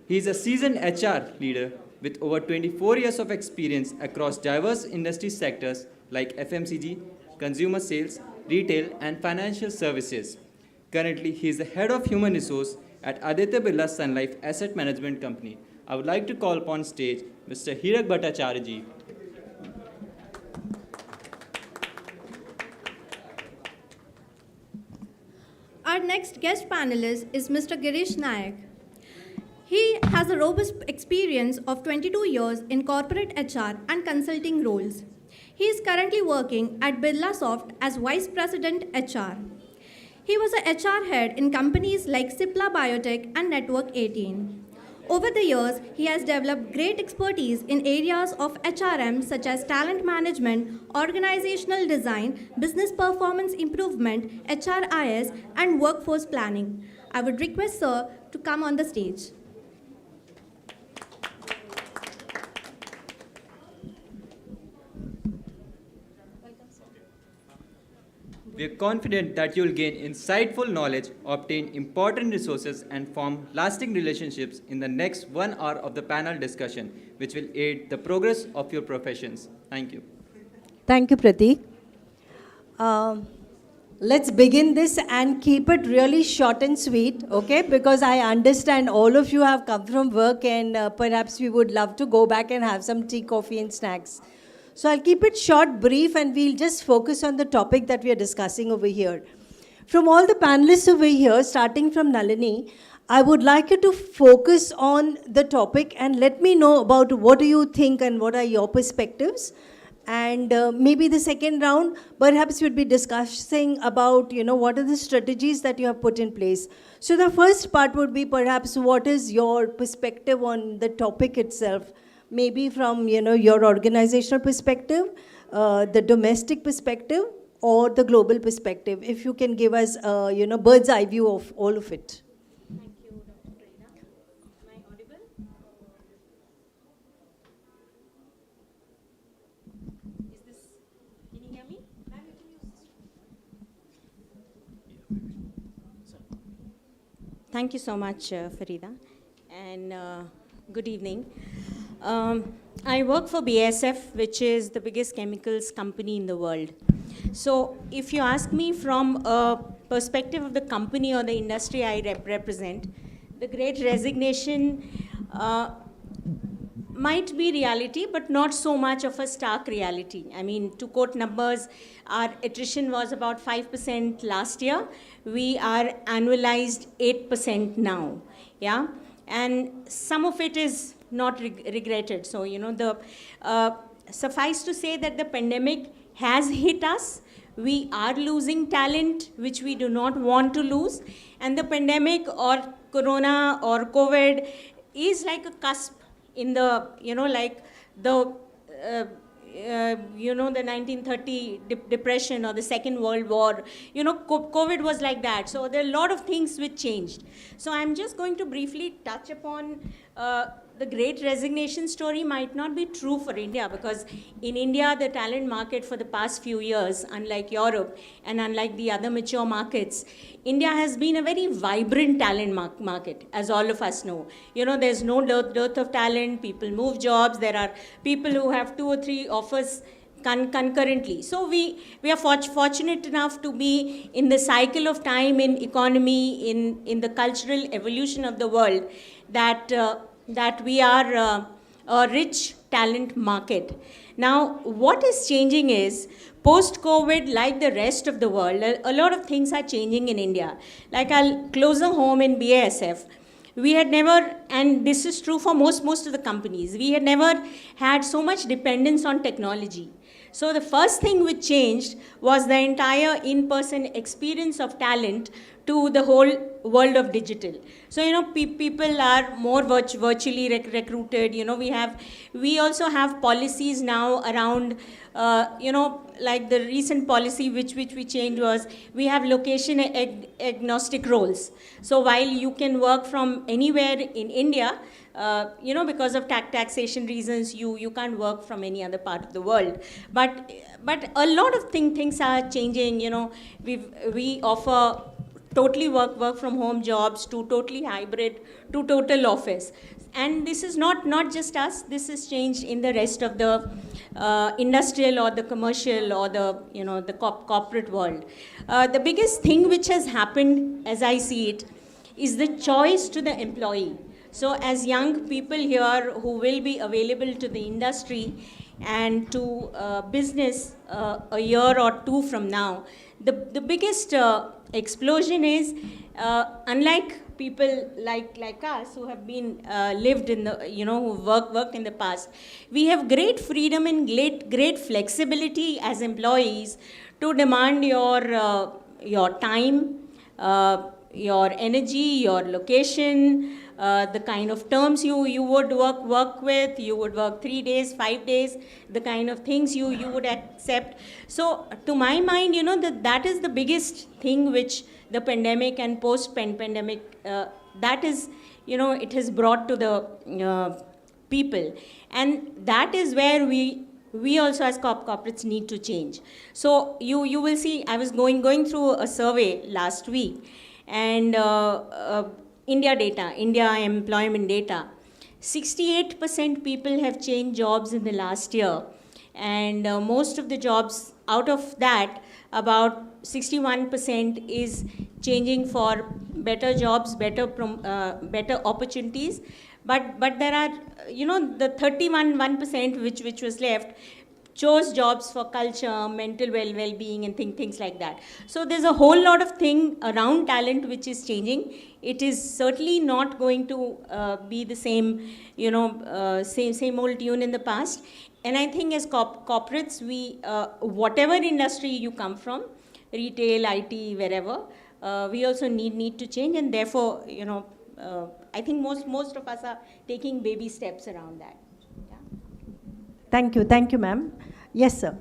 He is a seasoned HR leader with over 24 years of experience across diverse industry sectors like FMCG, consumer sales, retail, and financial services. Currently, he is the head of human resource at Aditya Birla Sun Life Asset Management Company. I would like to call upon stage Mr. Hirak Bhattacharya ji. Our next guest panelist is Mr. Girish Nayak. He has a robust experience of 22 years in corporate HR and consulting roles. He is currently working at Birlasoft as Vice President HR. He was a HR head in companies like Cipla Biotech and Network 18. Over the years, he has developed great expertise in areas of HRM such as talent management, organizational design, business performance improvement, HRIS, and workforce planning. I would request Sir to come on the stage. We are confident that you will gain insightful knowledge, obtain important resources, and form lasting relationships in the next 1 hour of the panel discussion, which will aid the progress of your professions. Thank you. Thank you, Pratik. Let's begin this and keep it really short and sweet, okay? Because I understand all of you have come from work and perhaps we would love to go back and have some tea, coffee, and snacks. So I'll keep it short, brief, and we'll just focus on the topic that we are discussing over here. From all the panelists over here, starting from Nalini, I would like you to focus on the topic and let me know about what do you think and what are your perspectives. And maybe the second round, perhaps we'd be discussing about, what are the strategies that you have put in place. So the first part would be perhaps what is your perspective on the topic itself, maybe from, your organizational perspective, the domestic perspective, or the global perspective. If you can give us, bird's eye view of all of it. Thank you so much, Farida, and good evening. I work for BASF, which is the biggest chemicals company in the world. So if you ask me from a perspective of the company or the industry I represent, the Great Resignation might be reality, but not so much of a stark reality. I mean, to quote numbers, our attrition was about 5% last year. We are annualized 8% now, yeah? And some of it is not regretted. So, suffice to say that the pandemic has hit us. We are losing talent, which we do not want to lose. And the pandemic or corona or COVID is like a cusp in the, the 1930 depression or the Second World War. COVID was like that. So there are a lot of things which changed. So I'm just going to briefly touch upon the Great Resignation story might not be true for India, because in India, the talent market for the past few years, unlike Europe and unlike the other mature markets, India has been a very vibrant talent market, as all of us know. There's no dearth of talent, people move jobs, there are people who have 2 or 3 offers concurrently. So we are fortunate enough to be in the cycle of time, in economy, in the cultural evolution of the world, that we are a rich talent market. Now, what is changing is, post-COVID, like the rest of the world, a lot of things are changing in India. Like I'll closer home in BASF. We had never, and this is true for most of the companies, we had never had so much dependence on technology. So the first thing which changed was the entire in-person experience of talent to the whole world of digital. So, people are more virtually recruited. We also have policies now around, like the recent policy which we changed was, we have location agnostic roles. So while you can work from anywhere in India, because of taxation reasons, you can't work from any other part of the world. But a lot of things are changing. We offer totally work from home jobs to totally hybrid to total office. And this is not just us, this is changed in the rest of the industrial or the commercial or the corporate world. The biggest thing which has happened, as I see it, is the choice to the employee. So as young people here who will be available to the industry and to business a year or 2 from now, the biggest explosion is, unlike people like us who have been lived in the, who worked in the past, we have great freedom and great flexibility as employees to demand your time, your energy, your location, the kind of terms you would work with, you would work 3 days, 5 days, the kind of things you would accept. So to my mind, that is the biggest thing which the pandemic and post-pandemic, that is, it has brought to the people. And that is where we also as corporates need to change. So you will see, I was going through a survey last week, and India employment data, 68% people have changed jobs in the last year. And most of the jobs, out of that, about 61% is changing for better jobs, better opportunities. But there are, the 31% which was left, chose jobs for culture, mental well-being, and things like that. So there's a whole lot of thing around talent which is changing. It is certainly not going to be the same, same old tune in the past. And I think as corporates, we, whatever industry you come from, retail, IT, wherever, we also need to change, and therefore, I think most of us are taking baby steps around that. Thank you, ma'am. Yes, sir.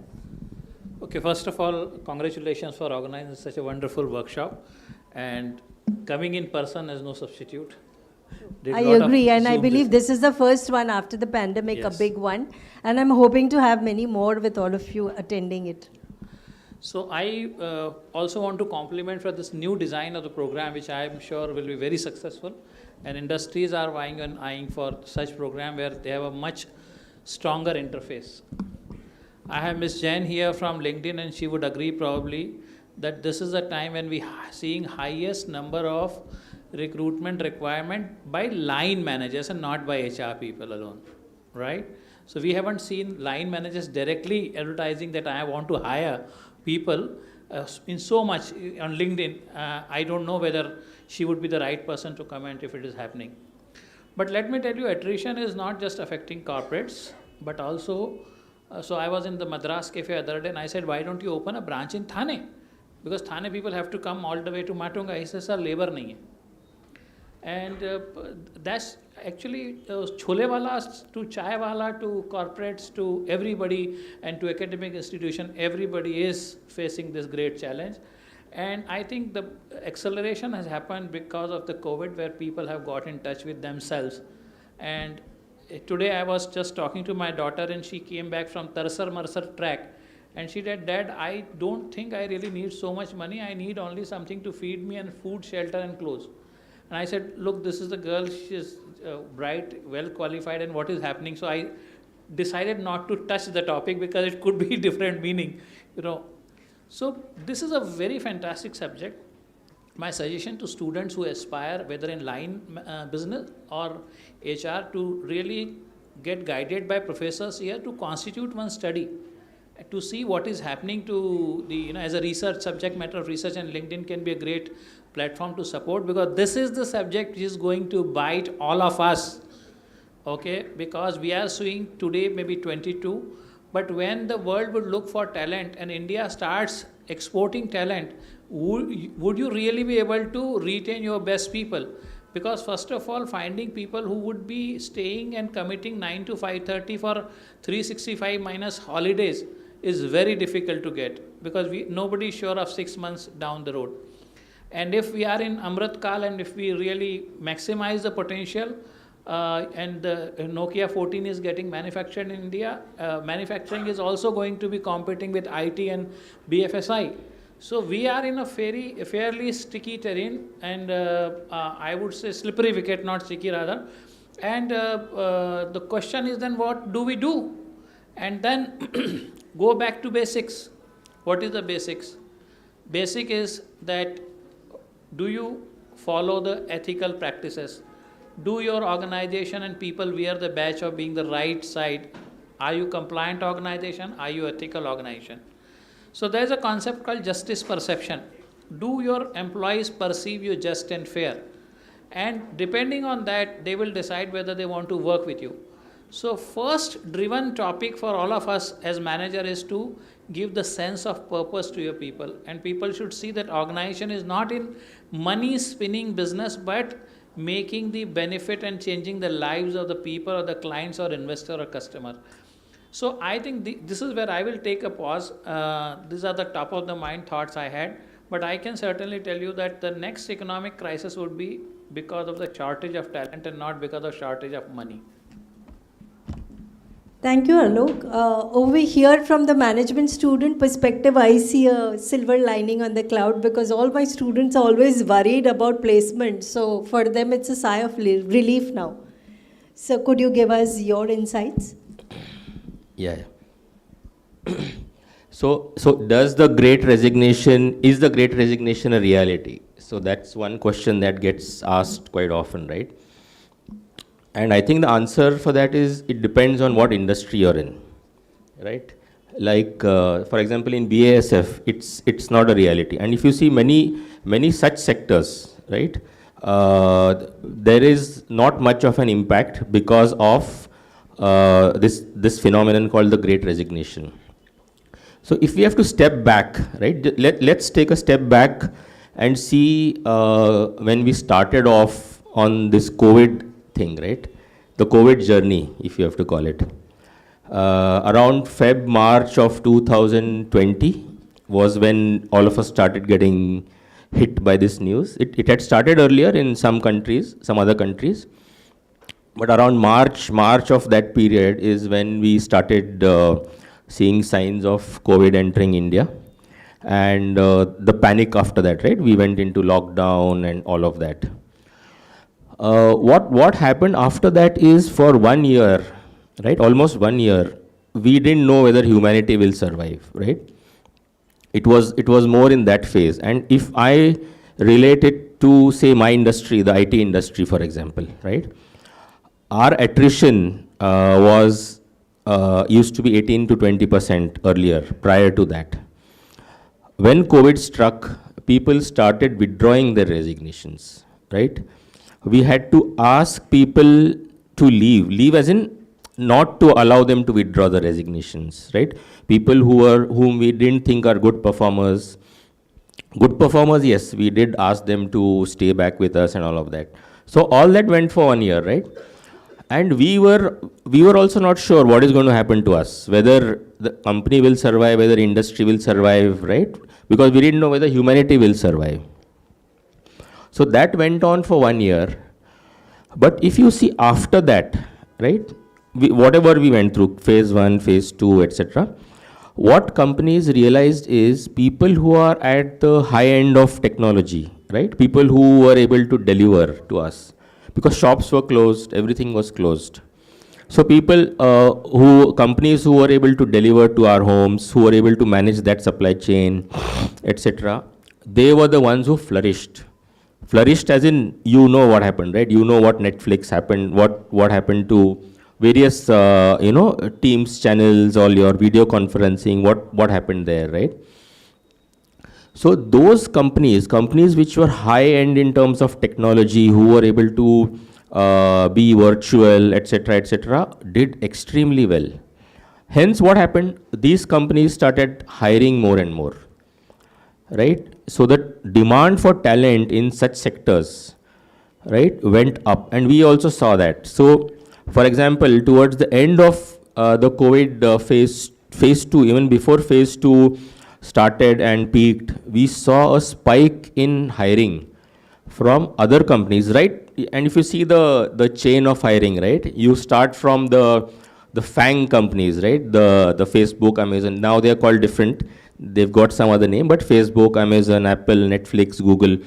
Okay, first of all, congratulations for organizing such a wonderful workshop, and coming in person is no substitute. I agree, and I believe this is the first one after the pandemic, a big one, and I'm hoping to have many more with all of you attending it. So I also want to compliment for this new design of the program, which I am sure will be very successful, and industries are vying and eyeing for such program where they have a much stronger interface. I have Ms. Jain here from LinkedIn, and she would agree probably that this is a time when we are seeing highest number of recruitment requirement by line managers and not by HR people alone, right? So we haven't seen line managers directly advertising that I want to hire people in so much on LinkedIn. I don't know whether she would be the right person to comment if it is happening. But let me tell you, attrition is not just affecting corporates, but also, so I was in the Madras Cafe the other day and I said, why don't you open a branch in Thane? Because Thane people have to come all the way to Matunga. He says, sir, labor nahi hai. And that's actually chole wala to chai wala to corporates to everybody and to academic institution, everybody is facing this great challenge. And I think the acceleration has happened because of the COVID, where people have got in touch with themselves. And today I was just talking to my daughter, and she came back from Tarsar Marsar track, and she said, Dad, I don't think I really need so much money. I need only something to feed me and food, shelter and clothes. And I said, look, this is the girl, she is bright, well qualified, and what is happening? So I decided not to touch the topic because it could be different meaning, So this is a very fantastic subject. My suggestion to students who aspire, whether in line business or HR, to really get guided by professors here to constitute one study, to see what is happening to the, as a research subject matter of research, and LinkedIn can be a great platform to support, because this is the subject which is going to bite all of us, okay? Because we are seeing today maybe 22, but when the world would look for talent and India starts exporting talent, would you really be able to retain your best people? Because first of all, finding people who would be staying and committing 9 to 5:30 for 365 minus holidays is very difficult to get, because nobody is sure of 6 months down the road. And if we are in Amrit Kal, and if we really maximize the potential, and the Nokia 14 is getting manufactured in India, manufacturing is also going to be competing with IT and BFSI. So we are in a fairly sticky terrain, and I would say slippery wicket, not sticky rather. And the question is then, what do we do? And then go back to basics. What is the basics? Basic is that, do you follow the ethical practices? Do your organization and people wear the badge of being the right side? Are you compliant organization? Are you ethical organization? So there's a concept called justice perception. Do your employees perceive you just and fair? And depending on that, they will decide whether they want to work with you. So first driven topic for all of us as manager is to give the sense of purpose to your people. And people should see that organization is not in money spinning business, but making the benefit and changing the lives of the people or the clients or investor or customer. So I think this is where I will take a pause. These are the top of the mind thoughts I had, but I can certainly tell you that the next economic crisis would be because of the shortage of talent and not because of shortage of money. Thank you, Alok. Over here from the management student perspective, I see a silver lining on the cloud, because all my students are always worried about placement. So for them, it's a sigh of relief now. So could you give us your insights? Yeah. So is the Great Resignation a reality? So that's one question that gets asked quite often, right? And I think the answer for that is, it depends on what industry you're in, right? Like, for example, in BASF, it's not a reality. And if you see many such sectors, right, there is not much of an impact because of this phenomenon called the Great Resignation. So if we have to step back, right, let's take a step back and see when we started off on this COVID thing, right, the COVID journey, if you have to call it. Around March of 2020 was when all of us started getting hit by this news. It had started earlier in some countries, some other countries, but around March of that period is when we started seeing signs of COVID entering India, and the panic after that, right? We went into lockdown and all of that. What happened after that is, for 1 year, right, almost 1 year, we didn't know whether humanity will survive, right? It was more in that phase. And if I relate it to, say, my industry, the IT industry, for example, right? Our attrition was used to be 18 to 20% earlier, prior to that. When COVID struck, people started withdrawing their resignations, right? We had to ask people to leave as in not to allow them to withdraw the resignations, right? People whom we didn't think are good performers, yes, we did ask them to stay back with us and all of that. So all that went for 1 year, right? And we were also not sure what is going to happen to us, whether the company will survive, whether industry will survive, right? Because we didn't know whether humanity will survive. So that went on for 1 year. But if you see after that, right, whatever we went through, phase 1, phase 2, etc., what companies realized is people who are at the high end of technology, right, people who were able to deliver to us, because shops were closed, everything was closed. So companies who were able to deliver to our homes, who were able to manage that supply chain, etc., they were the ones who flourished. Flourished as in, you know what happened, right? You know what Netflix happened, what happened to various, Teams channels, all your video conferencing, what happened there, right? So those companies which were high-end in terms of technology, who were able to be virtual, etc., did extremely well. Hence, what happened? These companies started hiring more and more, right? So the demand for talent in such sectors, right, went up, and we also saw that. So, for example, towards the end of the COVID phase 2, even before phase 2 started and peaked, we saw a spike in hiring from other companies, right? And if you see the chain of hiring, right, you start from the FANG companies, right, the Facebook, Amazon, now they are called different, they've got some other name, but Facebook, Amazon, Apple, Netflix, Google.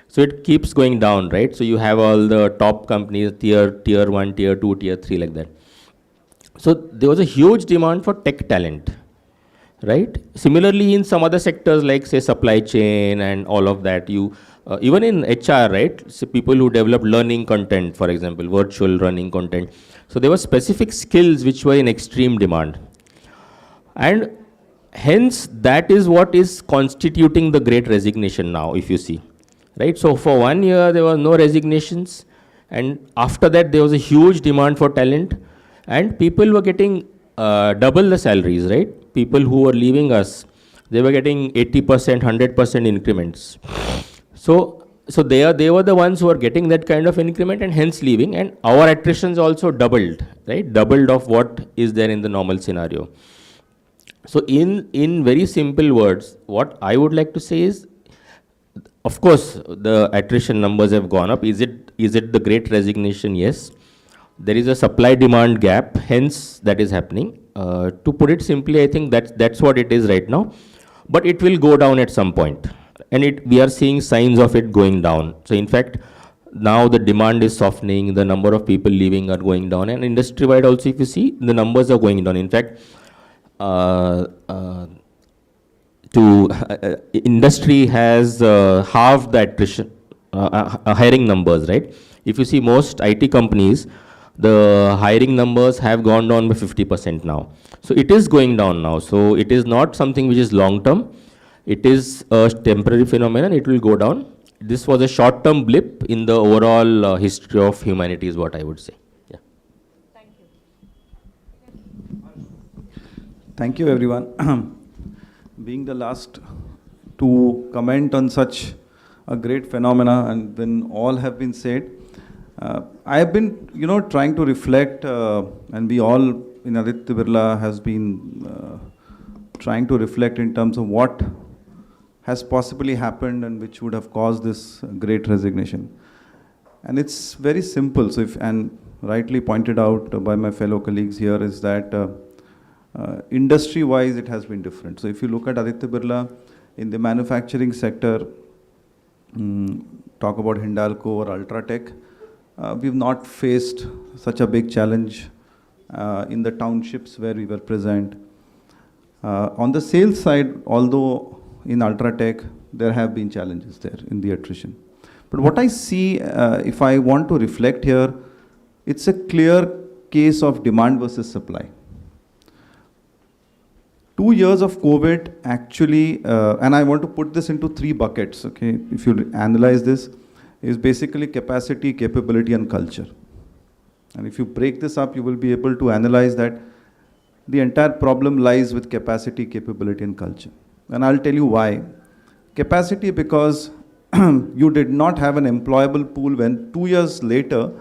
So it keeps going down, right? So you have all the top companies, tier 1, tier 2, tier 3, like that. So there was a huge demand for tech talent, right? Similarly, in some other sectors like, say, supply chain and all of that, even in HR, right? So people who develop learning content, for example, virtual learning content. So there were specific skills which were in extreme demand. And hence, that is what is constituting the Great Resignation now, if you see. Right? So for 1 year, there were no resignations. And after that, there was a huge demand for talent. And people were getting double the salaries, right? People who were leaving us, they were getting 80%, 100% increments. So they were the ones who were getting that kind of increment and hence leaving. And our attritions also doubled, right? Doubled of what is there in the normal scenario. So in very simple words, what I would like to say is, of course, the attrition numbers have gone up. Is it the Great Resignation? Yes. There is a supply-demand gap, hence that is happening. To put it simply, I think that's what it is right now. But it will go down at some point. And we are seeing signs of it going down. So in fact, now the demand is softening, the number of people leaving are going down. And industry-wide also, if you see, the numbers are going down. In fact, industry has halved the attrition, hiring numbers, right? If you see most IT companies, the hiring numbers have gone down by 50% now. So it is going down now. So it is not something which is long term. It is a temporary phenomenon. It will go down. This was a short-term blip in the overall history of humanity is what I would say. Yeah. Thank you, everyone. Being the last to comment on such a great phenomena, and when all have been said, I have been, trying to reflect, and we all in Aditya Birla has been trying to reflect in terms of what has possibly happened and which would have caused this great resignation. And it's very simple. So and rightly pointed out by my fellow colleagues here, is that industry-wise it has been different. So if you look at Aditya Birla in the manufacturing sector, talk about Hindalco or Ultratech, we've not faced such a big challenge in the townships where we were present. On the sales side, although in Ultratech, there have been challenges there in the attrition. But what I see, if I want to reflect here, it's a clear case of demand versus supply. 2 years of COVID actually, and I want to put this into 3 buckets, okay? If you analyze this, is basically capacity, capability, and culture. And if you break this up, you will be able to analyze that the entire problem lies with capacity, capability, and culture. And I'll tell you why. Capacity, because you did not have an employable pool when 2 years later,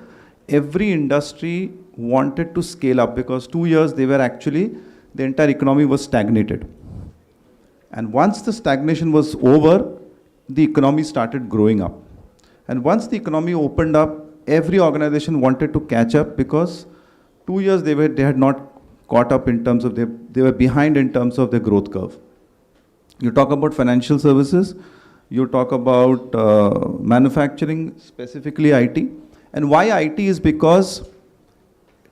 every industry wanted to scale up, because 2 years they were actually, the entire economy was stagnated. And once the stagnation was over, the economy started growing up. And once the economy opened up, every organization wanted to catch up, because 2 years they had not caught up in terms of, they were behind in terms of their growth curve. You talk about financial services, you talk about manufacturing, specifically IT. And why IT is because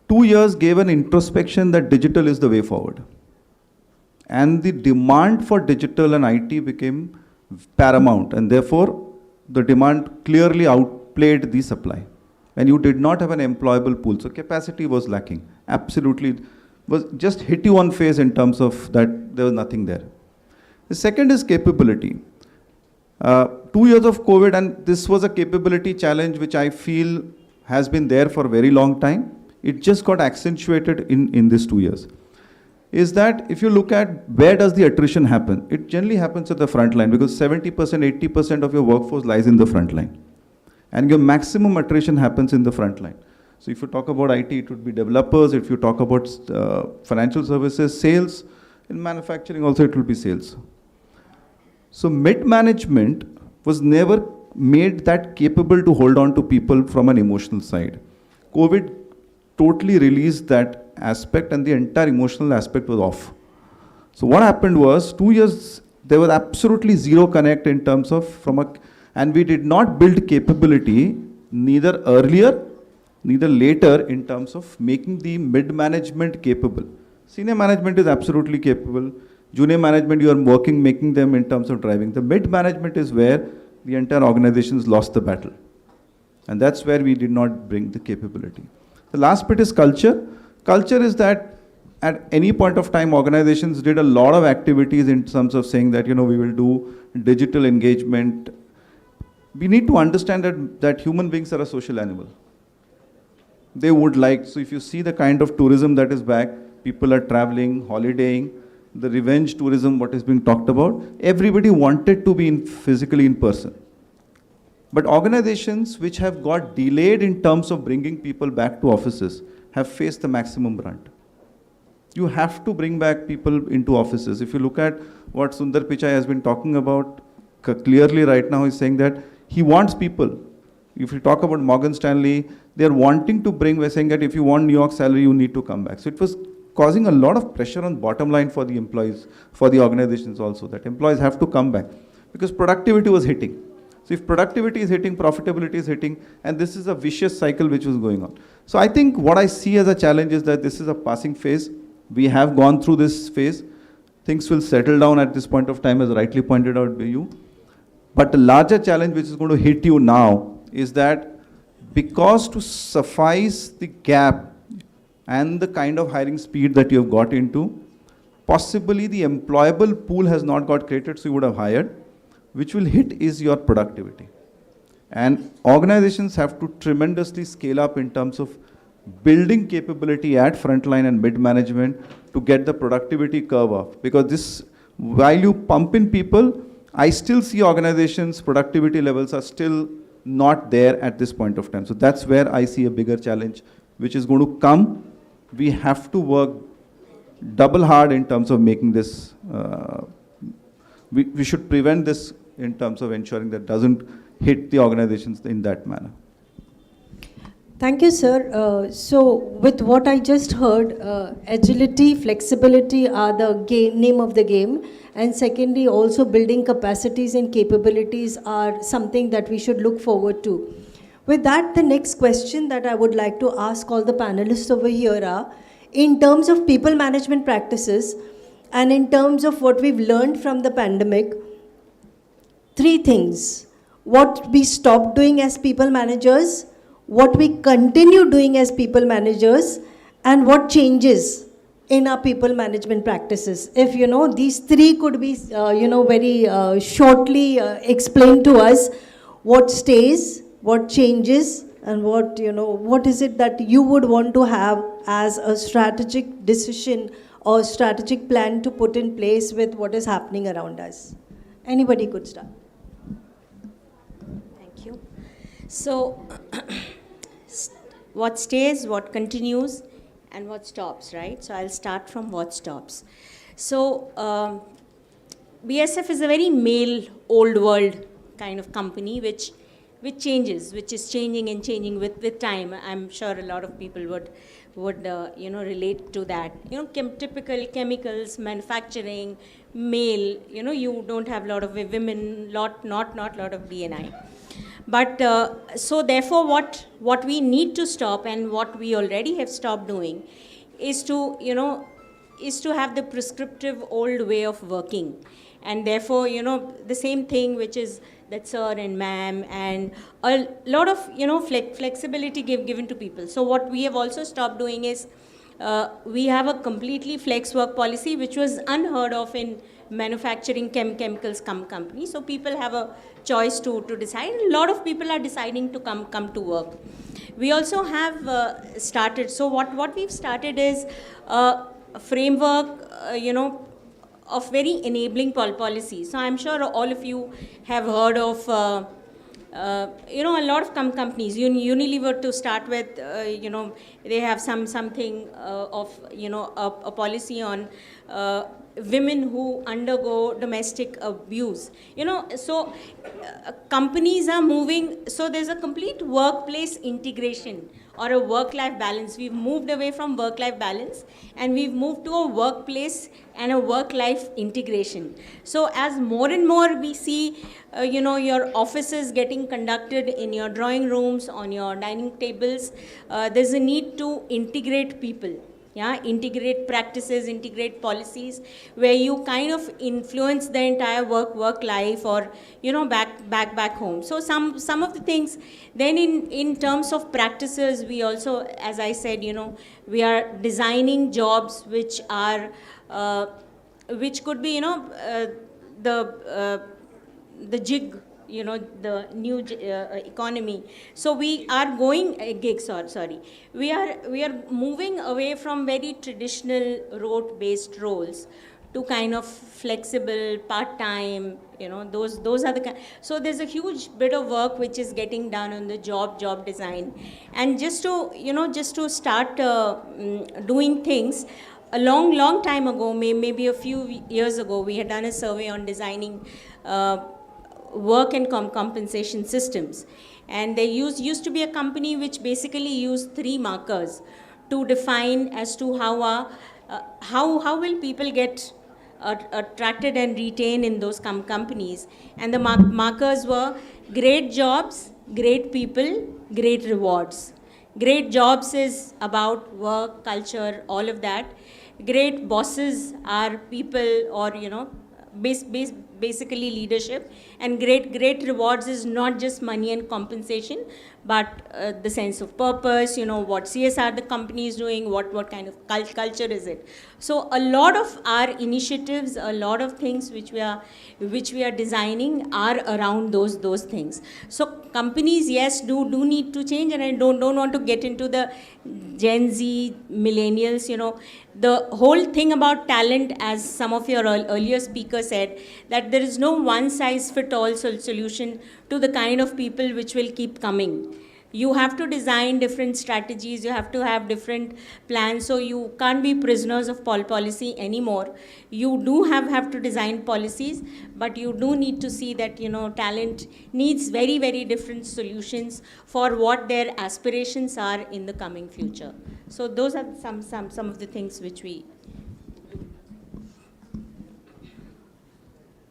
2 years gave an introspection that digital is the way forward. And the demand for digital and IT became paramount, and therefore the demand clearly outplayed the supply. And you did not have an employable pool, so capacity was lacking. Absolutely, was just hit you on face in terms of that there was nothing there. The second is capability. 2 years of COVID, and this was a capability challenge which I feel has been there for a very long time. It just got accentuated in these 2 years. Is that if you look at where does the attrition happen, it generally happens at the front line, because 70%, 80% of your workforce lies in the front line. And your maximum attrition happens in the front line. So if you talk about IT, it would be developers. If you talk about financial services, sales. In manufacturing also, it will be sales. So mid-management was never made that capable to hold on to people from an emotional side. COVID totally released that aspect, and the entire emotional aspect was off. So what happened was, 2 years, there was absolutely zero connect in terms of and we did not build capability neither earlier, neither later in terms of making the mid-management capable. Senior management is absolutely capable. Junior management, you are working, making them in terms of driving. The mid-management is where the entire organizations lost the battle. And that's where we did not bring the capability. The last bit is culture. Culture is that at any point of time, organizations did a lot of activities in terms of saying that, we will do digital engagement. We need to understand that human beings are a social animal. They would like, so if you see the kind of tourism that is back, people are traveling, holidaying, the revenge tourism, what is being talked about, everybody wanted to be physically in person. But organizations which have got delayed in terms of bringing people back to offices have faced the maximum brunt. You have to bring back people into offices. If you look at what Sundar Pichai has been talking about clearly right now, he's saying that he wants people. If you talk about Morgan Stanley, they're wanting to bring, we're saying that if you want New York salary, you need to come back. So it was causing a lot of pressure on bottom line for the employees, for the organizations also, that employees have to come back because productivity was hitting. So if productivity is hitting, profitability is hitting, and this is a vicious cycle which was going on. So I think what I see as a challenge is that this is a passing phase. We have gone through this phase. Things will settle down at this point of time, as rightly pointed out by you. But the larger challenge which is going to hit you now is that because to suffice the gap and the kind of hiring speed that you have got into, possibly the employable pool has not got created, so you would have hired, which will hit is your productivity. And organizations have to tremendously scale up in terms of building capability at frontline and mid-management to get the productivity curve up. Because this, while you pump in people, I still see organizations' productivity levels are still not there at this point of time. So that's where I see a bigger challenge, which is going to come. We have to work double hard in terms of making this, we should prevent this in terms of ensuring that doesn't hit the organizations in that manner. Thank you, sir. So with what I just heard, agility, flexibility are the name of the game. And secondly, also building capacities and capabilities are something that we should look forward to. With that, the next question that I would like to ask all the panelists over here are, in terms of people management practices and in terms of what we've learned from the pandemic, three things: what we stopped doing as people managers, what we continue doing as people managers, and what changes in our people management practices. If these three could be very shortly explained to us, what stays, what changes, and what is it that you would want to have as a strategic decision or strategic plan to put in place with what is happening around us. Anybody could start. Thank you. So what stays, what continues, and what stops, right? So I'll start from what stops. So BSF is a very male, old world kind of company which changes, which is changing and changing with time. I'm sure a lot of people would relate to that. Typical chemicals, manufacturing, male, you don't have a lot of women, not lot of D&I. But so therefore what we need to stop, and what we already have stopped doing, is to have the prescriptive old way of working. And therefore, the same thing which is that sir and ma'am, and a lot of, flexibility given to people. So what we have also stopped doing is, we have a completely flex work policy, which was unheard of in manufacturing chemicals company. So people have a choice to decide. A lot of people are deciding to come to work. We also have started, so what we've started is a framework, of very enabling policies. So I'm sure all of you have heard of, a lot of companies. Unilever, to start with, they have something of, a policy on women who undergo domestic abuse. So companies are moving. So there's a complete workplace integration or a work-life balance. We've moved away from work-life balance and we've moved to a workplace and a work-life integration. So as more and more we see, your offices getting conducted in your drawing rooms, on your dining tables, there's a need to integrate people. Yeah, integrate practices, integrate policies, where you kind of influence the entire work life, or back home. So some of the things. Then in terms of practices, we also, as I said, we are designing jobs which are which could be the gig, the new economy. So we are going gigs, sorry. We are moving away from very traditional rote-based roles to kind of flexible, part-time, those are the so there's a huge bit of work which is getting done on the job design. And just to start doing things, a long time ago, maybe a few years ago, we had done a survey on designing work and compensation systems. And there used to be a company which basically used 3 markers to define as to how will people get attracted and retained in those companies. And the markers were great jobs, great people, great rewards. Great jobs is about work, culture, all of that. Great bosses are people, or basically leadership. And great rewards is not just money and compensation, but the sense of purpose, what CSR the company is doing, what kind of culture is it. So a lot of our initiatives, a lot of things which we are designing are around those things. So companies, yes, do need to change, and I don't want to get into the Gen Z, millennials, the whole thing about talent, as some of your earlier speakers said, that there is no one-size-fits-all solution to the kind of people which will keep coming. You have to design different strategies, you have to have different plans, so you can't be prisoners of policy anymore. You do have to design policies, but you do need to see that, talent needs very, very different solutions for what their aspirations are in the coming future. So those are some of the things which we...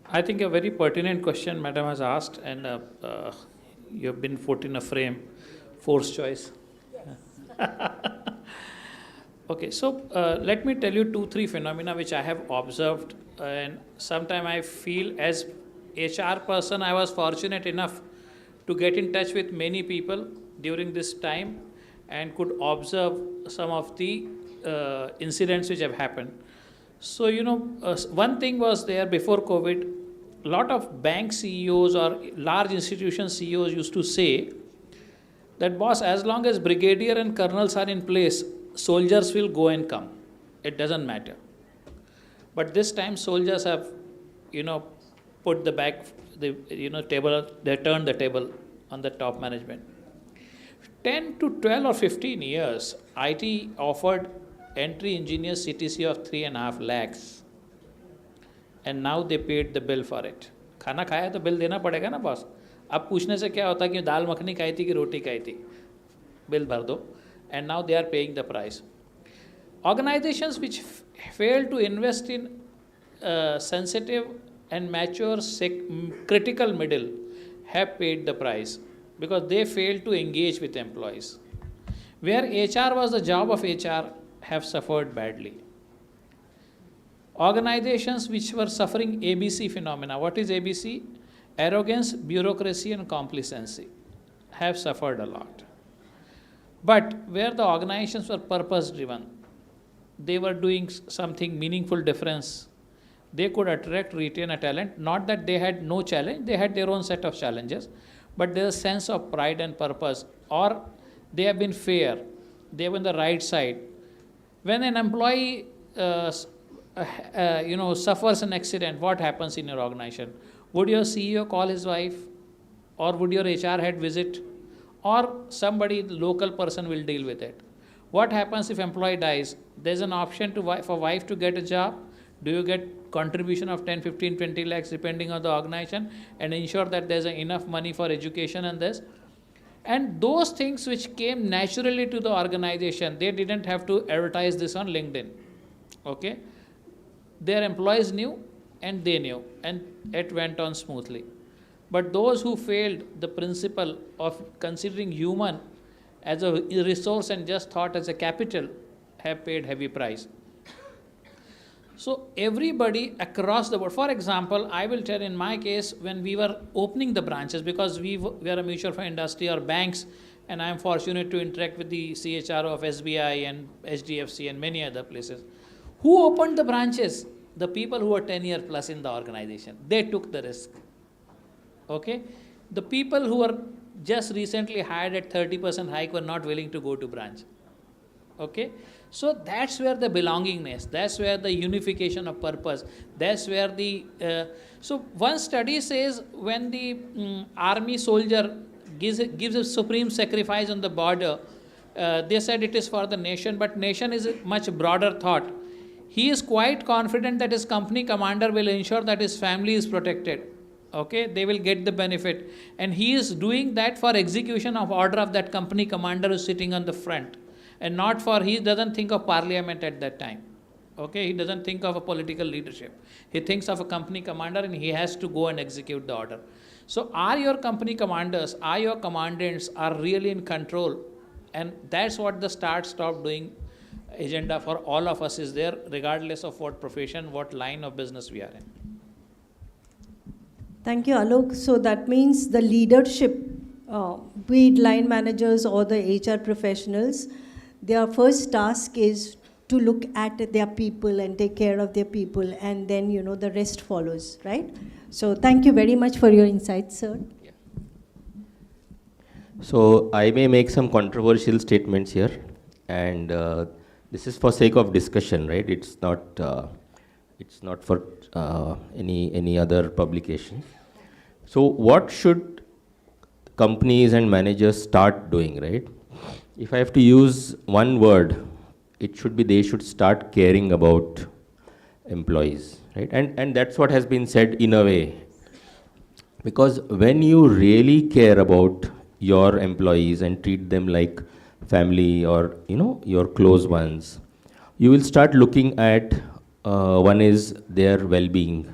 I think a very pertinent question Madam has asked, and you have been put in a frame, forced choice. Okay, so let me tell you 2-3 phenomena which I have observed, and sometime I feel as HR person I was fortunate enough to get in touch with many people during this time and could observe some of the incidents which have happened. So, one thing was there before COVID, a lot of bank CEOs or large institution CEOs used to say that, boss, as long as brigadier and colonels are in place, soldiers will go and come. It doesn't matter. But this time soldiers have, put the table, they turned the table on the top management. 10 to 12 or 15 years, IT offered entry engineers CTC of 3.5 lakhs. And now they paid the bill for it. खाना खाया तो bill देना पड़ेगा ना boss. अब पूछने से क्या होता कि दाल मखनी खाई थी कि रोटी खाई थी, बिल भर दो. And now they are paying the price. Organizations which fail to invest in sensitive and mature critical middle have paid the price because they failed to engage with employees. Where HR was the job of HR have suffered badly. Organizations which were suffering ABC phenomena, what is ABC? Arrogance, bureaucracy and complacency, have suffered a lot. But where the organizations were purpose driven, they were doing something meaningful difference, they could attract, retain a talent. Not that they had no challenge, they had their own set of challenges, but there's a sense of pride and purpose, or they have been fair, they were on the right side. When an employee suffers an accident, what happens in your organization? Would your CEO call his wife, or would your HR head visit, or somebody, local person will deal with it? What happens if employee dies? There's an option for wife to get a job. Do you get contribution of 10, 15, 20 lakhs depending on the organization, and ensure that there's enough money for education and this? And those things which came naturally to the organization, they didn't have to advertise this on LinkedIn. Okay? Their employees knew and they knew, and it went on smoothly. But those who failed the principle of considering human as a resource and just thought as a capital have paid heavy price. So everybody across the board, for example, I will tell in my case, when we were opening the branches, because we are a mutual fund industry or banks, and I am fortunate to interact with the CHRO of SBI and HDFC and many other places. Who opened the branches? The people who were 10 years plus in the organization. They took the risk. Okay? The people who were just recently hired at 30% hike were not willing to go to branch. Okay? So that's where the belongingness, that's where the unification of purpose, that's where the... so one study says when the army soldier gives a supreme sacrifice on the border, they said it is for the nation, but nation is a much broader thought. He is quite confident that his company commander will ensure that his family is protected. Okay, they will get the benefit. And he is doing that for execution of order of that company commander who is sitting on the front. And not for, he doesn't think of parliament at that time. Okay, he doesn't think of a political leadership. He thinks of a company commander and he has to go and execute the order. So are your company commanders, are your commandants are really in control? And that's what the start, stop doing agenda for all of us is there, regardless of what profession, what line of business we are in. Thank you, Alok. So that means the leadership, be it line managers or the HR professionals, their first task is to look at their people and take care of their people, and then, the rest follows, right? So thank you very much for your insights, sir. So I may make some controversial statements here, and this is for sake of discussion, right? It's not for any other publication. So what should companies and managers start doing, right? If I have to use one word, it should be they should start caring about employees, right? And that's what has been said in a way. Because when you really care about your employees and treat them like family or, your close ones, you will start looking at one is their well-being,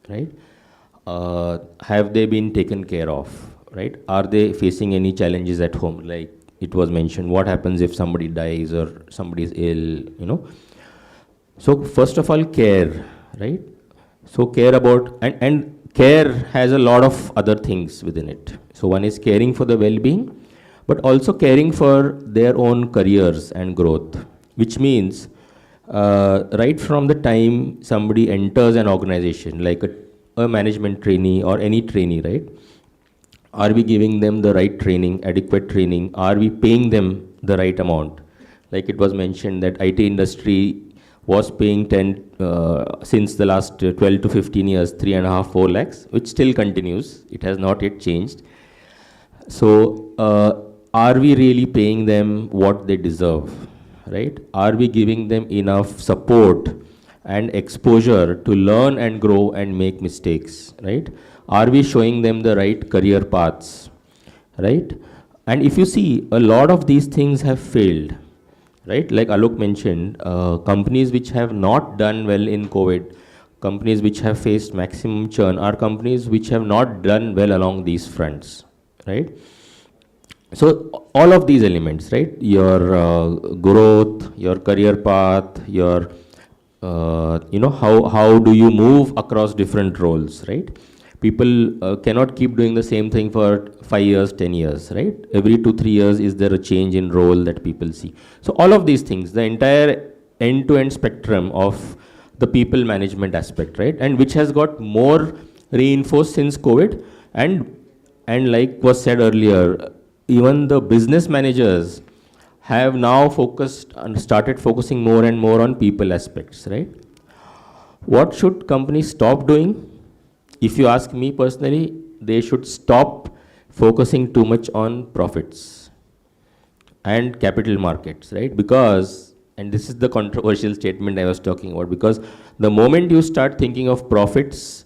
right? Have they been taken care of, right? Are they facing any challenges at home? Like it was mentioned, what happens if somebody dies or somebody is ill, So first of all, care, right? So care about, and care has a lot of other things within it. So one is caring for the well-being, but also caring for their own careers and growth, which means right from the time somebody enters an organization, like a management trainee or any trainee, right? Are we giving them the right training, adequate training? Are we paying them the right amount? Like it was mentioned that IT industry was paying since the last 12 to 15 years, 3.5, 4 lakhs, which still continues. It has not yet changed. So are we really paying them what they deserve, right? Are we giving them enough support and exposure to learn and grow and make mistakes, right? Are we showing them the right career paths, right? And if you see, a lot of these things have failed, right? Like Alok mentioned, companies which have not done well in COVID, companies which have faced maximum churn are companies which have not done well along these fronts, right? So all of these elements, right? Your growth, your career path, your, how do you move across different roles, right? People cannot keep doing the same thing for 5 years, 10 years, right? Every 2-3 years, is there a change in role that people see? So all of these things, the entire end-to-end spectrum of the people management aspect, right? And which has got more reinforced since COVID. And like was said earlier, even the business managers have now focused and started focusing more and more on people aspects, right? What should companies stop doing? If you ask me personally, they should stop focusing too much on profits and capital markets, right? Because, and this is the controversial statement I was talking about, because the moment you start thinking of profits,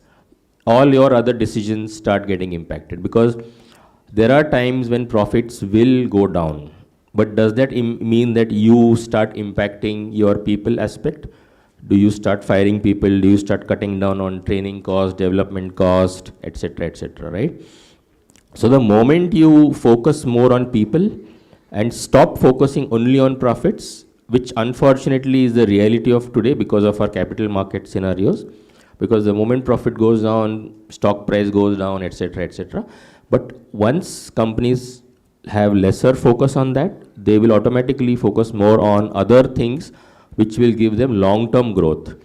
all your other decisions start getting impacted, because there are times when profits will go down. But does that mean that you start impacting your people aspect? Do you start firing people? Do you start cutting down on training cost, development cost, etc., right? So the moment you focus more on people and stop focusing only on profits, which unfortunately is the reality of today because of our capital market scenarios, because the moment profit goes down, stock price goes down, etc. But once companies have lesser focus on that, they will automatically focus more on other things which will give them long-term growth.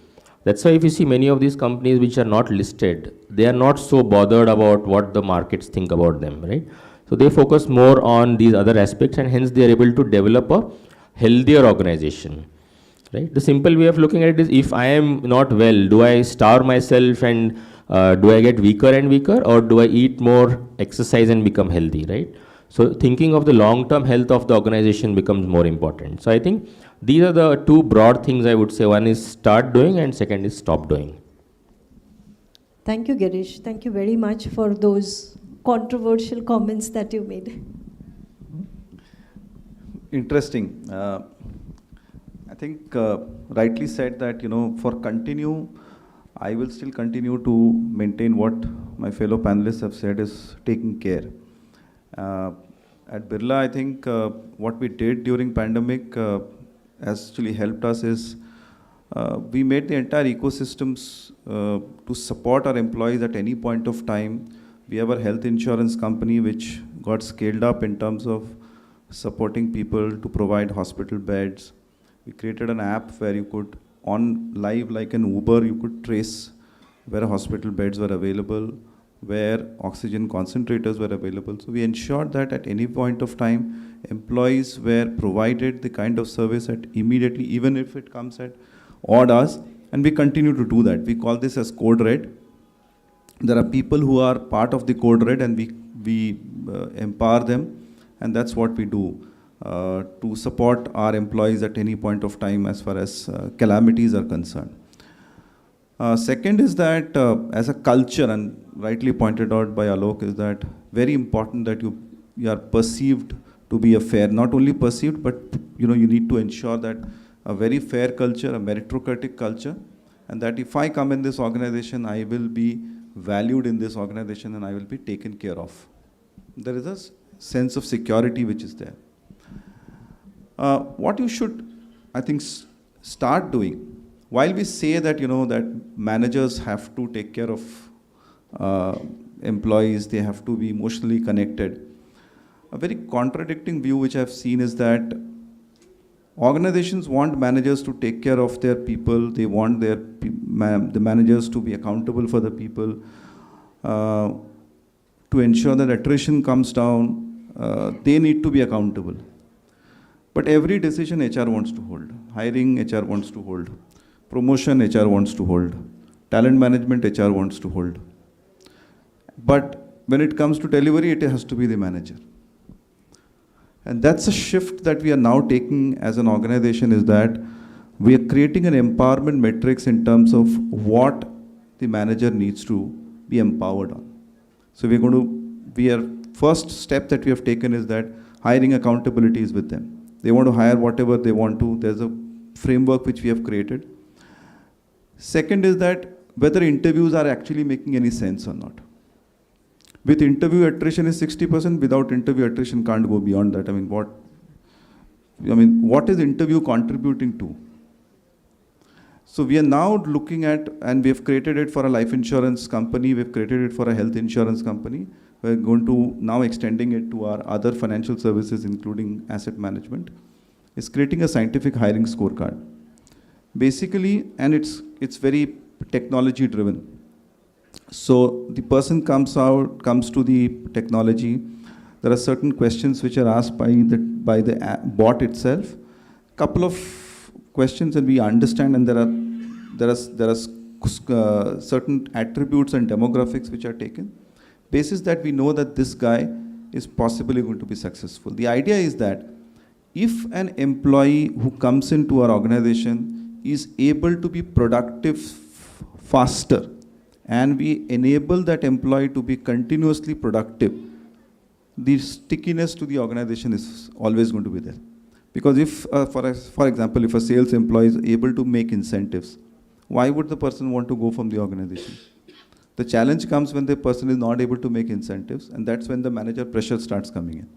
That's why if you see many of these companies which are not listed, they are not so bothered about what the markets think about them, right? So they focus more on these other aspects, and hence they are able to develop a healthier organization, right? The simple way of looking at it is, if I am not well, do I starve myself and do I get weaker and weaker, or do I eat more, exercise and become healthy, right? So thinking of the long-term health of the organization becomes more important. So I think these are the two broad things I would say. One is start doing and second is stop doing. Thank you, Girish. Thank you very much for those controversial comments that you made. Interesting. I think rightly said that, for continue, I will still continue to maintain what my fellow panelists have said is taking care. At Birla, I think what we did during pandemic has actually helped us is We made the entire ecosystems to support our employees at any point of time. We have a health insurance company which got scaled up in terms of supporting people to provide hospital beds. We created an app where you could, on live like an Uber, you could trace where hospital beds were available, where oxygen concentrators were available. So we ensured that at any point of time, employees were provided the kind of service at immediately, even if it comes at odd hours, and we continue to do that. We call this as Code Red. There are people who are part of the Code Red, and we empower them, and that's what we do to support our employees at any point of time as far as calamities are concerned. Second is that as a culture, and rightly pointed out by Alok, is that very important that you are perceived to be a fair, not only perceived, but you need to ensure that a very fair culture, a meritocratic culture, and that if I come in this organization, I will be valued in this organization and I will be taken care of. There is a sense of security which is there. What you should, I think, start doing, while we say that, that managers have to take care of employees, they have to be emotionally connected, a very contradicting view which I've seen is that organizations want managers to take care of their people, they want the managers to be accountable for the people, to ensure that attrition comes down, they need to be accountable. But every decision HR wants to hold. Hiring, HR wants to hold. Promotion, HR wants to hold. Talent management, HR wants to hold. But when it comes to delivery, it has to be the manager. And that's a shift that we are now taking as an organization, is that we are creating an empowerment matrix in terms of what the manager needs to be empowered on. So first step that we have taken is that hiring accountability is with them. They want to hire whatever they want to. There's a framework which we have created. Second is that whether interviews are actually making any sense or not. With interview, attrition is 60%. Without interview, attrition can't go beyond that. What is interview contributing to? So we are now looking at, and we have created it for a life insurance company, we've created it for a health insurance company. We're going to now extending it to our other financial services, including asset management. It's creating a scientific hiring scorecard. Basically, and it's very technology driven. So the person comes to the technology. There are certain questions which are asked by the bot itself. Couple of questions, and we understand, and there are certain attributes and demographics which are taken. Basis that we know that this guy is possibly going to be successful. The idea is that if an employee who comes into our organization is able to be productive faster, and we enable that employee to be continuously productive, the stickiness to the organization is always going to be there. Because if, for example, if a sales employee is able to make incentives, why would the person want to go from the organization? The challenge comes when the person is not able to make incentives, and that's when the manager pressure starts coming in.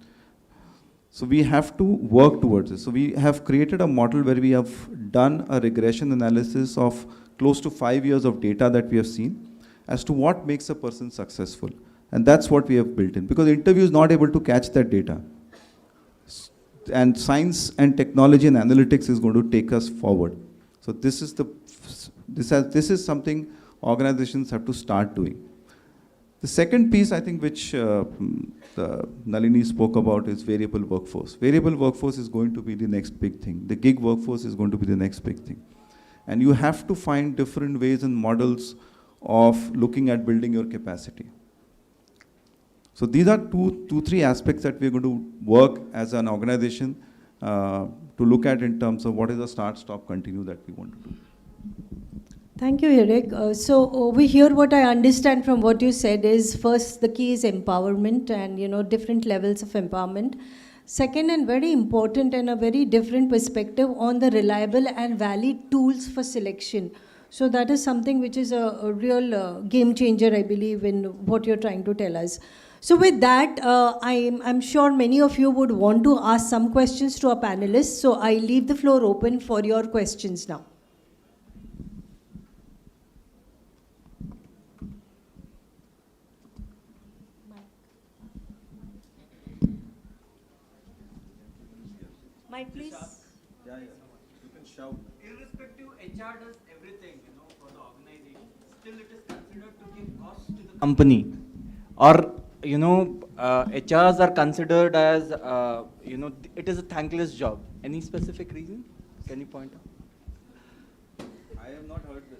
So we have to work towards this. So we have created a model where we have done a regression analysis of close to 5 years of data that we have seen as to what makes a person successful. And that's what we have built in, because interview is not able to catch that data. And science and technology and analytics is going to take us forward. So this is something organizations have to start doing. The second piece, I think, which Nalini spoke about, is variable workforce. Variable workforce is going to be the next big thing. The gig workforce is going to be the next big thing. And you have to find different ways and models of looking at building your capacity. So these are three aspects that we're going to work as an organization to look at in terms of what is the start, stop, continue that we want to do. Thank you, Eric. So over here, what I understand from what you said is, first, the key is empowerment and, different levels of empowerment. Second, and very important and a very different perspective on the reliable and valid tools for selection. So that is something which is a real game changer, I believe, in what you're trying to tell us. So with that, I'm sure many of you would want to ask some questions to our panelists. So I leave the floor open for your questions now. mic, please. Yeah, you can shout. Irrespective, HR does everything, for the organization. Still, it is considered to give cost to the company, or HRs are considered as it is a thankless job. Any specific reason? Can you point out? I have not heard this.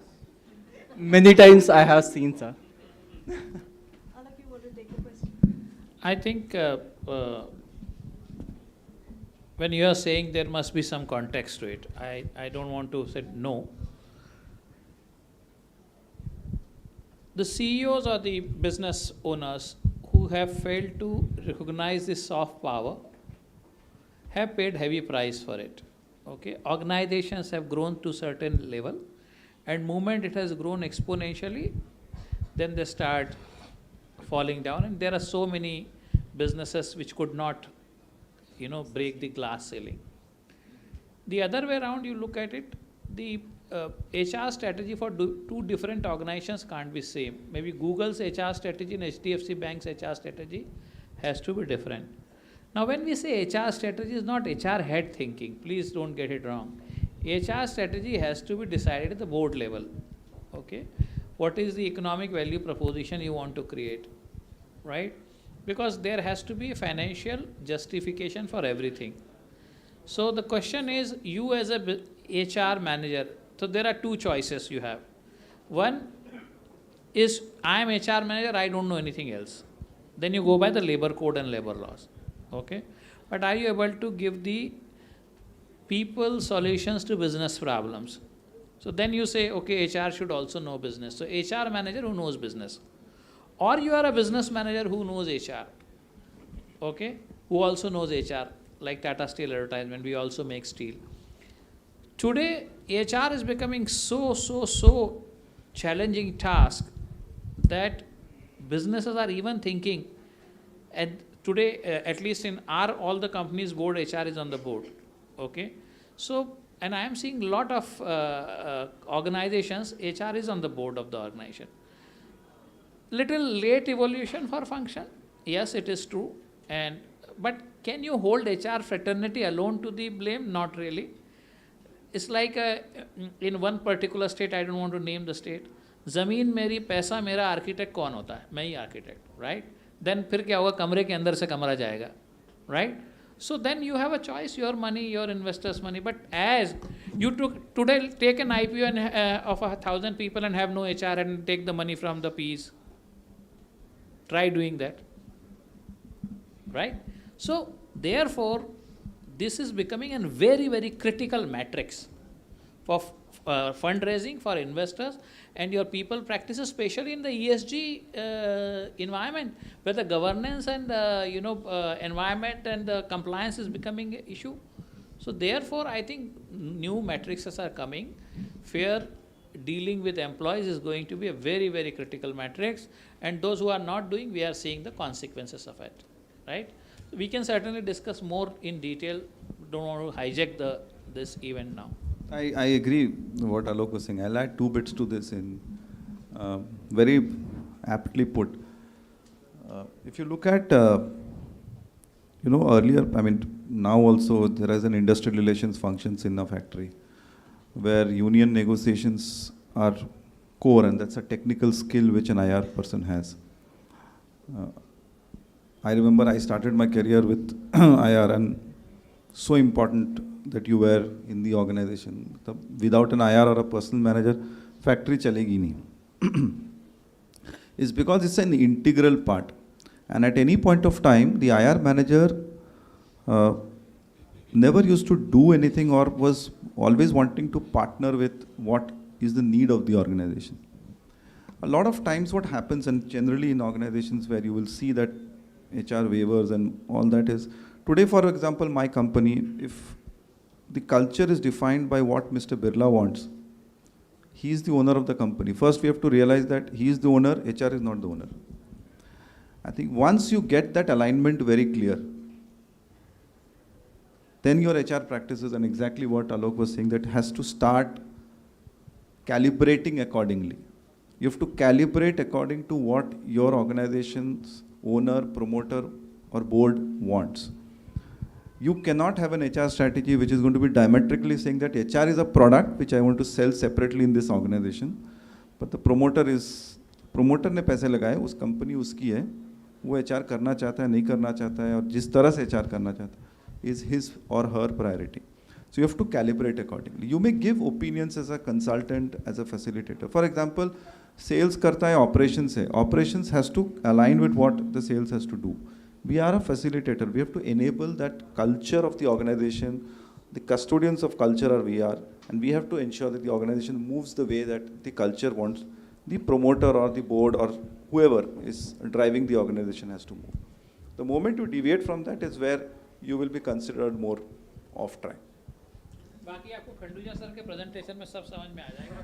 Many times I have seen, sir. Alok, you want to take the question? I think when you are saying there must be some context to it, I don't want to say no. The CEOs or the business owners who have failed to recognize this soft power have paid heavy price for it. Okay, organizations have grown to certain level, and moment it has grown exponentially, then they start falling down, and there are so many businesses which could not, break the glass ceiling. The other way around, you look at it, the HR strategy for two different organizations can't be same. Maybe Google's HR strategy and HDFC Bank's HR strategy has to be different. Now, when we say HR strategy is not HR head thinking, please don't get it wrong. HR strategy has to be decided at the board level. Okay, what is the economic value proposition you want to create, right? Because there has to be a financial justification for everything. So the question is, you as a HR manager, so there are two choices you have. One is, I am HR manager, I don't know anything else. Then you go by the labor code and labor laws. Okay, but are you able to give the people solutions to business problems? So then you say, okay, HR should also know business. So HR manager who knows business. Or you are a business manager who knows HR, okay, who also knows HR, like Tata Steel Advertisement, we also make steel. Today, HR is becoming so challenging task that businesses are even thinking, and today, at least in all the companies board, HR is on the board, okay. So, and I am seeing a lot of organizations, HR is on the board of the organization. Little late evolution for function, yes, it is true, but can you hold HR fraternity alone to the blame? Not really. It's like in one particular state, I don't want to name the state, ज़मीन मेरी पैसा मेरा architect कौन होता है? मैं ही architect, right? Then फिर क्या होगा? कमरे के अंदर से कमरा जाएगा, right? So then you have a choice, your money, your investors' money. But as you today take an IPO of 1,000 people and have no HR and take the money from the Ps. Try doing that, right? So therefore, this is becoming a very critical matrix for fundraising for investors and your people practices, especially in the ESG environment, where the governance and environment and the compliance is becoming an issue. So therefore, I think new matrices are coming. Fair dealing with employees is going to be a very critical matrix, and those who are not doing, we are seeing the consequences of it, right? We can certainly discuss more in detail. Don't want to hijack this event now. I agree with what Alok was saying. I'll add two bits to this in very aptly put. If you look at, earlier, now also there is an industrial relations functions in a factory where union negotiations are core, and that's a technical skill which an IR person has. I remember I started my career with IR, and so important that you were in the organization. Without an IR or a personal manager, factory chalegi nahi. It's because it's an integral part. And at any point of time, the IR manager never used to do anything or was always wanting to partner with what is the need of the organization. A lot of times what happens, and generally in organizations where you will see that HR waivers and all that is, today for example, my company, if the culture is defined by what Mr. Birla wants, he is the owner of the company. First we have to realize that he is the owner, HR is not the owner. I think once you get that alignment very clear, then your HR practices, and exactly what Alok was saying, that has to start calibrating accordingly. You have to calibrate according to what your organization's owner, promoter, or board wants. You cannot have an HR strategy which is going to be diametrically saying that HR is a product which I want to sell separately in this organization. But the promoter ने पैसे लगाए, उस company उसकी है, वो HR करना चाहता है, नहीं करना चाहता है, और जिस तरह से HR करना चाहता है, is his or her priority. So you have to calibrate accordingly. You may give opinions as a consultant, as a facilitator. For example, sales करता है operations से. Operations has to align with what the sales has to do. We are a facilitator. We have to enable that culture of the organization. The custodians of culture are we are, and we have to ensure that the organization moves the way that the culture wants. The promoter or the board or whoever is driving the organization has to move. The moment you deviate from that is where you will be considered more off track. बाकी आपको Khanduja sir के presentation में सब समझ में आ जाएगा.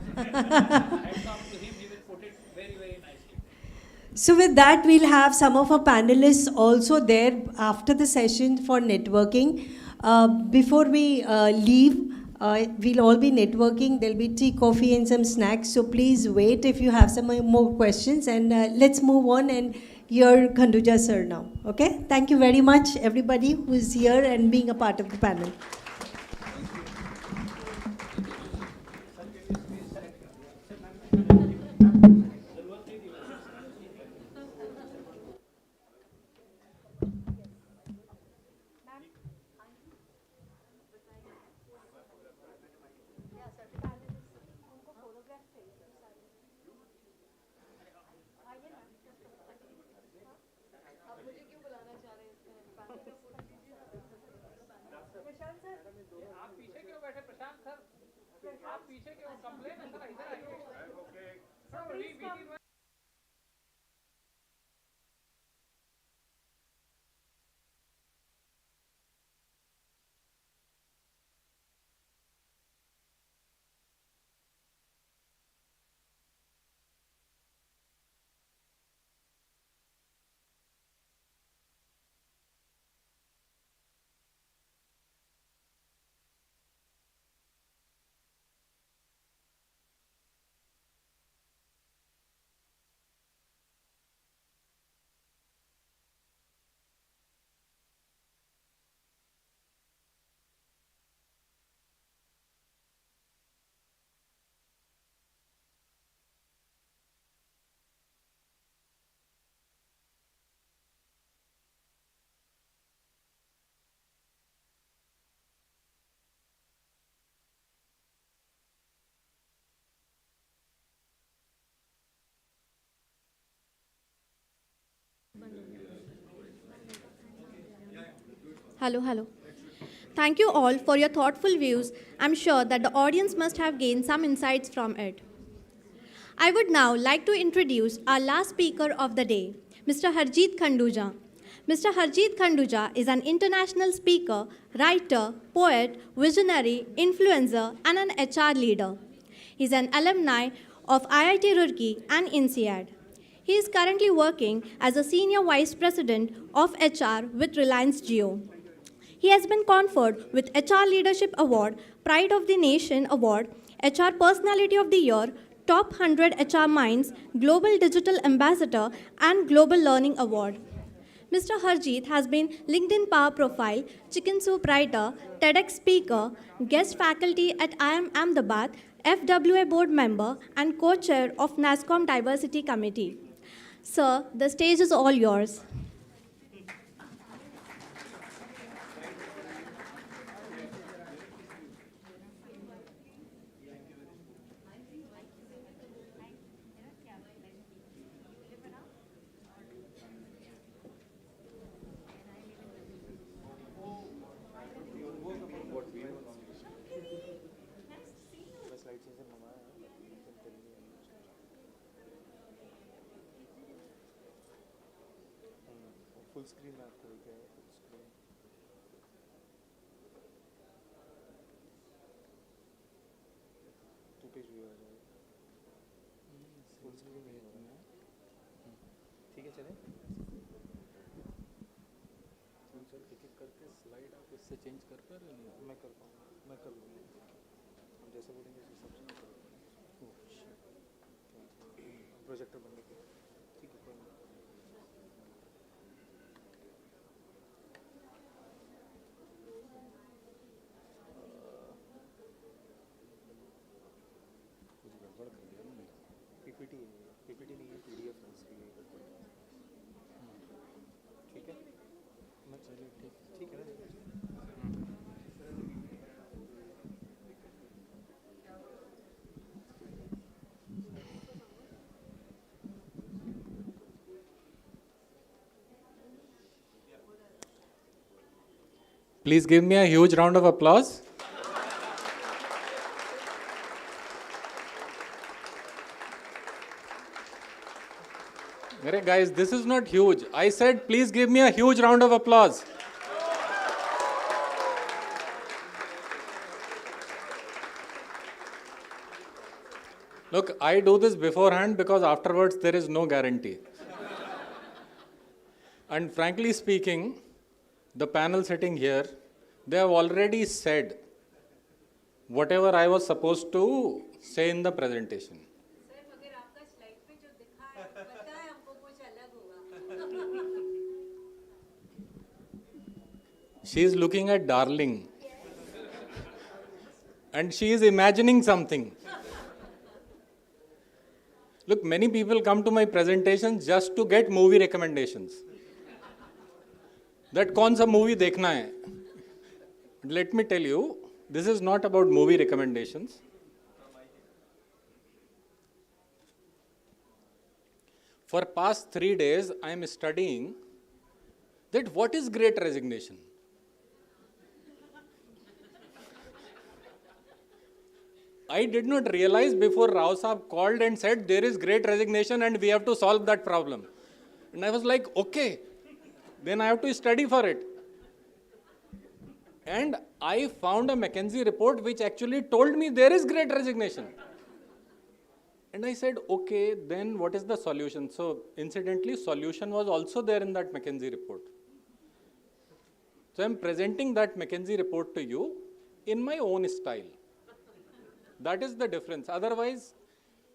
Heads off to him, he will put it very, very nicely. So with that, we'll have some of our panelists also there after the session for networking. Before we leave, we'll all be networking. There'll be tea, coffee, and some snacks. So please wait if you have some more questions. And let's move on and hear Khanduja sir now. Okay? Thank you very much, everybody who's here and being a part of the panel. आप पीछे क्यों बैठे प्रशांत sir? आप पीछे क्यों? Complain है sir, इधर आइए. Hello. Thank you all for your thoughtful views. I'm sure that the audience must have gained some insights from it. I would now like to introduce our last speaker of the day, Mr. Harjeet Khanduja. Mr. Harjeet Khanduja is an international speaker, writer, poet, visionary, influencer, and an HR leader. He is an alumni of IIT Roorkee and INSEAD. He is currently working as a senior vice president of HR with Reliance Jio. He has been conferred with HR Leadership Award, Pride of the Nation Award, HR Personality of the Year, Top 100 HR Minds, Global Digital Ambassador, and Global Learning Award. Mr. Harjeet has been LinkedIn Power Profile, Chicken Soup Writer, TEDx Speaker, Guest Faculty at IIM Ahmedabad, FWA Board Member, and Co-Chair of NASSCOM Diversity Committee. Sir, the stage is all yours. Full screen में आपको क्या है? Full screen. Two page view आ जाएगा. Full screen में हो रहा है. ठीक है चले? सर एक-एक करके स्लाइड आप इससे चेंज कर पा रहे हो? मैं कर पाऊँगा. मैं कर लूँगा. हम जैसे बोलेंगे उस हिसाब से कर लूँगा. प्रोजेक्टर बंद कर. ठीक है कोई नहीं. Please give me a huge round of applause. Guys, this is not huge. I said, please give me a huge round of applause. Look, I do this beforehand because afterwards there is no guarantee. And frankly speaking, the panel sitting here, they have already said whatever I was supposed to say in the presentation. She is looking at darling. And she is imagining something. Look, many people come to my presentations just to get movie recommendations. That kaun sa movie dekhna hai. Let me tell you, this is not about movie recommendations. For past 3 days, I am studying that what is Great Resignation. I did not realize before Rao Saab called and said there is Great Resignation and we have to solve that problem. And I was like, okay, then I have to study for it. And I found a McKinsey report which actually told me there is Great Resignation. And I said, okay, then what is the solution? So incidentally, solution was also there in that McKinsey report. So I'm presenting that McKinsey report to you in my own style. That is the difference. Otherwise,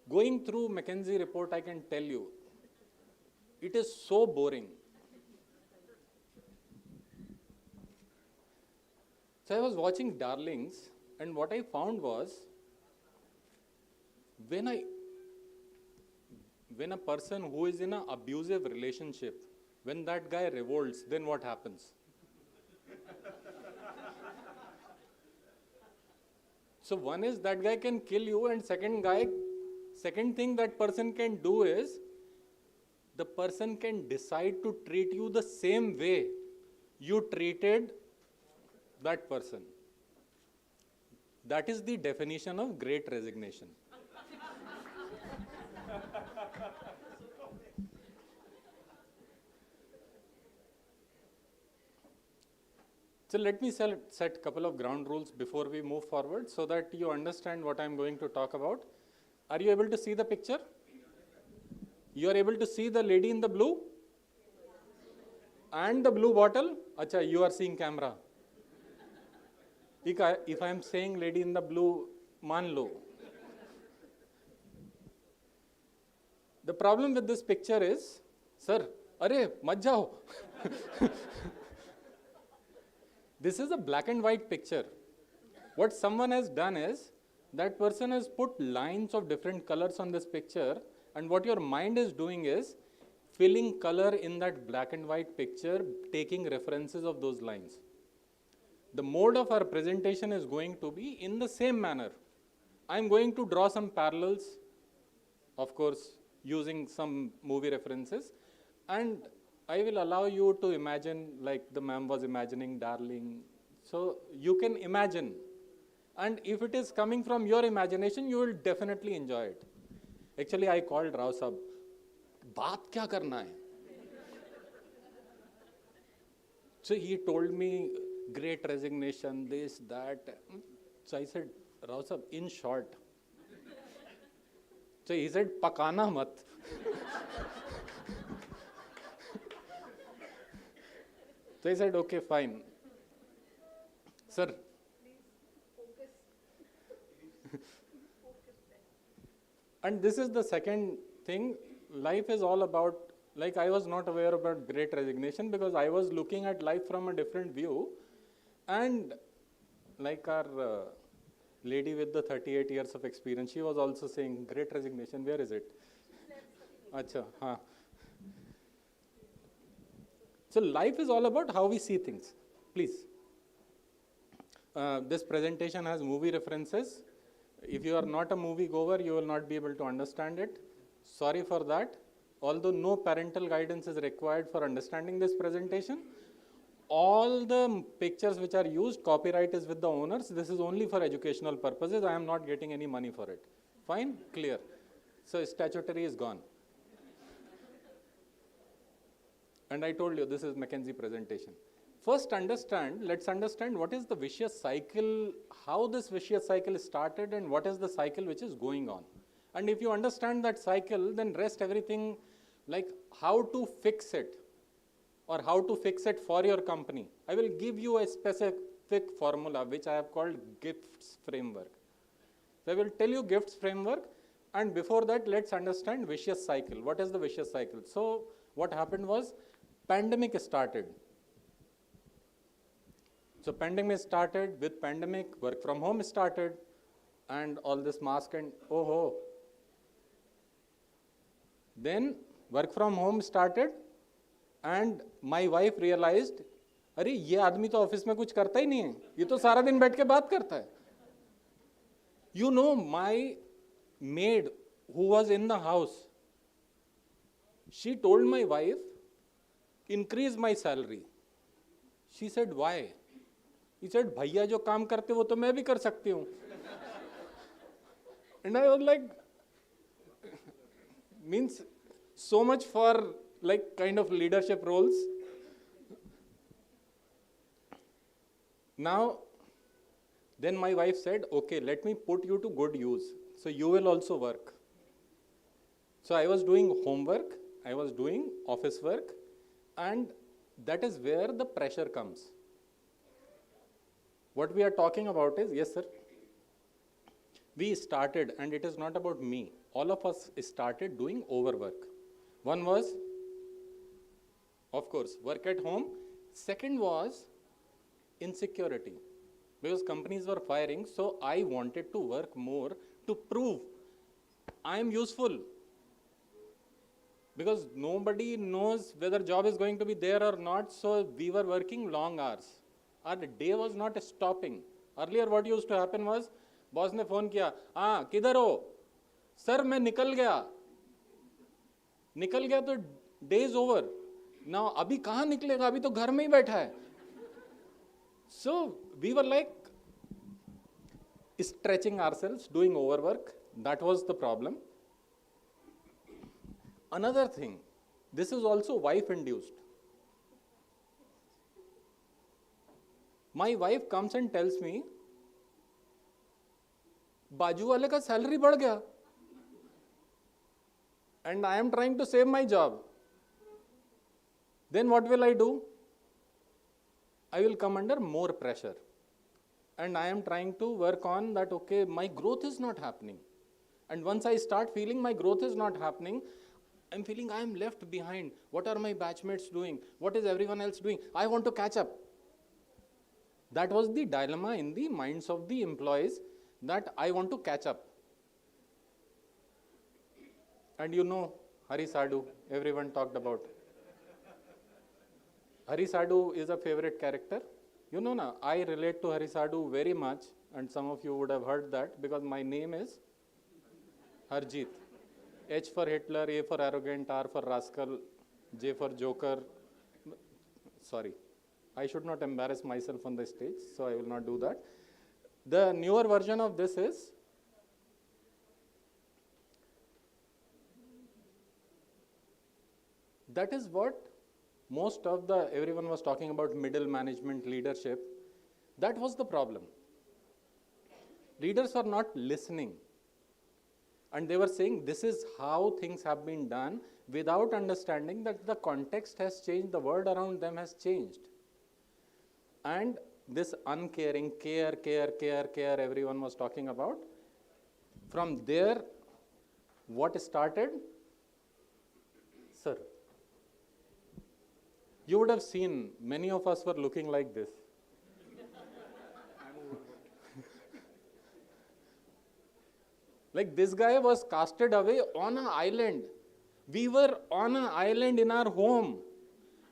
going through McKinsey report, I can tell you, it is so boring. So I was watching Darlings, and what I found was, when a person who is in an abusive relationship, when that guy revolts, then what happens? So one is that guy can kill you, and second thing that person can do is, the person can decide to treat you the same way you treated that person. That is the definition of Great Resignation. So let me set a couple of ground rules before we move forward so that you understand what I'm going to talk about. Are you able to see the picture? You are able to see the lady in the blue? And the blue bottle? Acha, you are seeing camera. If I am saying lady in the blue, maan lo. The problem with this picture is, sir, arey, mat jao. This is a black and white picture. What someone has done is, that person has put lines of different colors on this picture, and what your mind is doing is, filling color in that black and white picture, taking references of those lines. The mode of our presentation is going to be in the same manner. I'm going to draw some parallels, of course, using some movie references, and I will allow you to imagine, like the ma'am was imagining Darling. So you can imagine. And if it is coming from your imagination, you will definitely enjoy it. Actually, I called Rao Sahab. Baat kya karna hai? So he told me, Great Resignation, this, that. So I said, Rao Sahab, in short. So he said, pakana mat. So I said, okay, fine. Sir. And this is the second thing. Life is all about, like I was not aware about Great Resignation because I was looking at life from a different view. And like our lady with the 38 years of experience, she was also saying, Great Resignation, where is it? Acha, haan. So life is all about how we see things. Please. This presentation has movie references. If you are not a movie goer, you will not be able to understand it. Sorry for that. Although no parental guidance is required for understanding this presentation, all the pictures which are used, copyright is with the owners. This is only for educational purposes. I am not getting any money for it. Fine? Clear. So statutory is gone. And I told you, this is McKinsey presentation. First let's understand what is the vicious cycle, how this vicious cycle started and what is the cycle which is going on. And if you understand that cycle, then rest everything like how to fix it or how to fix it for your company. I will give you a specific formula which I have called GIFTS framework. So I will tell you GIFTS framework, and before that let's understand vicious cycle. What is the vicious cycle? So what happened was pandemic started. So pandemic started, with pandemic work from home started, and all this mask and oh. Then work from home started, and my wife realized, अरे ये आदमी तो office में कुछ करता ही नहीं है, ये तो सारा दिन बैठ के बात करता है. You know, my maid who was in the house, she told my wife, increase my salary. She said, why? He said, भैया जो काम करते वो तो मैं भी कर सकती हूँ. And I was like, means so much for like kind of leadership roles. Now, then my wife said, okay, let me put you to good use. So you will also work. So I was doing homework, I was doing office work, and that is where the pressure comes. What we are talking about is, yes sir, we started, and it is not about me, all of us started doing overwork. One was, of course, work at home. Second was insecurity, because companies were firing, so I wanted to work more to prove I am useful. Because nobody knows whether job is going to be there or not, so we were working long hours. Our day was not stopping. Earlier what used to happen was, boss ने phone किया, हाँ किधर हो? Sir मैं निकल गया तो day is over. Now अभी कहाँ निकलेगा? अभी तो घर में ही बैठा है. So we were like stretching ourselves, doing overwork. That was the problem. Another thing, this is also wife-induced. My wife comes and tells me, बाजू वाले का salary बढ़ गया, and I am trying to save my job. Then what will I do? I will come under more pressure, and I am trying to work on that. Okay, my growth is not happening, and once I start feeling my growth is not happening, I'm feeling I am left behind. What are my batchmates doing? What is everyone else doing? I want to catch up. That was the dilemma in the minds of the employees, that I want to catch up. And you know, Hari Sadhu, everyone talked about. Hari Sadhu is a favorite character. You know, na, I relate to Hari Sadhu very much, and some of you would have heard that, because my name is Harjeet. H for Hitler, A for arrogant, R for rascal, J for joker. Sorry, I should not embarrass myself on the stage, so I will not do that. The newer version of this is, that is what most of everyone was talking about, middle management, leadership. That was the problem. Leaders were not listening. And they were saying, this is how things have been done, without understanding that the context has changed, the world around them has changed. And this uncaring, care, everyone was talking about. From there, what started? Sir, you would have seen, many of us were looking like this. Like this guy was casted away on an island. We were on an island in our home.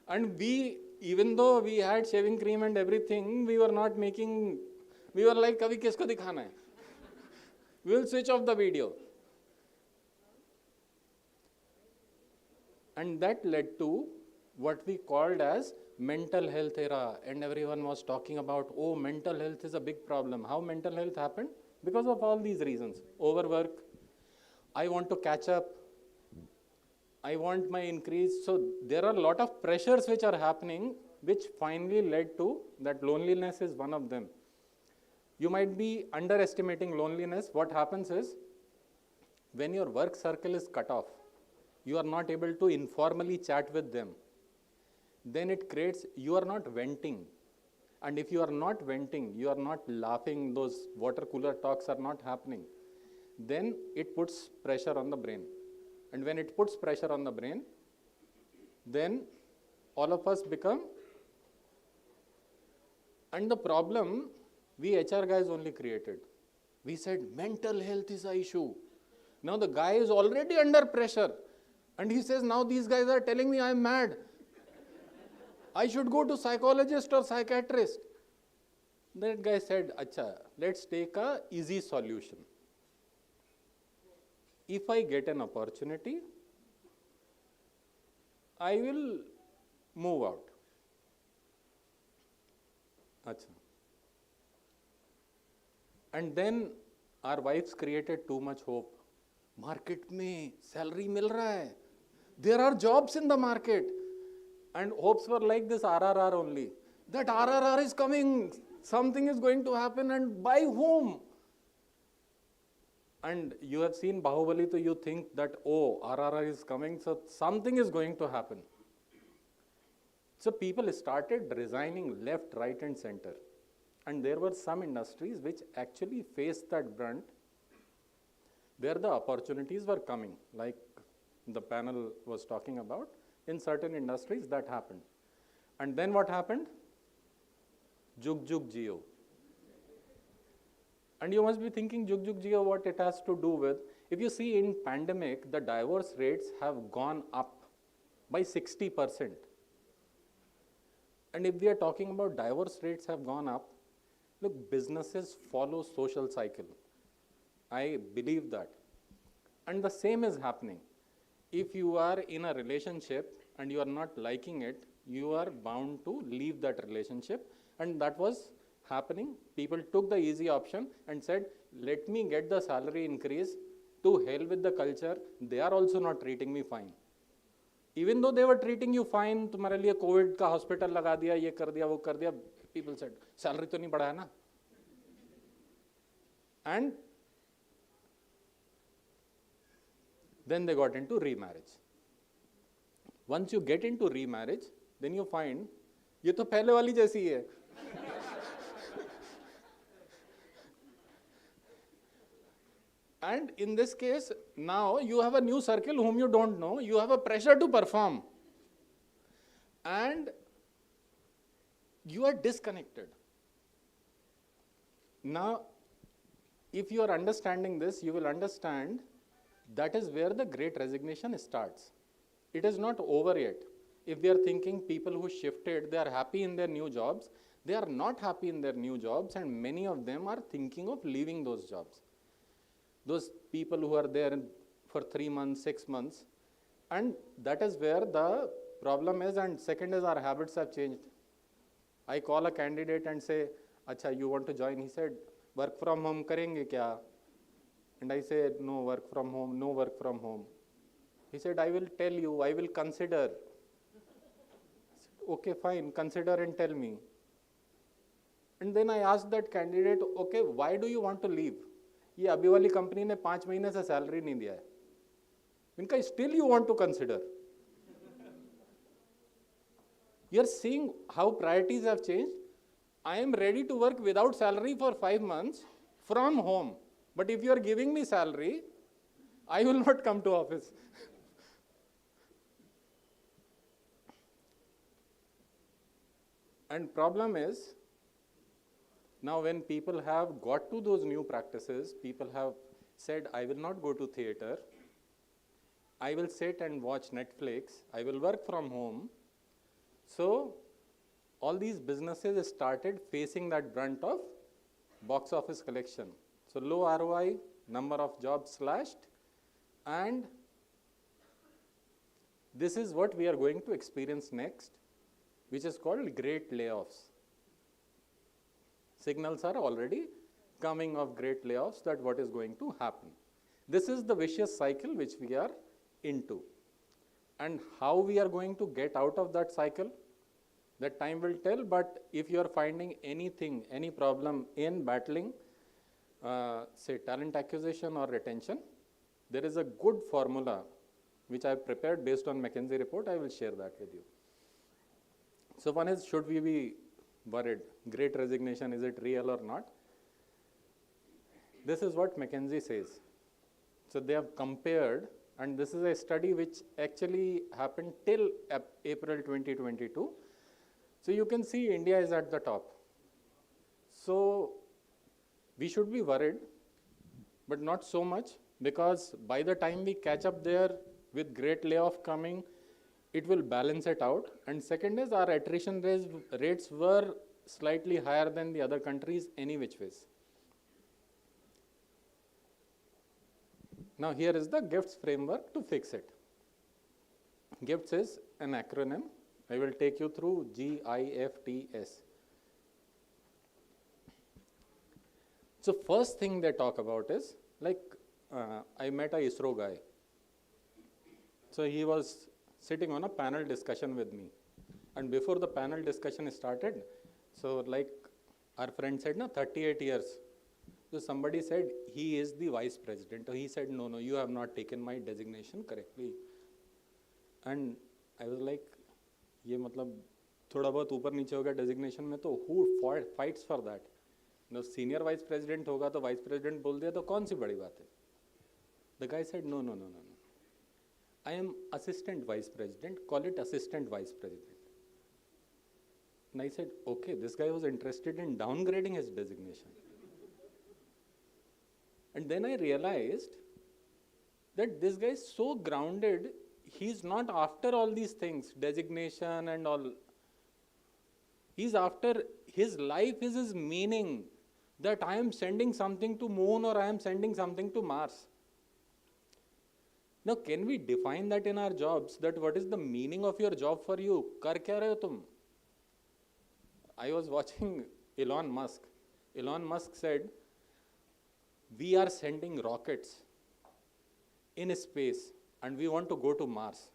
And we, even though we had shaving cream and everything, we were not making, we were like, Kabhi kisko dikhana hai? We will switch off the video. And that led to what we called as mental health era. And everyone was talking about, oh, mental health is a big problem. How mental health happened? Because of all these reasons. Overwork, I want to catch up, I want my increase. So there are a lot of pressures which are happening, which finally led to that loneliness is one of them. You might be underestimating loneliness. What happens is, when your work circle is cut off, you are not able to informally chat with them. Then it creates, you are not venting. And if you are not venting, you are not laughing, those water cooler talks are not happening, then it puts pressure on the brain. And when it puts pressure on the brain, then all of us become, and the problem we HR guys only created. We said mental health is an issue. Now the guy is already under pressure and he says, now these guys are telling me I am mad. I should go to psychologist or psychiatrist. That guy said, Acha, let's take a easy solution. If I get an opportunity, I will move out. Acha. And then our wives created too much hope. Market mein salary mil raha hai. There are jobs in the market. And hopes were like this RRR only. That RRR is coming, something is going to happen, and by whom? And you have seen Bahubali, so you think that, oh, RRR is coming, so something is going to happen. So people started resigning left, right, and center. And there were some industries which actually faced that brunt, where the opportunities were coming, like the panel was talking about. In certain industries, that happened. And then what happened? Jug Jug Jio. And you must be thinking, Jug Jug Jio, what it has to do with? If you see in pandemic, the divorce rates have gone up by 60%. And if we are talking about divorce rates have gone up, look, businesses follow social cycle. I believe that. And the same is happening. If you are in a relationship and you are not liking it, you are bound to leave that relationship. And that was happening. People took the easy option and said, let me get the salary increase, to hell with the culture. They are also not treating me fine. Even though they were treating you fine, तुम्हारे लिए COVID का hospital लगा दिया, ये कर दिया, वो कर दिया, people said, salary तो नहीं बढ़ाया ना. And then they got into remarriage. Once you get into remarriage, then you find, ये तो पहले वाली जैसी है. And in this case, now you have a new circle whom you don't know, you have a pressure to perform. And you are disconnected. Now, if you are understanding this, you will understand that is where the Great Resignation starts. It is not over yet. If we are thinking people who shifted, they are happy in their new jobs, they are not happy in their new jobs, and many of them are thinking of leaving those jobs. Those people who are there for 3 months, 6 months, and that is where the problem is. And second is our habits have changed. I call a candidate and say, Acha, you want to join? He said, work from home karenge kya? And I said, no work from home, no work from home. He said, I will tell you, I will consider. I said, okay, fine, consider and tell me. And then I asked that candidate, okay, why do you want to leave? ये अभी वाली company ने 5 महीने से salary नहीं दिया है. इनका still you want to consider. You are seeing how priorities have changed. I am ready to work without salary for 5 months from home. But if you are giving me salary, I will not come to office. And problem is, now when people have got to those new practices, people have said, I will not go to theater, I will sit and watch Netflix, I will work from home. So all these businesses started facing that brunt of box office collection. So low ROI, number of jobs slashed, and this is what we are going to experience next, which is called great layoffs. Signals are already coming of great layoffs that what is going to happen. This is the vicious cycle which we are into. And how we are going to get out of that cycle, that time will tell. But if you are finding anything, any problem in battling, say talent acquisition or retention, there is a good formula which I have prepared based on McKinsey report. I will share that with you. So one is, should we be worried? Great resignation, is it real or not? This is what McKinsey says. So they have compared, and this is a study which actually happened till April 2022. So you can see India is at the top. So we should be worried, but not so much, because by the time we catch up there with great layoff coming, it will balance it out. And second is, our attrition rates were slightly higher than the other countries any which ways. Now here is the GIFTS framework to fix it. GIFTS is an acronym. I will take you through GIFTS. So first thing they talk about is, like, I met a ISRO guy. So he was sitting on a panel discussion with me. And before the panel discussion started, so like our friend said, no, 38 years. So somebody said, he is the vice president. So he said, no, no, you have not taken my designation correctly. And I was like, ये मतलब थोड़ा बहुत ऊपर नीचे होगा designation में, तो who fights for that? No, senior vice president होगा तो vice president बोल दिया तो कौन सी बड़ी बात है? The guy said, no, no, no, no, no. I am assistant vice president, call it assistant vice president. And I said, okay, this guy was interested in downgrading his designation. And then I realized that this guy is so grounded, he's not after all these things, designation and all. He's after, his life is his meaning, that I am sending something to moon or I am sending something to Mars. Now, can we define that in our jobs, that what is the meaning of your job for you? Kar kya rahe ho tum? I was watching Elon Musk. Elon Musk said, we are sending rockets in space and we want to go to Mars.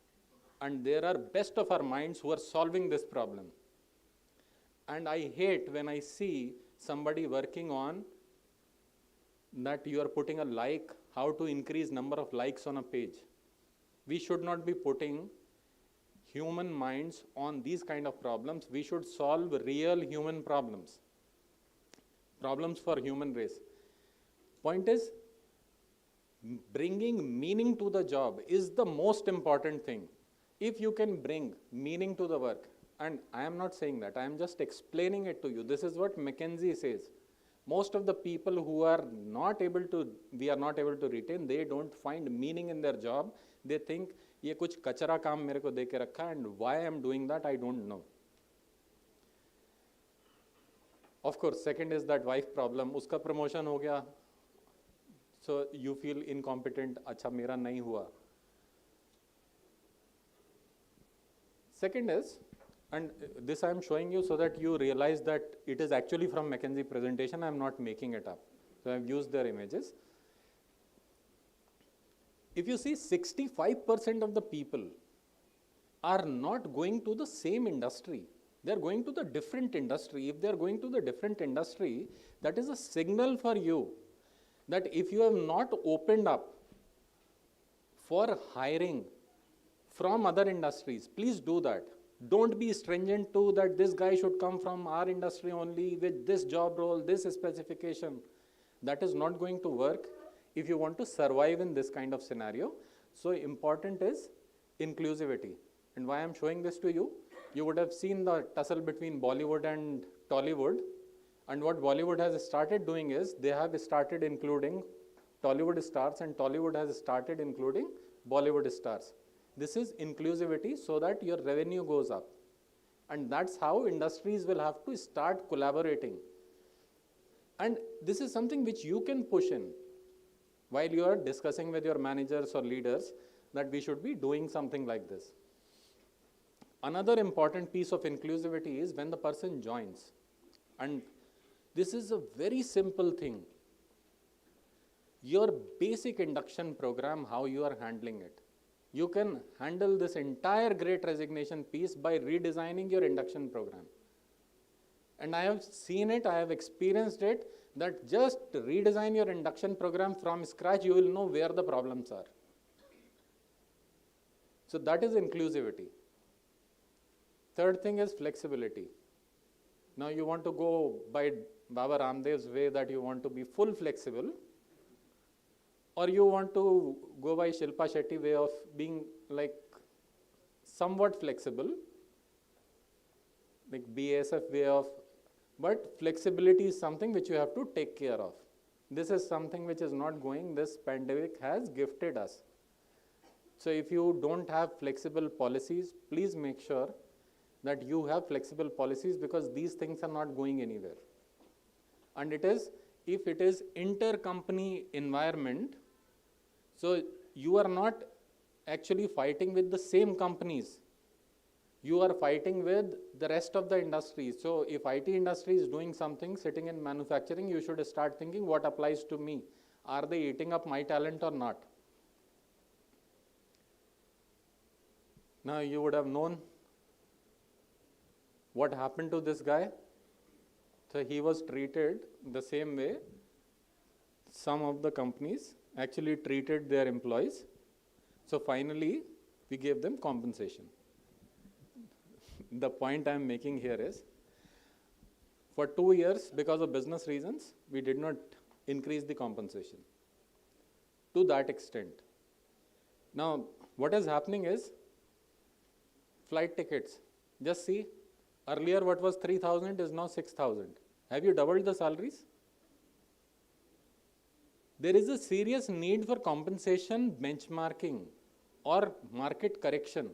And there are best of our minds who are solving this problem. And I hate when I see somebody working on that you are putting a like, how to increase number of likes on a page. We should not be putting human minds on these kind of problems. We should solve real human problems. Problems for human race. Point is, bringing meaning to the job is the most important thing. If you can bring meaning to the work, and I am not saying that, I am just explaining it to you. This is what McKinsey says. Most of the people who are not able to, we are not able to retain, they don't find meaning in their job. They think, ये कुछ कचरा काम मेरे को दे के रखा, and why I am doing that, I don't know. Of course, second is that wife problem. उसका promotion हो गया, so you feel incompetent. अच्छा मेरा नहीं हुआ. Second is, and this I am showing you so that you realize that it is actually from McKinsey presentation. I am not making it up. So I have used their images. If you see, 65% of the people are not going to the same industry. They are going to the different industry. If they are going to the different industry, that is a signal for you that if you have not opened up for hiring from other industries, please do that. Don't be stringent to that this guy should come from our industry only with this job role, this specification. That is not going to work if you want to survive in this kind of scenario. So important is inclusivity. And why I'm showing this to you, you would have seen the tussle between Bollywood and Tollywood. And what Bollywood has started doing is they have started including Tollywood stars, and Tollywood has started including Bollywood stars. This is inclusivity so that your revenue goes up. And that's how industries will have to start collaborating. And this is something which you can push in while you are discussing with your managers or leaders that we should be doing something like this. Another important piece of inclusivity is when the person joins. And this is a very simple thing. Your basic induction program, how you are handling it. You can handle this entire Great Resignation piece by redesigning your induction program. And I have seen it, I have experienced it, that just redesign your induction program from scratch, you will know where the problems are. So that is inclusivity. Third thing is flexibility. Now you want to go by Baba Ramdev's way that you want to be full flexible, or you want to go by Shilpa Shetty way of being like somewhat flexible, like BASF way of, but flexibility is something which you have to take care of. This is something which is not going, this pandemic has gifted us. So if you don't have flexible policies, please make sure that you have flexible policies, because these things are not going anywhere. And it is, if it is inter-company environment, so you are not actually fighting with the same companies. You are fighting with the rest of the industry. So if IT industry is doing something, sitting in manufacturing, you should start thinking what applies to me. Are they eating up my talent or not? Now you would have known what happened to this guy. So he was treated the same way some of the companies actually treated their employees. So finally, we gave them compensation. The point I'm making here is, for 2 years, because of business reasons, we did not increase the compensation to that extent. Now, what is happening is, flight tickets, just see, earlier what was 3,000 is now 6,000. Have you doubled the salaries? There is a serious need for compensation benchmarking or market correction.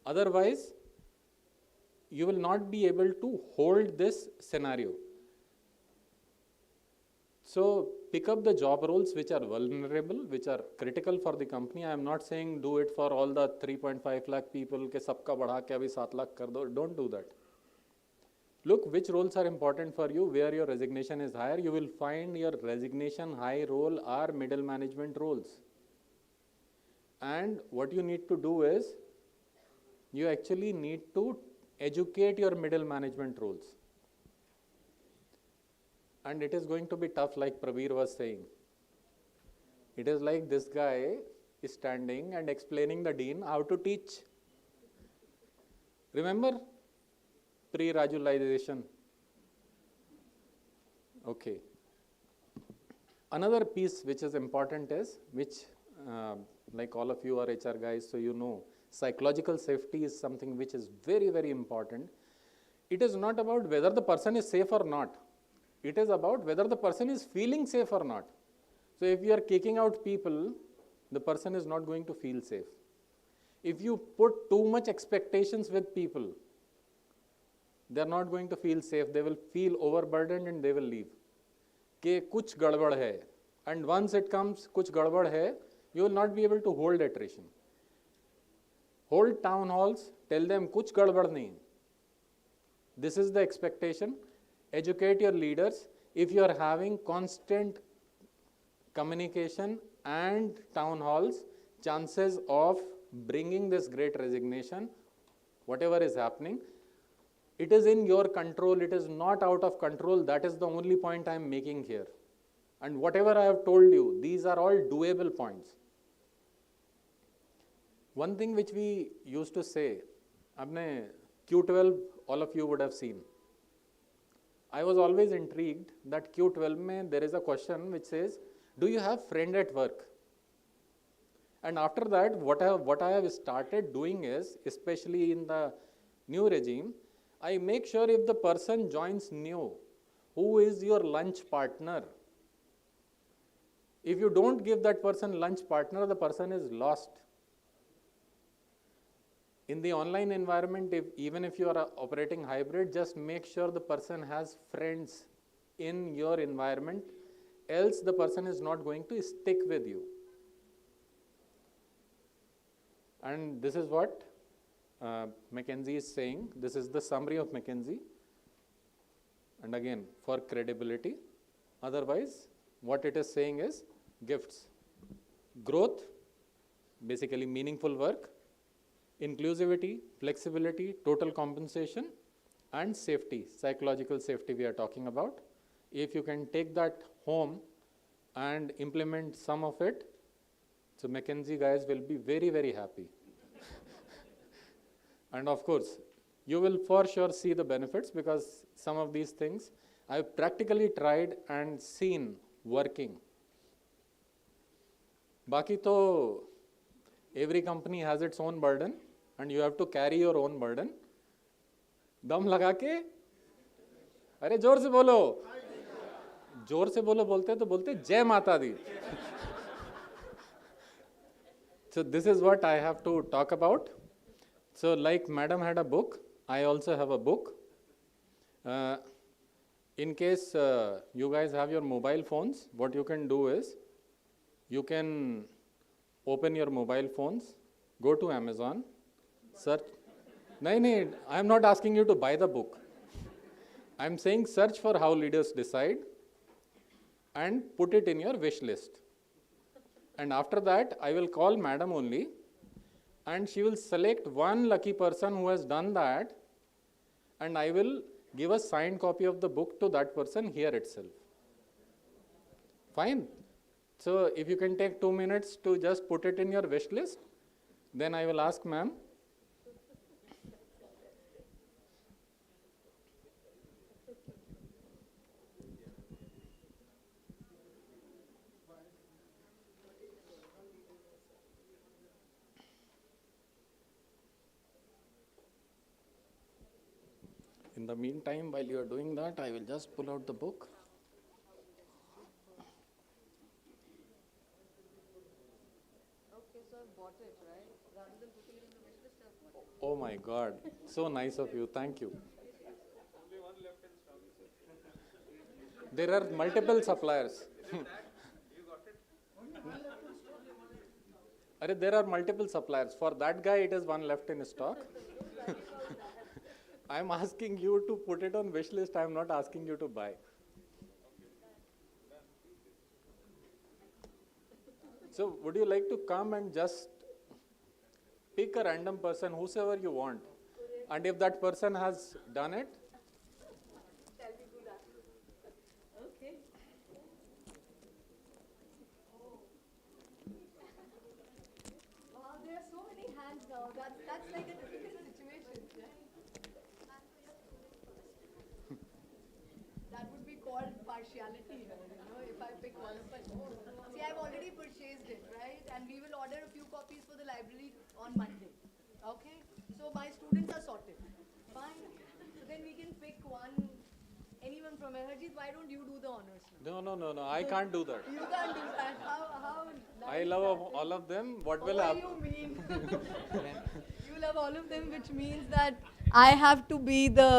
Otherwise, you will not be able to hold this scenario. So pick up the job roles which are vulnerable, which are critical for the company. I am not saying do it for all the 3.5 lakh people, ke sabka badha ke abhi 7 lakh kar do. Don't do that. Look which roles are important for you, where your resignation is higher. You will find your resignation high role are middle management roles. And what you need to do is, you actually need to educate your middle management roles. And it is going to be tough, like Prabir was saying. It is like this guy is standing and explaining the dean how to teach. Remember pre-Rajulization? Okay. Another piece which is important is, which like all of you are HR guys, so you know, psychological safety is something which is very, very important. It is not about whether the person is safe or not. It is about whether the person is feeling safe or not. So if you are kicking out people, the person is not going to feel safe. If you put too much expectations with people, they are not going to feel safe. They will feel overburdened and they will leave. Ke kuch gadbad hai. And once it comes, kuch gadbad hai, you will not be able to hold attrition. Hold town halls, tell them kuch gadbad nahi. This is the expectation. Educate your leaders. If you are having constant communication and town halls, chances of bringing this great resignation, whatever is happening, it is in your control, it is not out of control. That is the only point I am making here. And whatever I have told you, these are all doable points. One thing which we used to say, apne Q12, all of you would have seen. I was always intrigued that Q12 mein there is a question which says, do you have friend at work? And after that, what I have started doing is, especially in the new regime, I make sure if the person joins new, who is your lunch partner? If you don't give that person lunch partner, the person is lost. In the online environment, even if you are operating hybrid, just make sure the person has friends in your environment, else the person is not going to stick with you. And this is what McKinsey is saying. This is the summary of McKinsey. And again, for credibility. Otherwise, what it is saying is gifts. Growth, basically meaningful work. Inclusivity, flexibility, total compensation, and safety, psychological safety we are talking about. If you can take that home and implement some of it, so McKinsey guys will be very, very happy. And of course, you will for sure see the benefits, because some of these things I've practically tried and seen working. Baki to every company has its own burden and you have to carry your own burden. दम लगा के अरे जोर से बोलो, जोर से बोलो बोलते तो बोलते जय माता दी. So this is what I have to talk about. So like madam had a book, I also have a book. In case you guys have your mobile phones, what you can do is, you can open your mobile phones, go to Amazon, search. No, I am not asking you to buy the book. I am saying search for how leaders decide and put it in your wish list. And after that, I will call madam only, and she will select one lucky person who has done that, and I will give a signed copy of the book to that person here itself. Fine. So if you can take 2 minutes to just put it in your wish list, then I will ask ma'am. In the meantime, while you are doing that, I will just pull out the book. Okay, so I've bought it, right? Rather than putting it in the wish list, I've bought it. Oh my God, so nice of you, thank you. There are multiple suppliers. There are multiple suppliers. For that guy, it is one left in stock. I am asking you to put it on wish list. I am not asking you to buy. So would you like to come and just pick a random person, whosoever you want, and if that person has done it, Okay. Wow, there are so many hands now. That's like a difficult situation. That would be called partiality here, if I pick one of us. See, I've already purchased it, right? And we will order a few copies for the library on Monday. Okay? So my students are sorted. Fine. So then we can pick anyone from Harjeet. Why don't you do the honors now? No, I can't do that. You can't do that. How I love all of them. What will happen? You mean? You love all of them, which means that I have to be the,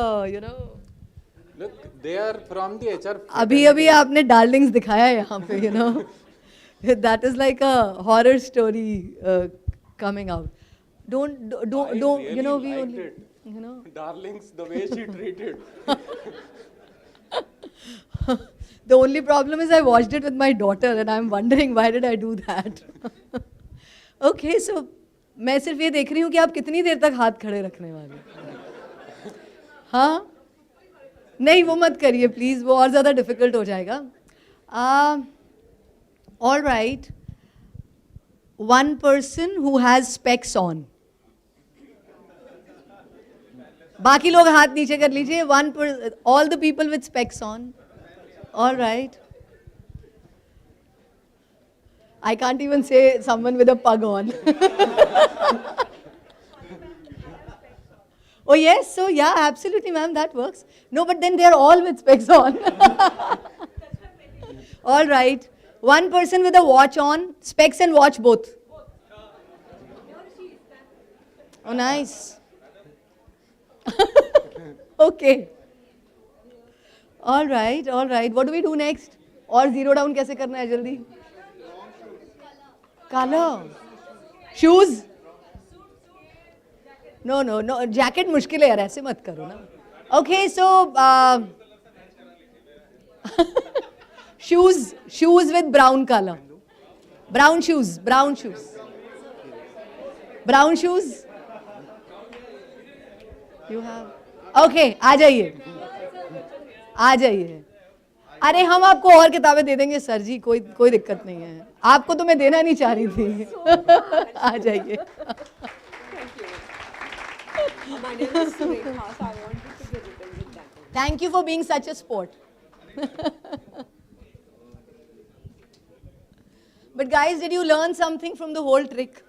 Look, they are from the HR. अभी आपने darlings दिखाया यहाँ पे, That is like a horror story coming out. Don't, really we liked only, it. Darlings, the way she treated. The only problem is I watched it with my daughter and I'm wondering why did I do that. Okay, so मैं सिर्फ ये देख रही हूँ कि आप कितनी देर तक हाथ खड़े रखने वाले. हाँ? नहीं वो मत करिए प्लीज, वो और ज़्यादा डिफिकल्ट हो जाएगा. All right. One person who has specs on. बाकी लोग हाथ नीचे कर लीजिए. All the people with specs on. All right. I can't even say someone with a pug on. Oh yes, so yeah, absolutely ma'am, that works. No, but then they're all with specs on. All right. One person with a watch on, specs and watch both. Oh, nice. Okay. All right, all right. What do we do next? और zero down कैसे करना है जल्दी? Color. Shoes. No, no, no. Jacket मुश्किल है यार, ऐसे मत करो ना. Okay, so shoes with brown color. Brown shoes. Brown shoes. You have. Okay, आ जाइए. अरे हम आपको और किताबें दे देंगे सर जी, कोई दिक्कत नहीं है. आपको तो मैं देना नहीं चाह रही थी. आ जाइए. My name is Surekha, so I wanted to be written with that. Thank you for being such a sport. But guys, did you learn something from the whole trick?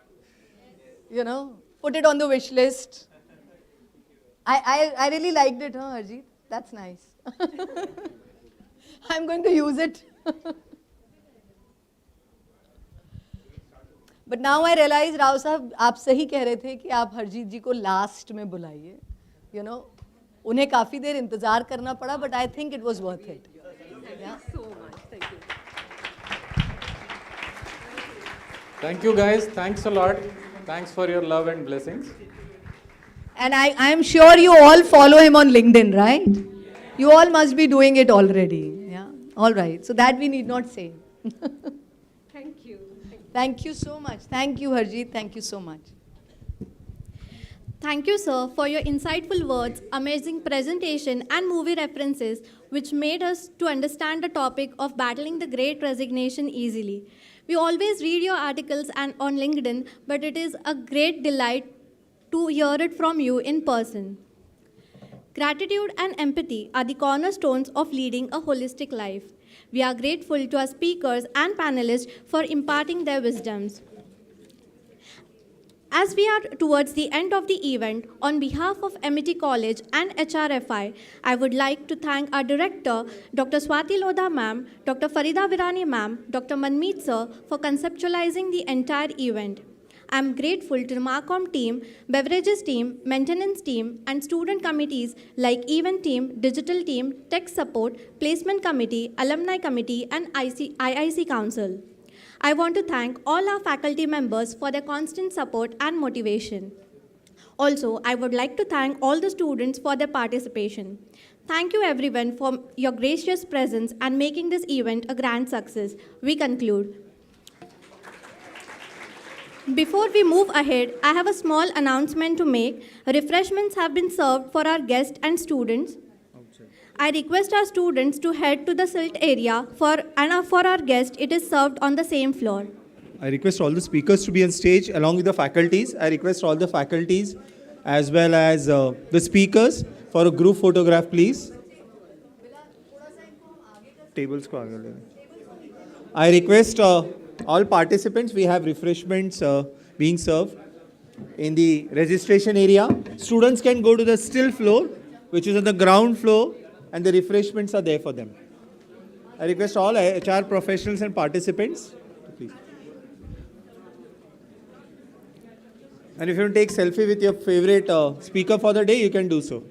You know, put it on the wish list. I really liked it, huh, Harjeet? That's nice. I'm going to use it. But now I realize, Rao साहब, आप सही कह रहे थे कि आप हरजीत जी को last में बुलाइए. You know, उन्हें काफी देर इंतजार करना पड़ा, but I think it was worth it. Thank you so much. Thank you. Thank you guys. Thanks a lot. Thanks for your love and blessings. And I am sure you all follow him on LinkedIn, right? You all must be doing it already. Yeah. All right. So that we need not say. Thank you. Thank you so much. Thank you, Harjeet. Thank you so much. Thank you, sir, for your insightful words, amazing presentation, and movie references, which made us to understand the topic of battling the Great Resignation easily. We always read your articles and on LinkedIn, but it is a great delight to hear it from you in person. Gratitude and empathy are the cornerstones of leading a holistic life. We are grateful to our speakers and panelists for imparting their wisdoms. As we are towards the end of the event, on behalf of Amity College and HRFI, I would like to thank our director, Dr. Swati Lodha ma'am, Dr. Farida Virani ma'am, Dr. Manmeet sir, for conceptualizing the entire event. I am grateful to the Marcom team, beverages team, maintenance team, and student committees like event team, digital team, tech support, placement committee, alumni committee, and IIC council. I want to thank all our faculty members for their constant support and motivation. Also, I would like to thank all the students for their participation. Thank you everyone for your gracious presence and making this event a grand success. We conclude. Before we move ahead, I have a small announcement to make. Refreshments have been served for our guests and students. I request our students to head to the silt area for our guests, it is served on the same floor. I request all the speakers to be on stage along with the faculties. I request all the faculties as well as the speakers for a group photograph, please. Tables ko aage le. I request all participants, we have refreshments being served in the registration area. Students can go to the still floor, which is on the ground floor, and the refreshments are there for them. I request all HR professionals and participants, please. And if you want to take selfie with your favorite speaker for the day, you can do so.